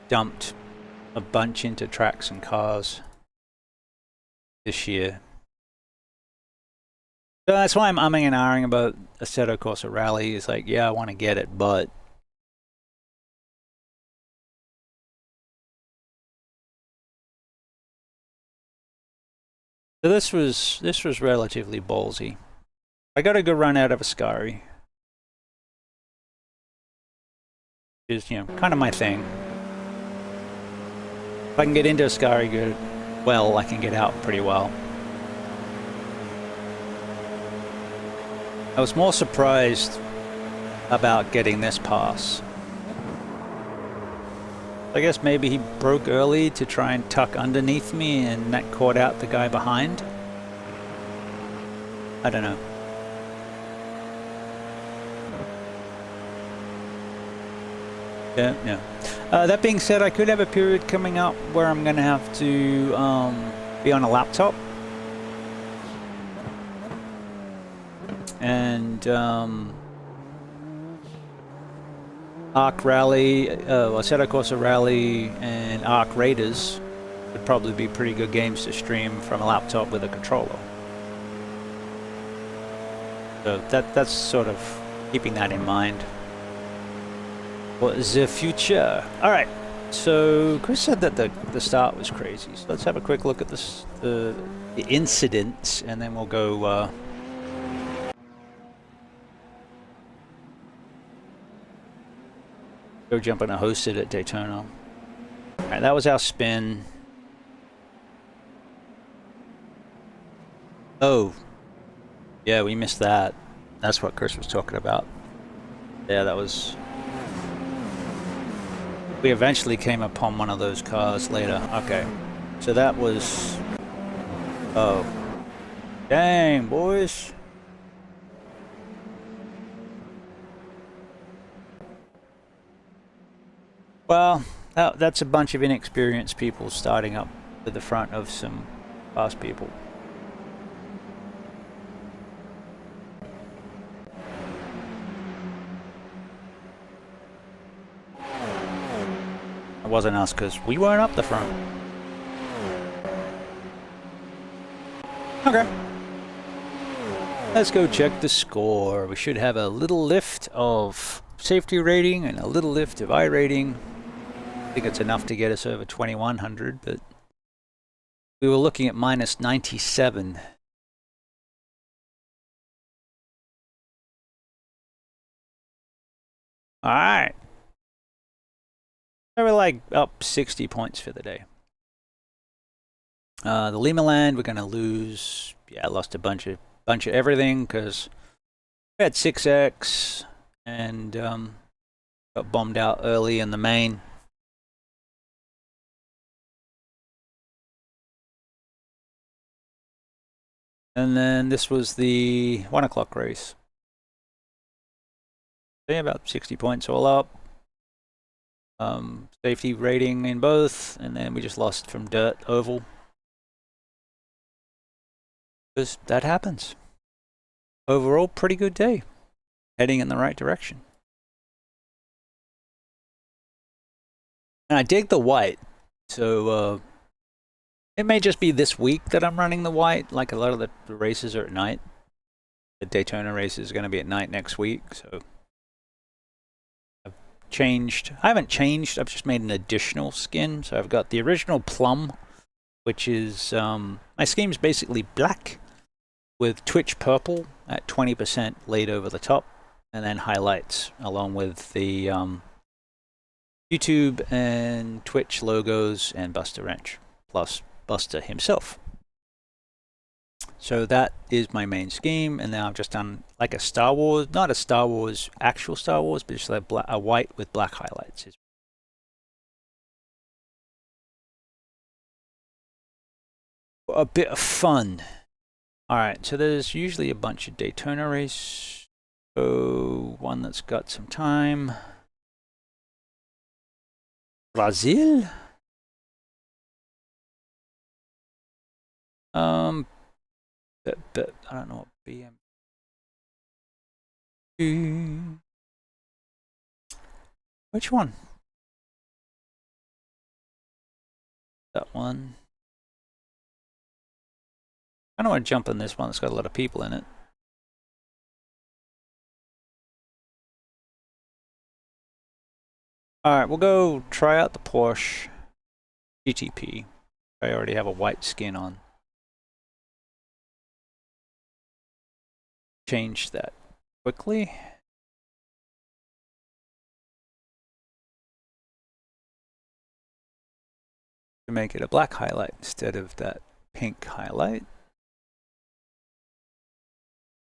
dumped a bunch into tracks and cars this year. So that's why I'm umming and ahhing about Assetto Corsa Rally. It's like, yeah, I want to get it, but so this was relatively ballsy. I got a good run out of Ascari. Is, you know, kind of my thing. If I can get into Ascari good, well, I can get out pretty well. I was more surprised about getting this pass. I guess maybe he broke early to try and tuck underneath me, and that caught out the guy behind. I don't know. Yeah, yeah. That being said, I could have a period coming up where I'm going to have to be on a laptop. And Arc Rally, Assetto Corsa Rally and Arc Raiders would probably be pretty good games to stream from a laptop with a controller. So that's sort of keeping that in mind. What is the future? All right. So Chris said that the start was crazy. So let's have a quick look at this, the incidents, and then we'll go. Go jump on a hosted at Daytona. All right, that was our spin. Oh, yeah, we missed that. That's what Chris was talking about. Yeah, that was. We eventually came upon one of those cars later. Okay, so that was. Oh, dang, boys. Well, that's a bunch of inexperienced people starting up to the front of some fast people. It wasn't us because we weren't up the front. Okay. Let's go check the score. We should have a little lift of safety rating and a little lift of iRating. I think it's enough to get us over 2100, but we were looking at minus 97. All right. So we're like up 60 points for the day. The Lima Land, we're going to lose. Yeah, I lost a bunch of everything because we had 6X and got bombed out early in the main. And then this was the 1 o'clock race. So yeah, about 60 points all up. Safety rating in both, and then we just lost from dirt oval. Because that happens. Overall, pretty good day. Heading in the right direction. And I dig the white. So it may just be this week that I'm running the white. Like a lot of the races are at night. The Daytona race is going to be at night next week. So I've changed. I haven't changed. I've just made an additional skin. So I've got the original plum, which is my scheme's basically black with Twitch purple at 20% laid over the top, and then highlights along with the YouTube and Twitch logos and BustaWrench, plus Busta himself. So that is my main scheme, and now I've just done like a Star Wars, not a Star Wars, actual Star Wars, but just like a white with black highlights. A bit of fun. Alright, so there's usually a bunch of Daytona race. So one that's got some time. Brazil? But I don't know what BM. Which one? That one. I don't want to jump in this one that's got a lot of people in it. Alright, we'll go try out the Porsche GTP. I already have a white skin on. Change that quickly. To make it a black highlight instead of that pink highlight.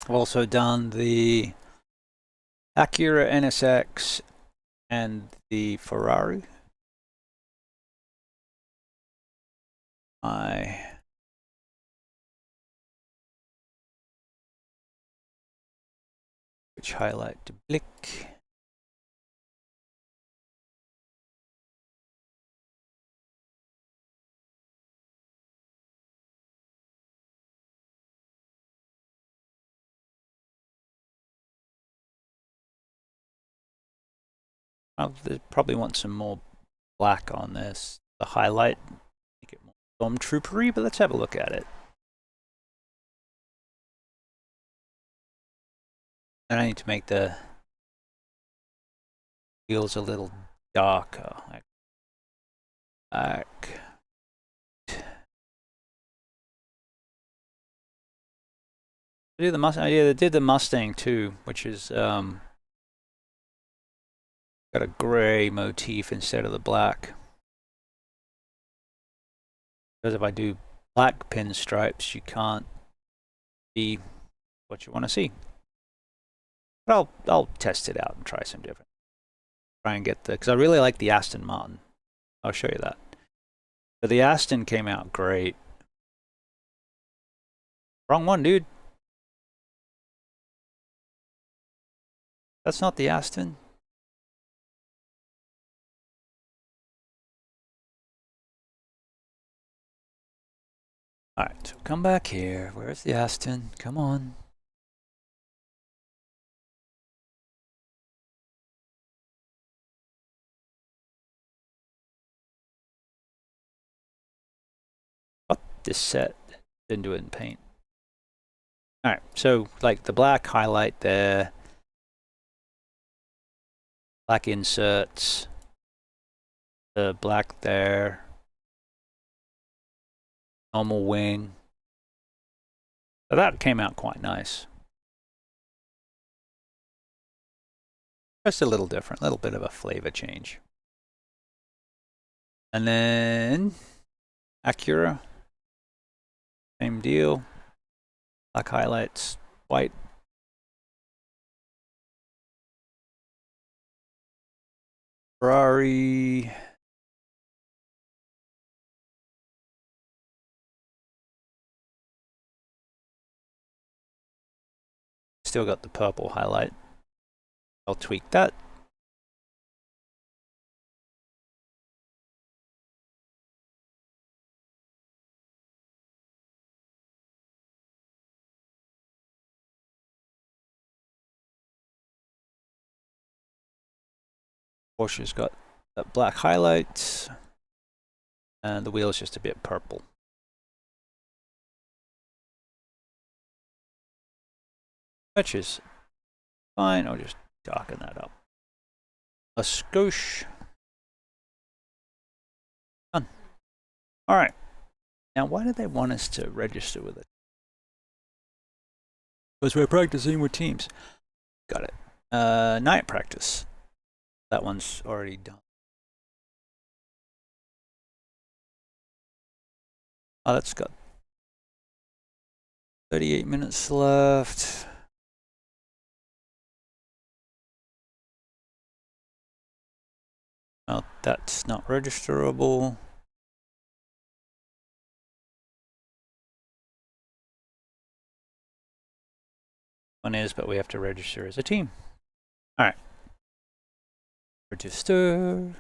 I've also done the Acura NSX and the Ferrari. Which highlight to blick. I'll probably want some more black on this. The highlight, make it more stormtroopery, but let's have a look at it. And I need to make the wheels a little darker. Black. They did the Mustang too, which is got a gray motif instead of the black. Because if I do black pinstripes, you can't see what you want to see. But I'll test it out and try some different. Try and get because I really like the Aston Martin. I'll show you that. But the Aston came out great. Wrong one, dude. That's not the Aston. Alright, so come back here. Where's the Aston? Come on. What this set? Didn't do it in paint. Alright, so like the black highlight there. Black inserts, the black there, normal wing. So that came out quite nice. Just a little different, a little bit of a flavor change. And then Acura, same deal. Black highlights, white. Ferrari. Still got the purple highlight. I'll tweak that. Porsche's got that black highlight, and the wheel's just a bit purple. Which is fine. I'll just darken that up. A skosh. Done. All right. Now, why do they want us to register with it? Because we're practicing with teams. Got it. Night practice. That one's already done. Oh, that's got 38 minutes left. Oh, that's not registerable. One is, but we have to register as a team. All right. Register.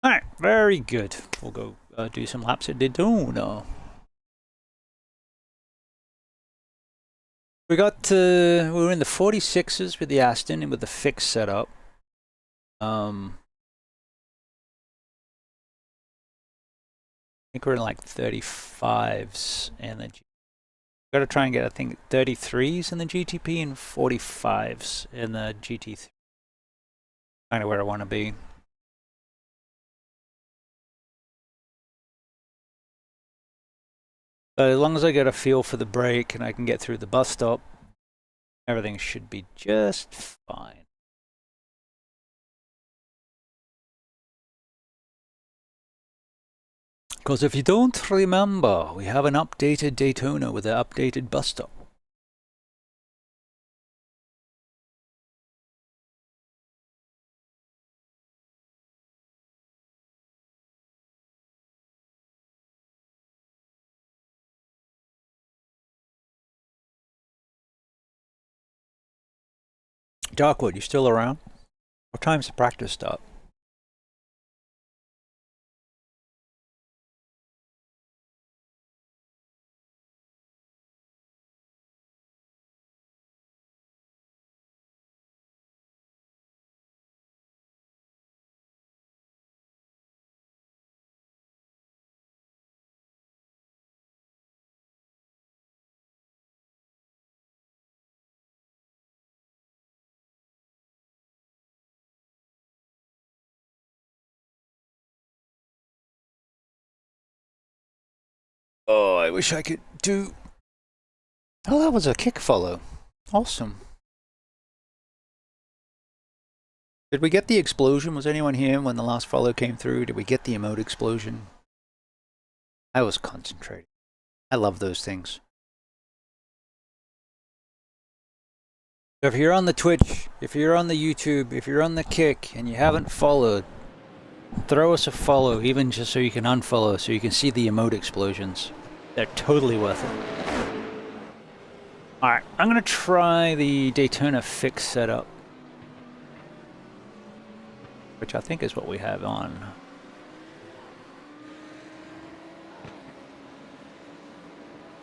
All right, very good. We'll go do some laps at Daytona. We got we were in the 46s with the Aston and with the fixed setup. I think we're in like 35s and the got to try and get, I think, 33s in the GTP and 45s in the GT3. Kind of where I want to be. But as long as I get a feel for the brake and I can get through the bus stop, everything should be just fine. Because if you don't remember, we have an updated Daytona with an updated bus stop. Darkwood, you still around? What time's the practice start? I wish I could do... Oh, that was a kick follow. Awesome. Did we get the explosion? Was anyone here when the last follow came through? Did we get the emote explosion? I was concentrating. I love those things. So if you're on the Twitch, if you're on the YouTube, if you're on the Kick, and you haven't followed, throw us a follow, even just so you can unfollow, so you can see the emote explosions. They're totally worth it. Alright, I'm going to try the Daytona Fix setup, which I think is what we have on.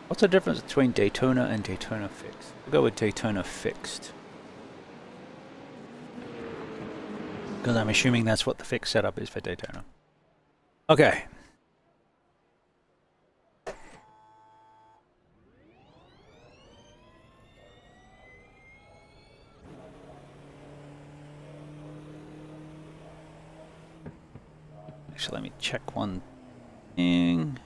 What's the difference between Daytona and Daytona Fixed? We'll go with Daytona Fixed, because I'm assuming that's what the fixed setup is for Daytona. Okay. Actually, let me check one thing.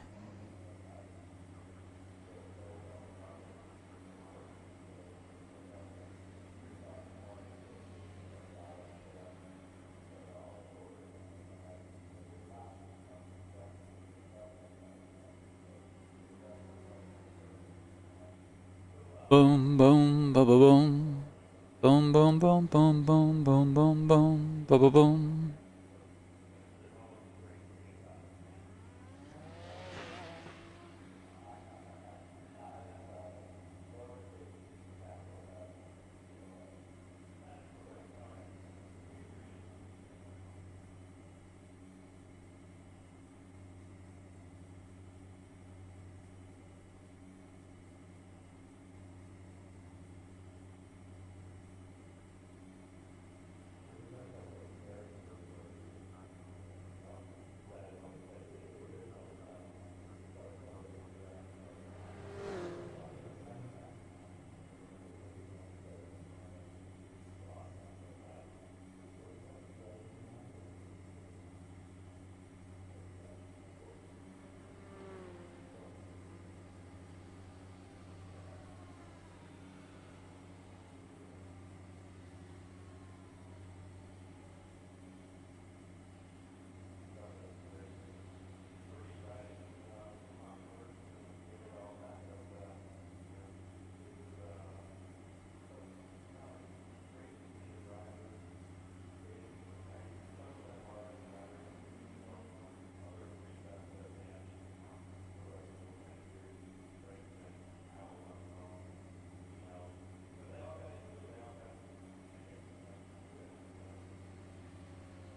Boom, boom, ba ba boom. Boom, boom, boom, boom, boom, boom, boom, boom, ba ba boom.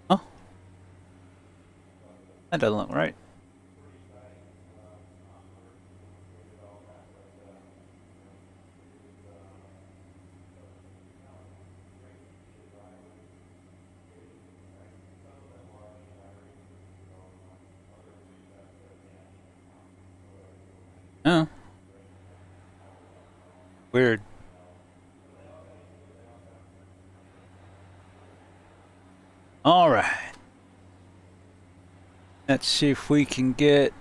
Oh, that doesn't look right. Oh. Weird. All right. Let's see if we can get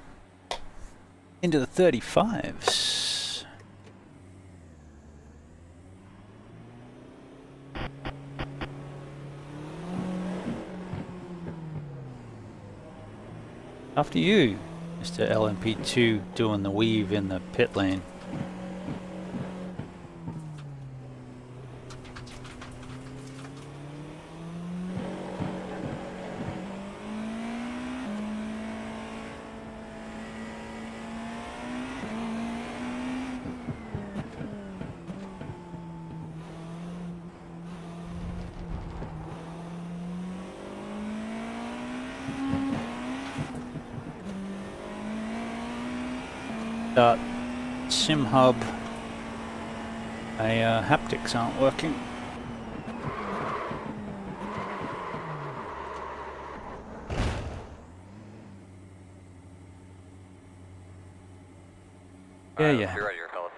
into the 35s. After you, Mr. LMP2 doing the weave in the pit lane. Sim hub, haptics aren't working. Yeah,
Alright,
yeah.
let's be ready here, fellas.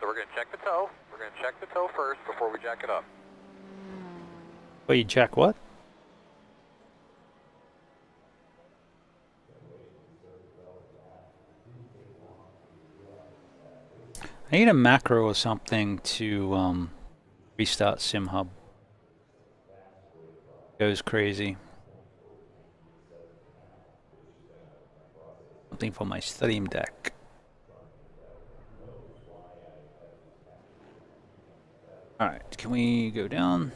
So we're gonna check the toe. We're gonna check the toe first before we jack it up.
Well, you jack what? I need a macro or something to restart SimHub. Goes crazy. Something for my Stream Deck. Alright, can we go down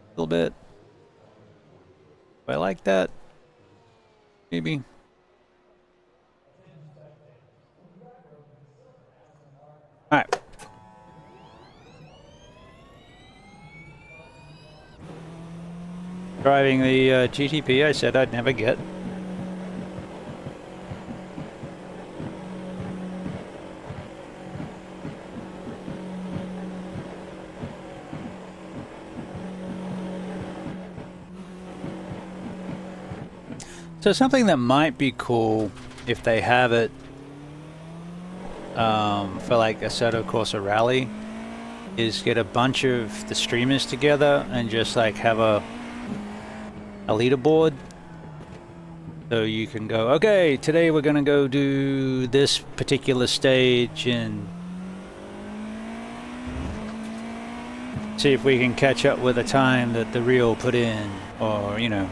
a little bit? Do I like that? Maybe. Alright. Driving the GTP I said I'd never get. So something that might be cool if they have it for like Assetto Corsa Rally is get a bunch of the streamers together and just like have a leaderboard. So you can go, okay, today we're gonna go do this particular stage and see if we can catch up with the time that the reel put in, or you know.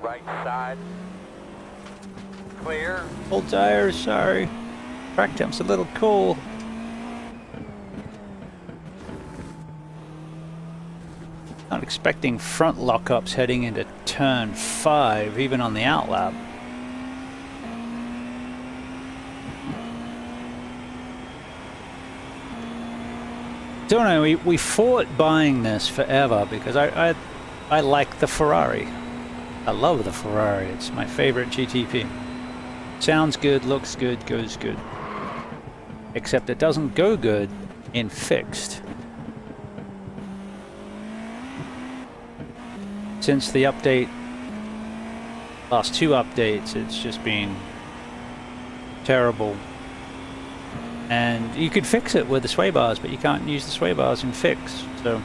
Right side. Clear.
Old tires, sorry. Track temp's a little cool. Not expecting front lockups heading into turn 5, even on the outlap. Don't know, we fought buying this forever because I like the Ferrari. I love the Ferrari, it's my favorite GTP. Sounds good, looks good, goes good. Except it doesn't go good in fixed. Since the update, last 2 updates, it's just been terrible. And you could fix it with the sway bars, but you can't use the sway bars in fix. So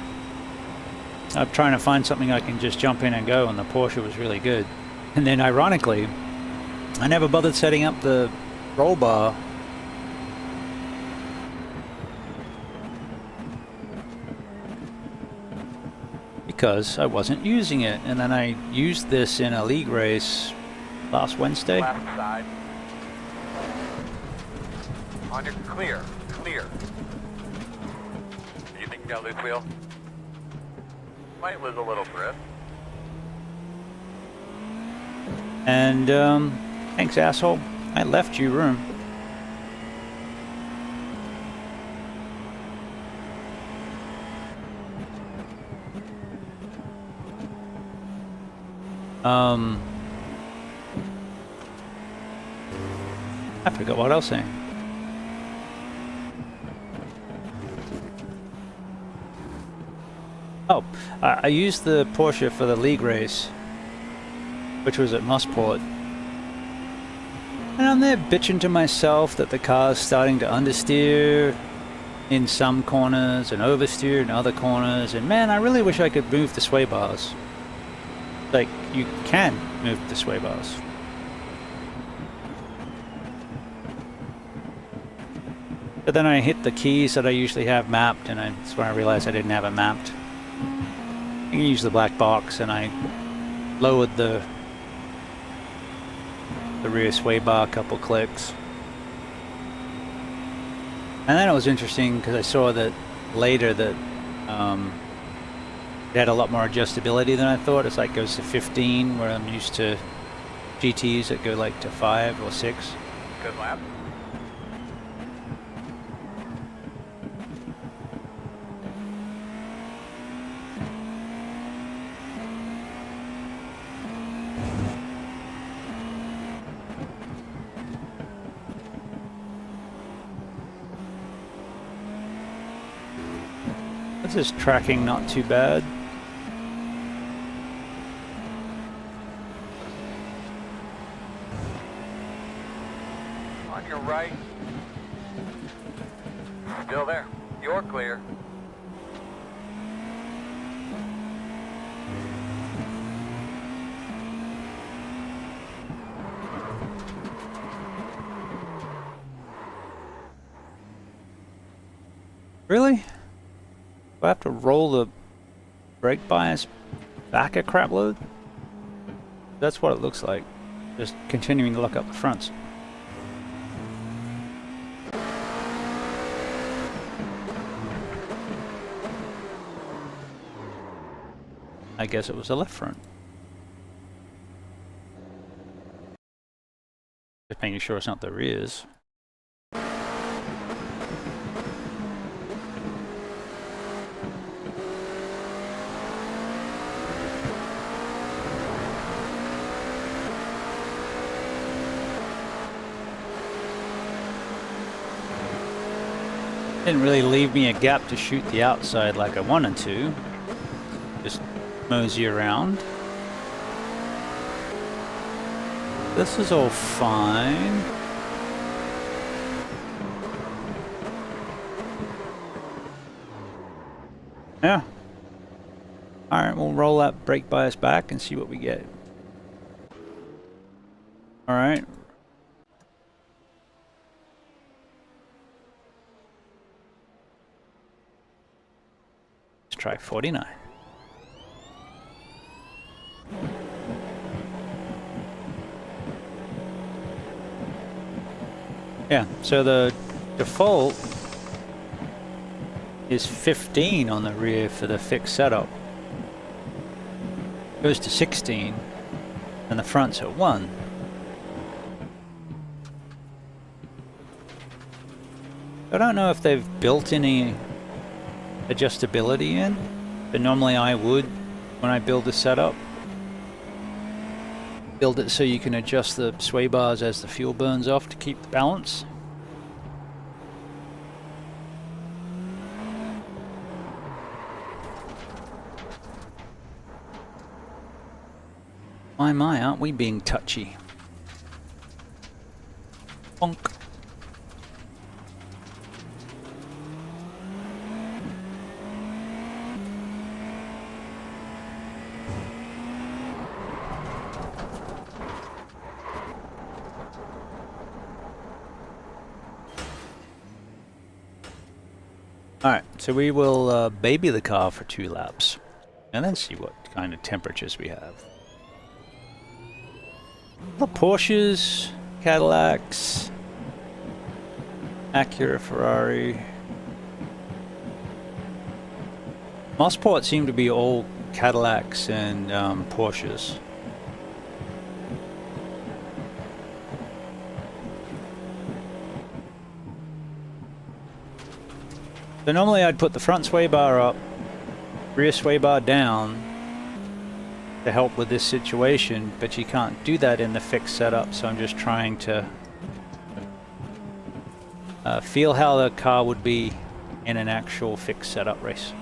I'm trying to find something I can just jump in and go, and the Porsche was really good. And then ironically, I never bothered setting up the roll bar. Because I wasn't using it, and then I used this in a league race last Wednesday.
Left side. On your clear. Clear. Do you think you got loose wheel? Might lose a little grip.
And thanks, asshole. I left you room. I forgot what I was saying. Oh, I used the Porsche for the league race, which was at Mosport. And I'm there bitching to myself that the car's starting to understeer in some corners and oversteer in other corners. And man, I really wish I could move the sway bars. Like, you can move the sway bars. But then I hit the keys that I usually have mapped, and that's when I realized I didn't have it mapped. I can use the black box, and I lowered the rear sway bar a couple clicks. And then it was interesting because I saw that later that it had a lot more adjustability than I thought. It's like goes to 15, where I'm used to GTs that go like to 5 or 6.
Good lap.
This is tracking not too bad.
On your right. Still there. You're clear.
Really? Do I have to roll the brake bias back a crap load? That's what it looks like. Just continuing to look up the fronts. I guess it was the left front. Just making sure it's not the rears. Didn't really leave me a gap to shoot the outside like I wanted to. Just mosey around. This is all fine. Yeah. Alright, we'll roll that brake bias back and see what we get. Alright. Let's try 49. Yeah, so the default is 15 on the rear for the fixed setup. It goes to 16 and the front's at 1. I don't know if they've built any adjustability in, but normally I would when I build the setup. Build it so you can adjust the sway bars as the fuel burns off to keep the balance. My, aren't we being touchy? Bonk. Alright, so we will baby the car for 2 laps and then see what kind of temperatures we have. The Porsches, Cadillacs, Acura, Ferrari. Mosport seem to be all Cadillacs and Porsches. So normally I'd put the front sway bar up, rear sway bar down to help with this situation, but you can't do that in the fixed setup, so I'm just trying to feel how the car would be in an actual fixed setup race.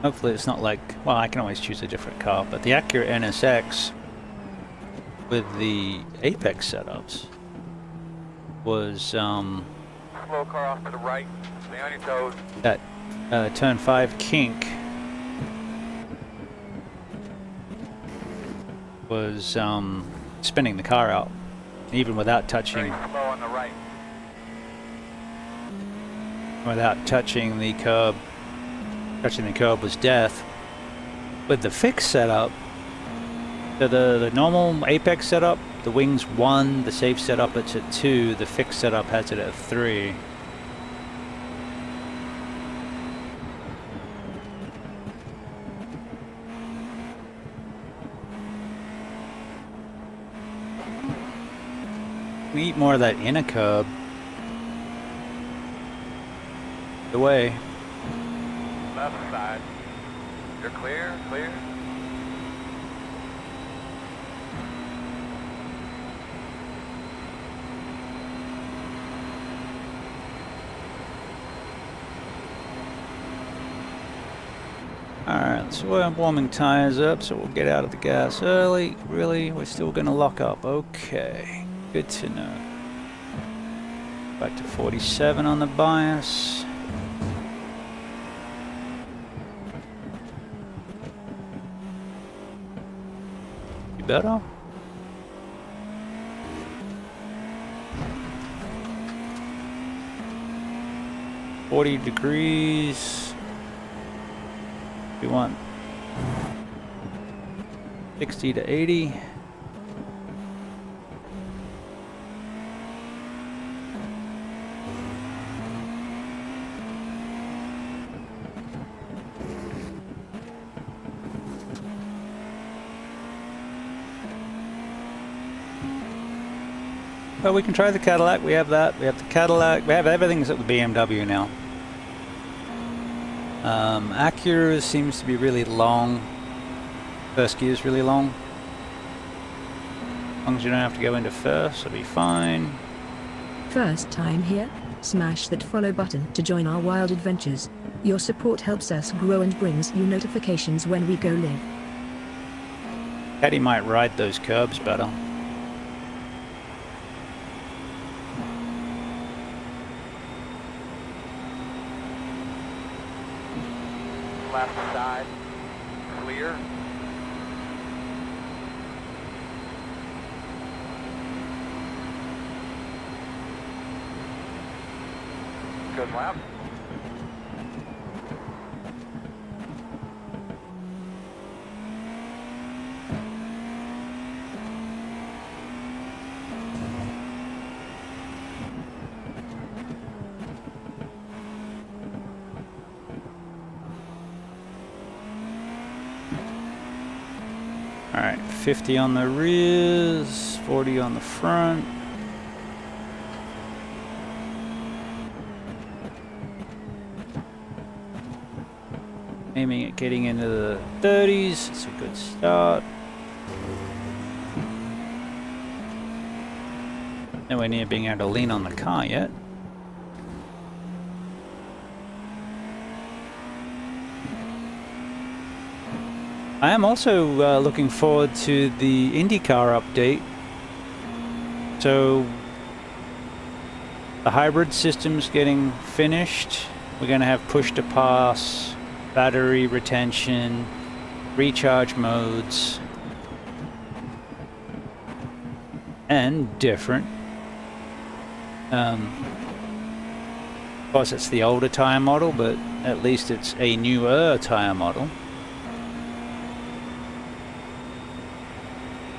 Hopefully it's not like, well, I can always choose a different car, but the Acura NSX with the Apex setups was
Slow car off to the right. Stay on your toes.
that turn 5 kink was spinning the car out, even without touching.
Very slow on the right.
Without touching the curb. Touching the curb was death. With the fixed setup, the normal Apex setup, the wing's 1, the safe setup it's at 2, the fixed setup has it at 3. We need more of that inner curb. The way.
Left side. You're clear, clear.
Alright, so we're warming tires up, so we'll get out of the gas early. Really? We're still gonna lock up. Okay. Good to know. Back to 47 on the bias. You better? 40 degrees. We want 60 to 80. Well, we can try the Cadillac. We have that. We have the Cadillac. We have everything except the BMW now. Acura seems to be really long. First gear is really long. As long as you don't have to go into first, it'll be fine.
First time here? Smash that follow button to join our wild adventures. Your support helps us grow and brings you notifications when we go live.
Caddy might ride those curbs better.
Left side, clear. Good lap.
Alright, 50 on the rears, 40 on the front. Aiming at getting into the 30s, it's a good start. Nowhere near being able to lean on the car yet. I am also looking forward to the IndyCar update. So the hybrid system's getting finished. We're going to have push to pass, battery retention, recharge modes, and different. Of course, it's the older tire model, but at least it's a newer tire model.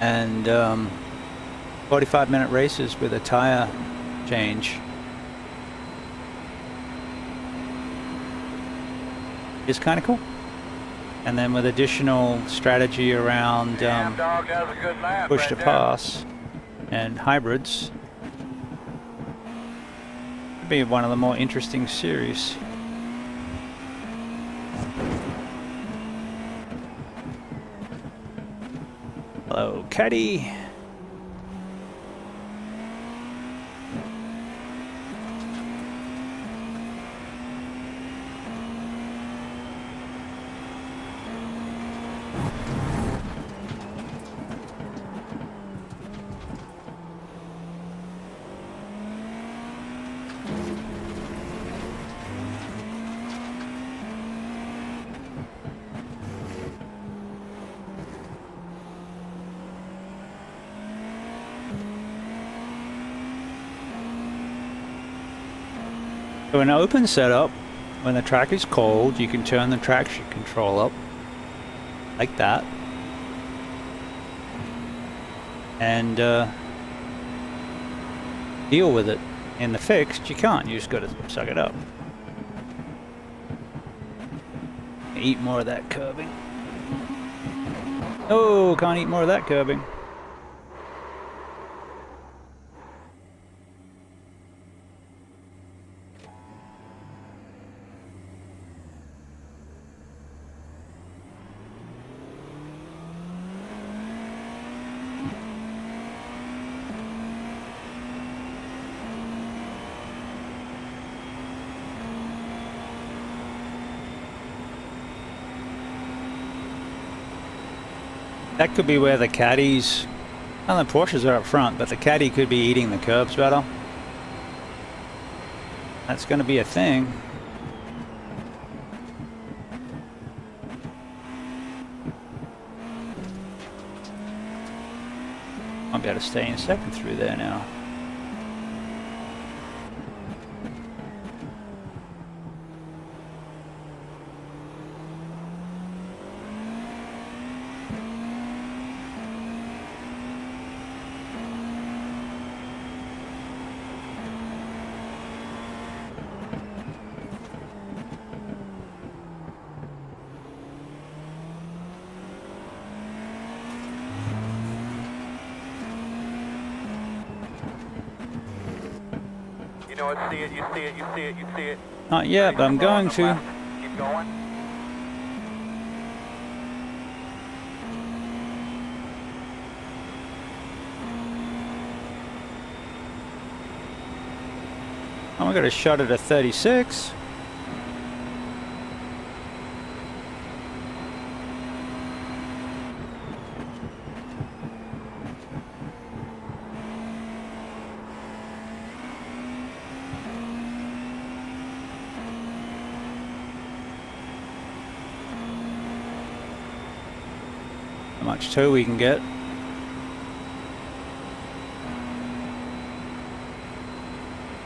And 45-minute races with a tire change is kind of cool. And then with additional strategy around push to pass and hybrids, could be one of the more interesting series. Hello, Caddy. So in an open setup, when the track is cold, you can turn the traction control up, like that. And deal with it. In the fixed, you can't, you just gotta suck it up. Eat more of that curbing. Oh, can't eat more of that curbing. That could be where the caddies, well, the Porsches are up front, but the caddy could be eating the curbs better. That's going to be a thing. I'll be able to stay in second through there now.
You know it, see it, you see it, you see it, you see it.
Not yet, but I'm going to.
Left. Keep going.
Oh, I got a shot at a 36. How much tow we can get.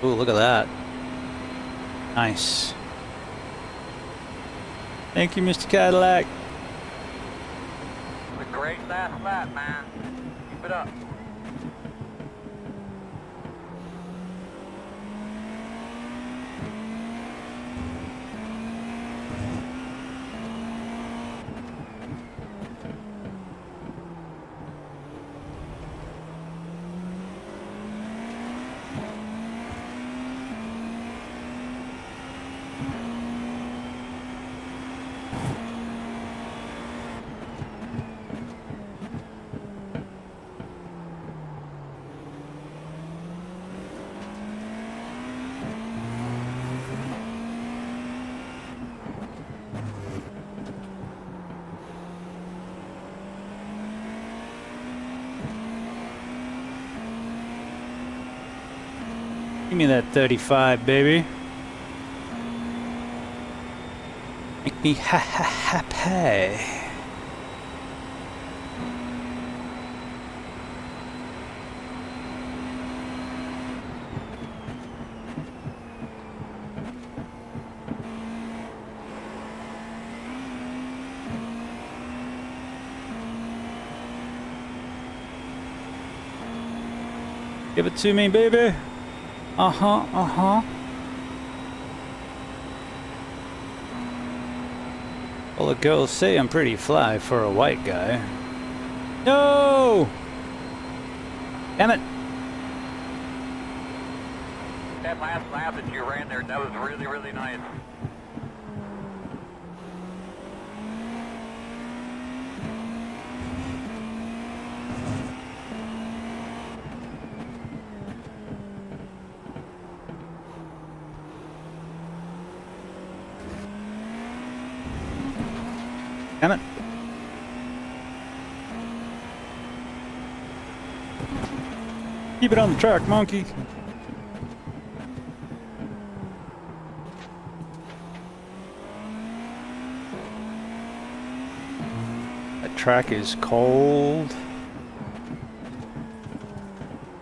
Ooh, look at that. Nice. Thank you, Mr. Cadillac.
It's a great last lap, man. Keep it up.
Give me that 35, baby. Make me happy. Give it to me, baby. Uh-huh, uh-huh. Well, the girls say I'm pretty fly for a white guy. No! Damn it.
That last lap that you ran there, that was really, really nice.
Damn it. Keep it on the track, monkey. That track is cold.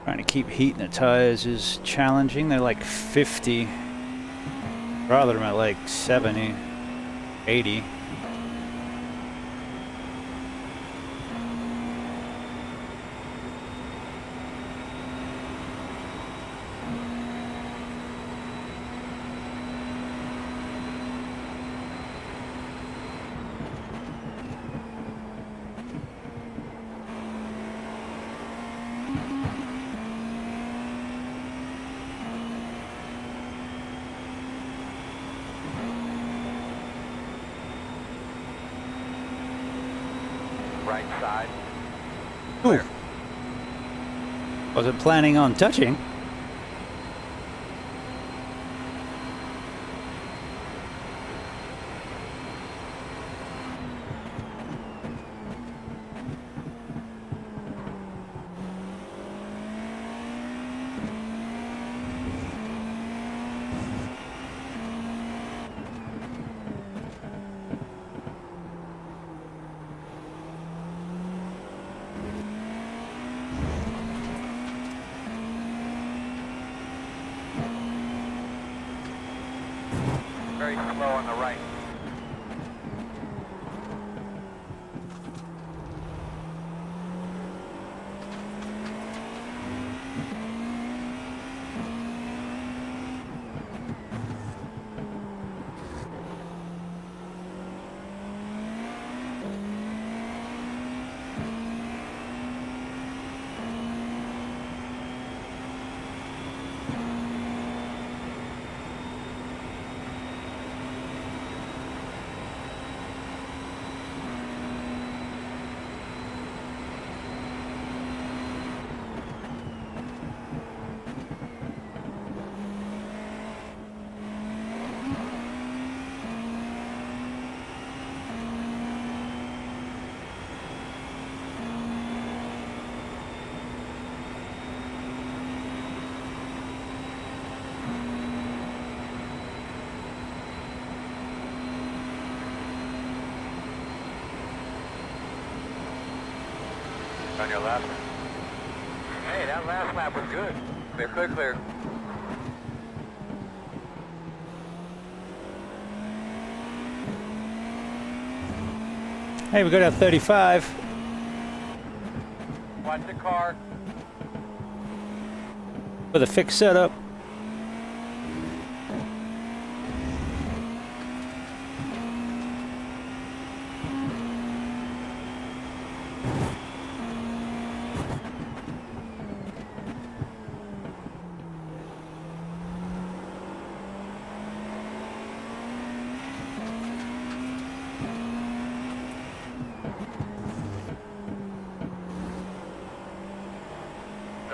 Trying to keep heat in the tires is challenging. They're like 50. Rather, I'm at like 70, 80.
Right side.
Ooh. Wasn't planning on touching.
Very slow on the right. on your left. Hey, that last lap was good. Clear, clear, clear.
Hey, we got our 35.
Watch the car.
With a fixed setup.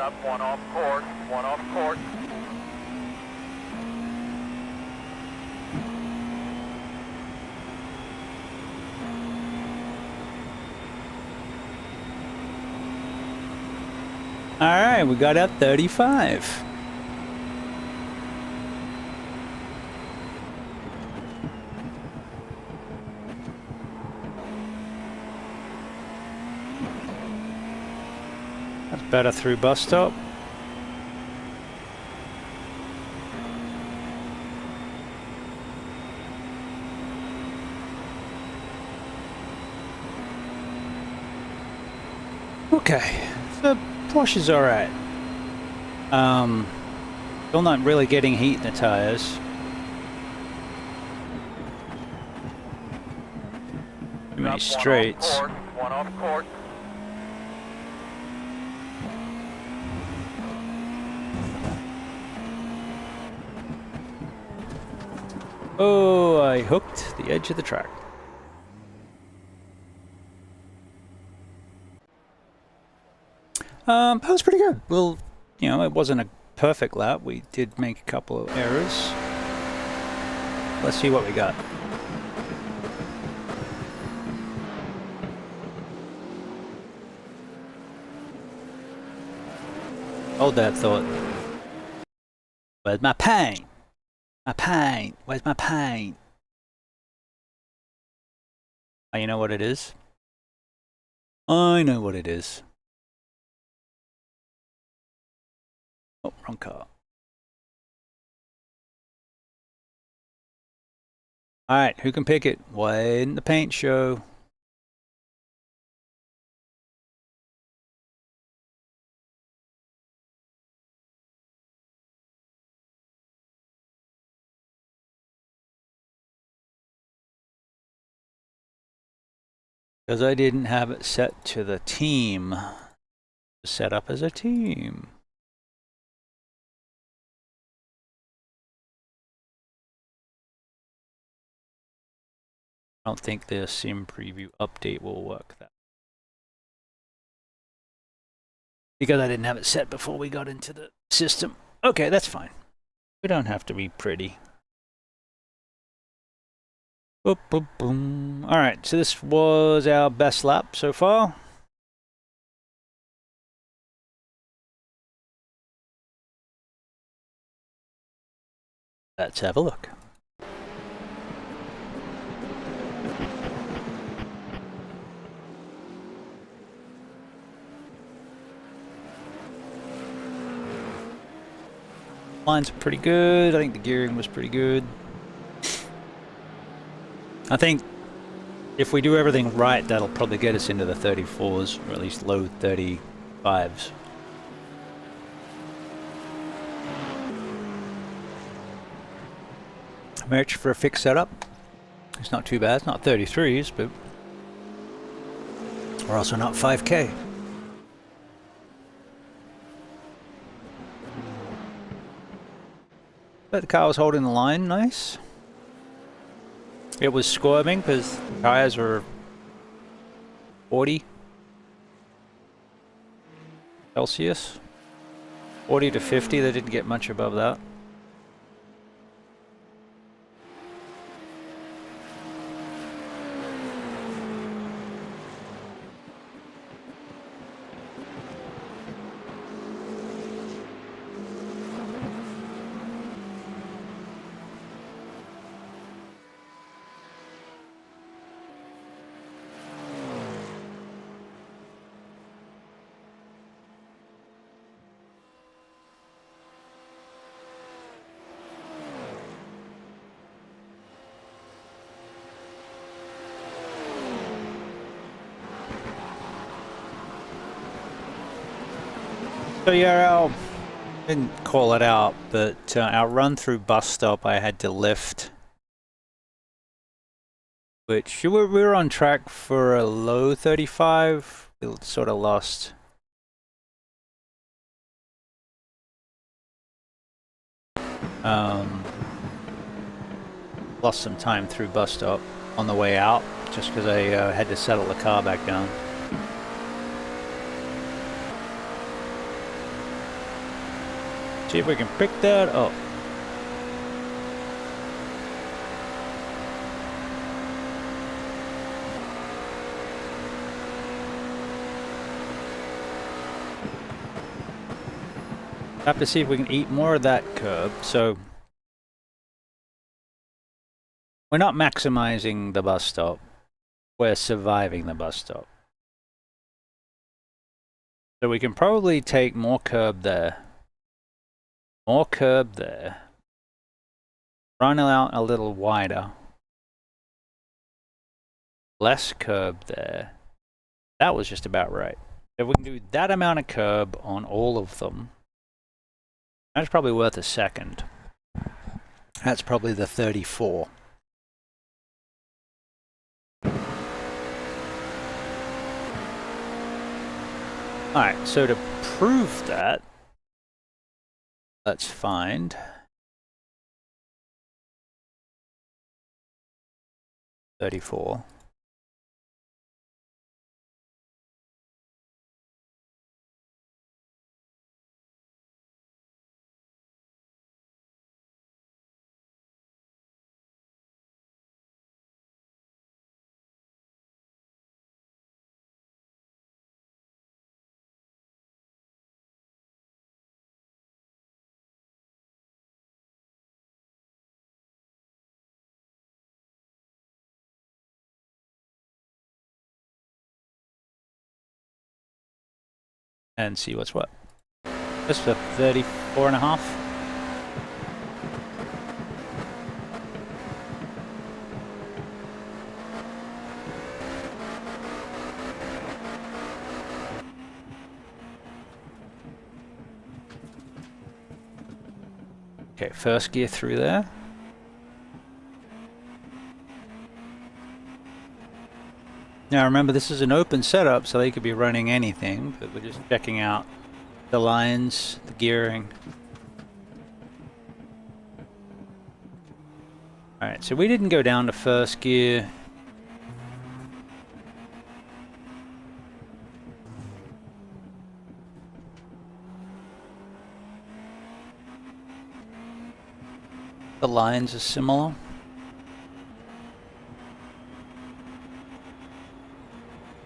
Up, one off court, one off court.
All right, we got our 35. That's better through bus stop. Okay, so Porsche is all right. Still not really getting heat in the tires. Too many straights.
One off court.
Oh, I hooked the edge of the track. That was pretty good. Well, you know, it wasn't a perfect lap. We did make a couple of errors. Let's see what we got. Hold that thought. Where's my paint? My paint. Where's my paint? Oh, you know what it is? I know what it is. Oh, wrong car. Alright, who can pick it? Why in the paint show? Because I didn't have it set to the team. Set up as a team. I don't think the sim preview update will work that. Because I didn't have it set before we got into the system. Okay, that's fine. We don't have to be pretty. Boop, boop, boom. Alright, so this was our best lap so far. Let's have a look. Lines are pretty good. I think the gearing was pretty good. I think if we do everything right, that'll probably get us into the 34s, or at least low 35s. Merch for a fixed setup. It's not too bad. It's not 33s, but we're also not 5K. But the car was holding the line nice. It was squirming because the tires were 40 Celsius. 40 to 50, they didn't get much above that. So yeah, I didn't call it out, but our run through bus stop I had to lift, which we were on track for a low 35. We sort of lost. Lost some time through bus stop on the way out, just because I had to settle the car back down. See if we can pick that up. Have to see if we can eat more of that curb. So we're not maximizing the bus stop. We're surviving the bus stop. So we can probably take more curb there. More curb there. Run out a little wider. Less curb there. That was just about right. If we can do that amount of curb on all of them, that's probably worth a second. That's probably the 34. Alright, so to prove that, let's find 34. And see what's what. This is a 34 and a half. Okay, first gear through there. Now remember, this is an open setup, so they could be running anything, but we're just checking out the lines, the gearing. Alright, so we didn't go down to first gear. The lines are similar.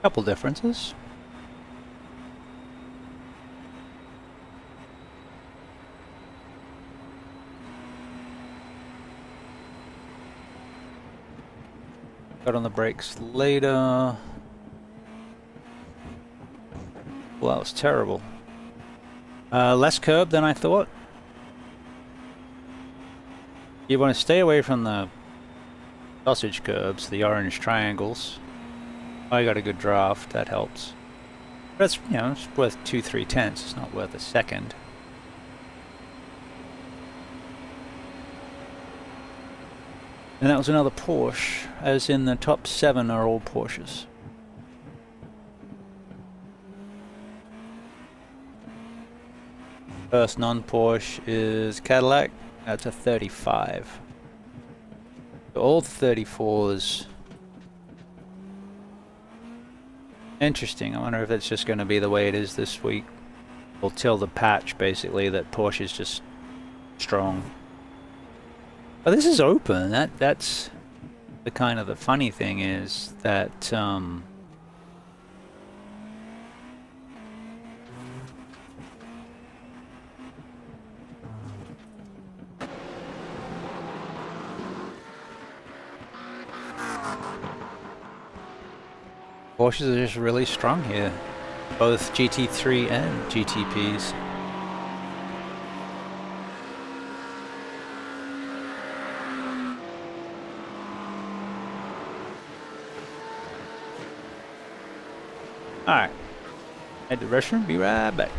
Couple differences. Got on the brakes later. Well, that was terrible. Less curb than I thought. You want to stay away from the sausage curbs, the orange triangles. I got a good draft, that helps. But it's, you know, it's worth 2-3 tenths, it's not worth a second. And that was another Porsche, as in the top 7 are all Porsches. First non-Porsche is Cadillac, that's a 35. So all 34s. Interesting. I wonder if it's just going to be the way it is this week. We'll tell the patch, basically, that Porsche is just strong. But this is open. That's the kind of the funny thing is that Porsches are just really strong here, both GT3 and GTPs. Alright, head to the restroom, be right back.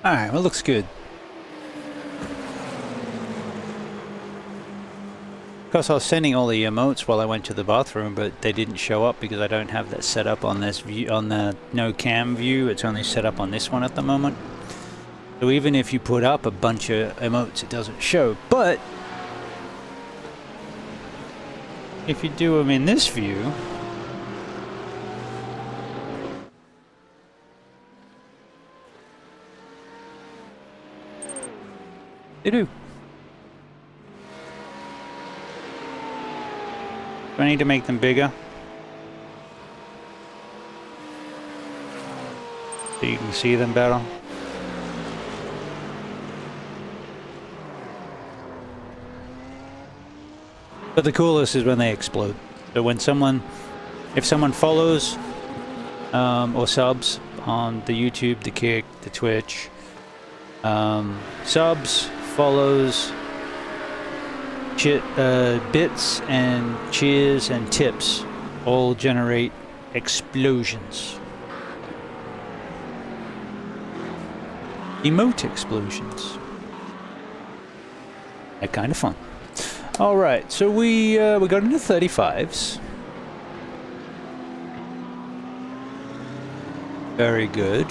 Alright, well, looks good. Of course, I was sending all the emotes while I went to the bathroom, but they didn't show up because I don't have that set up on this view, on the no cam view. It's only set up on this one at the moment. So even if you put up a bunch of emotes, it doesn't show. But if you do them in this view, they do. Do I need to make them bigger? So you can see them better? But the coolest is when they explode. So when someone, if someone follows or subs on the YouTube, the Kick, the Twitch, subs, follows, bits and cheers and tips all generate explosions. Emote explosions. They're kind of fun. All right, so we got into 35s. Very good.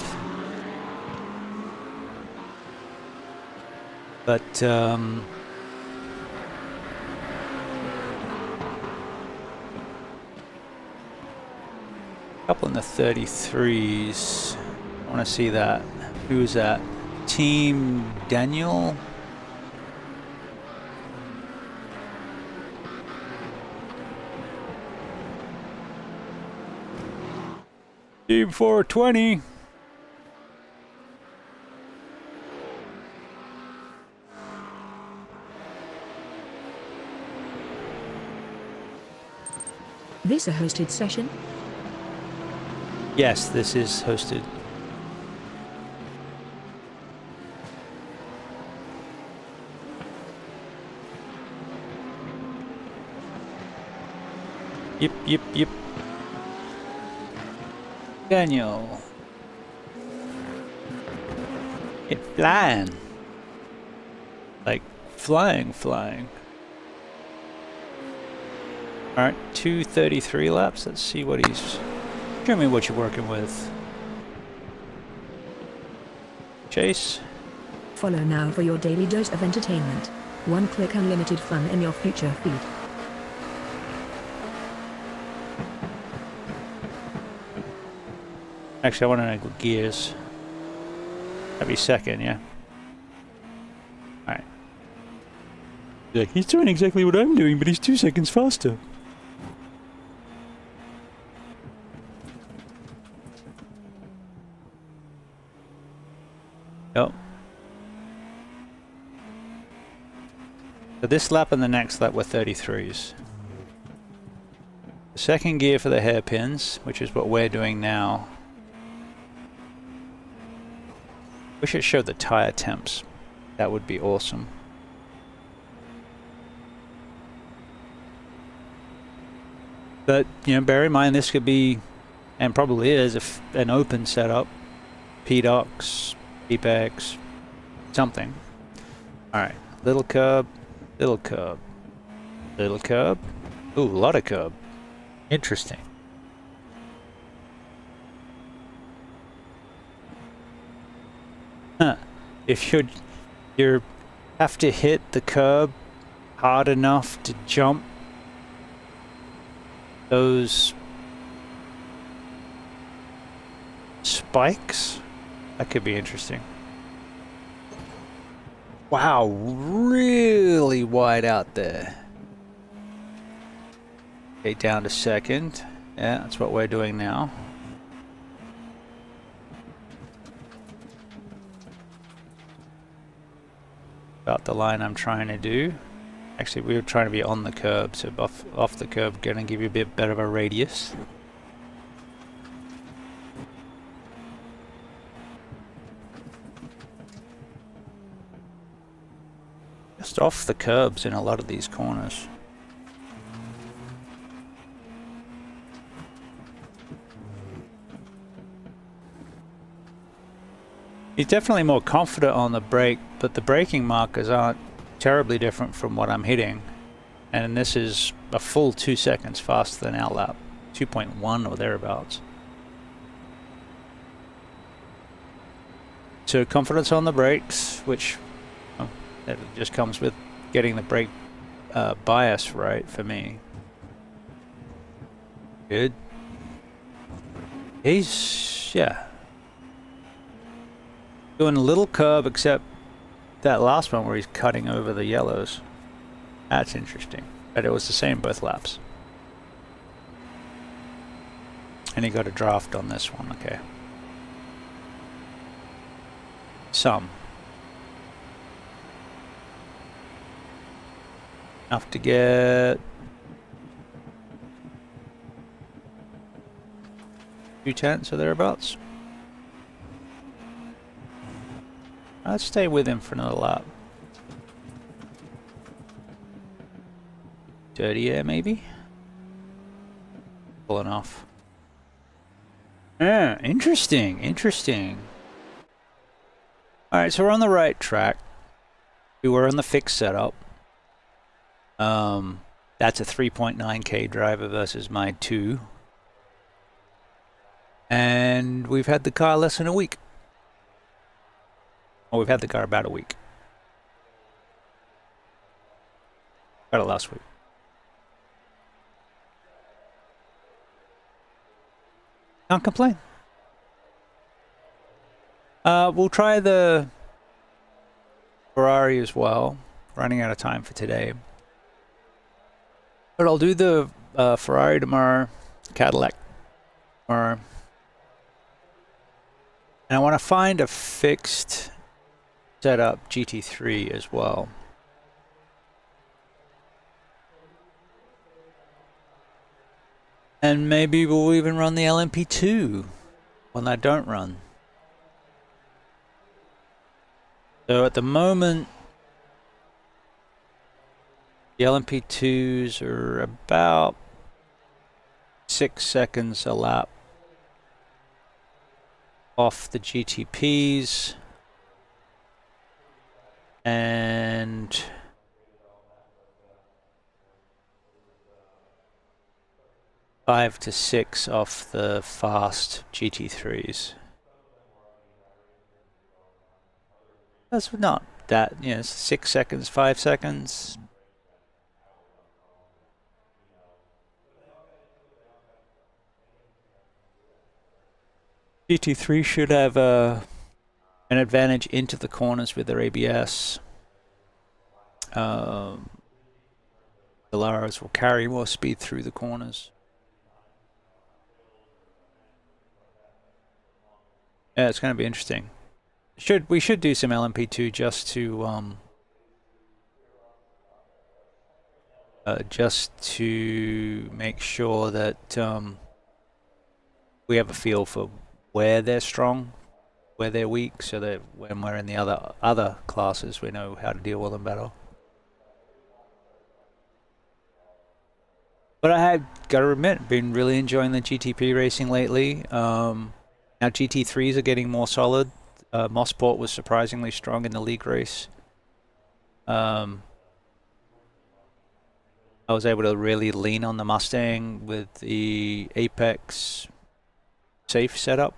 But couple in the 33s. I want to see that. Who's that? Team Daniel? Team 420.
This a hosted session?
Yes, this is hosted. Yep. Daniel. It's flying. Like flying. Alright, 233 laps. Let's see what he's... Show me what you're working with. Chase.
Follow now for your daily dose of entertainment. One-click unlimited fun in your future feed.
Actually, I want to know gears. That'd be second, yeah? Alright. Like, he's doing exactly what I'm doing, but he's 2 seconds faster. Yep. So this lap and the next lap were 33s. The second gear for the hairpins, which is what we're doing now. Wish it showed the tire temps. That would be awesome. But, you know, bear in mind this could be, and probably is, an open setup. PDOX, PPEX, something. Alright, little curb, little curb, little curb. Ooh, a lot of curb. Interesting. Huh. If you have to hit the curb hard enough to jump those spikes, that could be interesting. Wow, really wide out there. Okay, down to second. Yeah, that's what we're doing now. About the line I'm trying to do. Actually, we were trying to be on the curb, so off the curb, gonna give you a bit better of a radius. Just off the curbs in a lot of these corners. He's definitely more confident on the brake, but the braking markers aren't terribly different from what I'm hitting. And this is a full 2 seconds faster than our lap, 2.1 or thereabouts. So confidence on the brakes, which that just comes with getting the brake bias right for me. Good. He's, yeah, doing a little curve, except that last one where he's cutting over the yellows. That's interesting. But it was the same both laps. And he got a draft on this one, okay. Some. Enough to get 2/10 or thereabouts. Let's stay with him for another lap. Dirty air, maybe? Pulling off. Yeah, interesting, interesting. Alright, so we're on the right track. We were on the fixed setup. That's a 3.9k driver versus my 2. And we've had the car less than a week. Well, we've had the car about a week. Got it last week. Can't complain. We'll try the Ferrari as well. Running out of time for today. But I'll do the Ferrari tomorrow, Cadillac tomorrow. And I want to find a fixed setup GT3 as well. And maybe we'll even run the LMP2 when I don't run. So at the moment, the LMP2s are about 6 seconds a lap off the GTPs. And five to 6 off the fast GT3s. That's not that, you know, 6 seconds, 5 seconds. GT3 should have an advantage into the corners with their ABS. The Laras will carry more speed through the corners. Yeah, it's going to be interesting. We should do some LMP2 just to make sure that we have a feel for where they're strong, where they're weak, so that when we're in the other classes, we know how to deal with them better. But I have got to admit, been really enjoying the GTP racing lately. Now GT3s are getting more solid. Mosport was surprisingly strong in the league race. I was able to really lean on the Mustang with the Apex safe setup.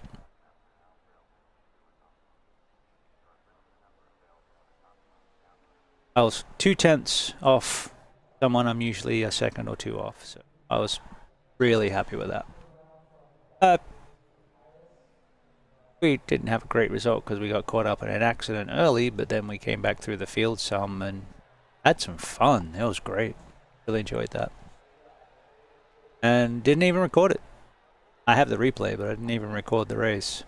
I was 2/10 off someone I'm usually a second or 2 off, so I was really happy with that. We didn't have a great result because we got caught up in an accident early, but then we came back through the field some and had some fun. It was great. Really enjoyed that. And didn't even record it. I have the replay, but I didn't even record the race.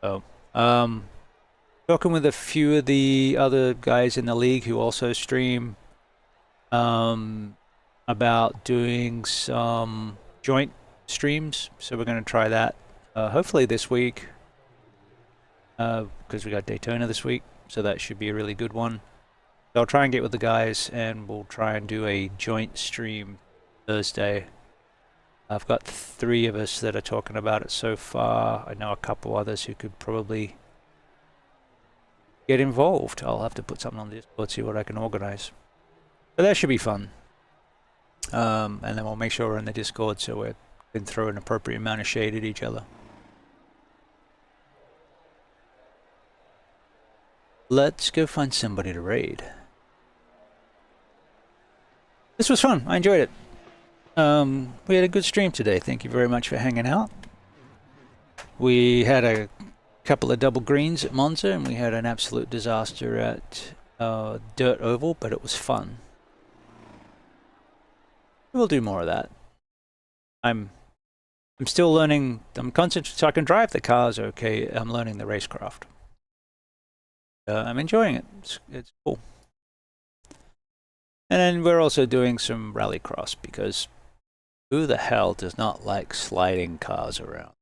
So, talking with a few of the other guys in the league who also stream, about doing some joint streams. So we're going to try that. Hopefully this week, because we got Daytona this week, so that should be a really good one. So I'll try and get with the guys, and we'll try and do a joint stream Thursday. I've got 3 of us that are talking about it so far. I know a couple others who could probably get involved. I'll have to put something on the Discord, see what I can organize. But that should be fun. And then we'll make sure we're in the Discord so we can throw an appropriate amount of shade at each other. Let's go find somebody to raid. This was fun. I enjoyed it. We had a good stream today. Thank you very much for hanging out. We had a couple of double greens at Monza, and we had an absolute disaster at Dirt Oval, but it was fun. We'll do more of that. I'm still learning. I'm concentrating so I can drive the cars okay. I'm learning the racecraft. I'm enjoying it. It's cool. And then we're also doing some rallycross because who the hell does not like sliding cars around?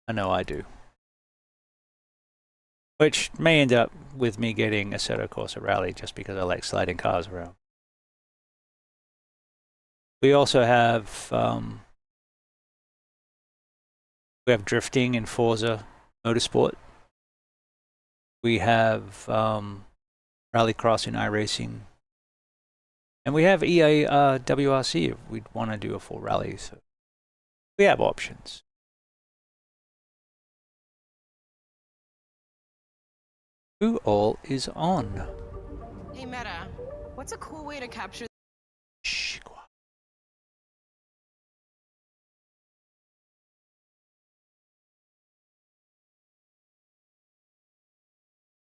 I know I do. Which may end up with me getting a Assetto Corsa Rally just because I like sliding cars around. We also have drifting in Forza Motorsport. We have rallycross in iRacing. And we have EA WRC if we'd want to do a full rally. So we have options. Who all is on?
Hey Meta, what's a cool way to capture?
Shh.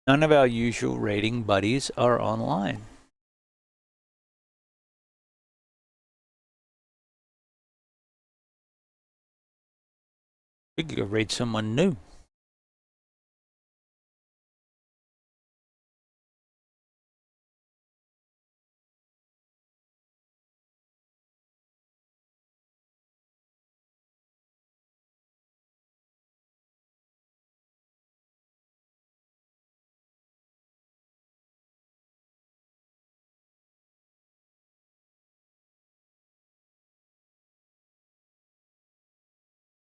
None of our usual raiding buddies are online. We could go raid someone new.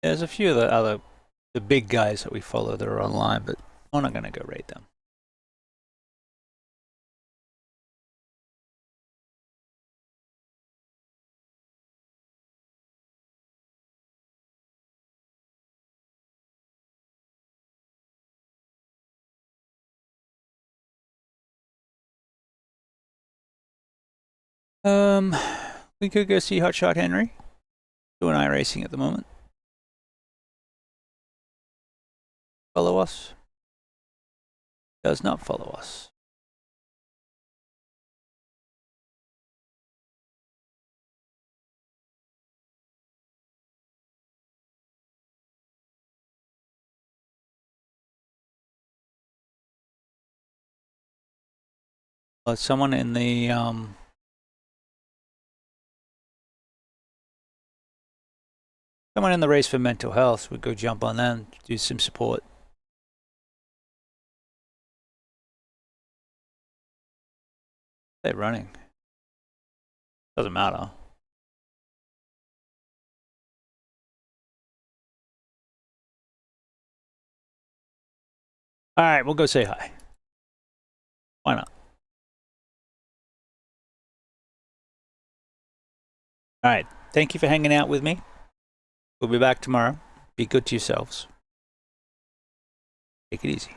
There's a few of the big guys that we follow that are online, but we're not going to go raid them. We could go see Hotshot Henry. Doing iRacing at the moment. Follow us. Does not follow us. Well, someone in the someone in the race for mental health would go jump on them, do some support. They're running. Doesn't matter. All right, we'll go say hi. Why not? All right, thank you for hanging out with me. We'll be back tomorrow. Be good to yourselves. Take it easy.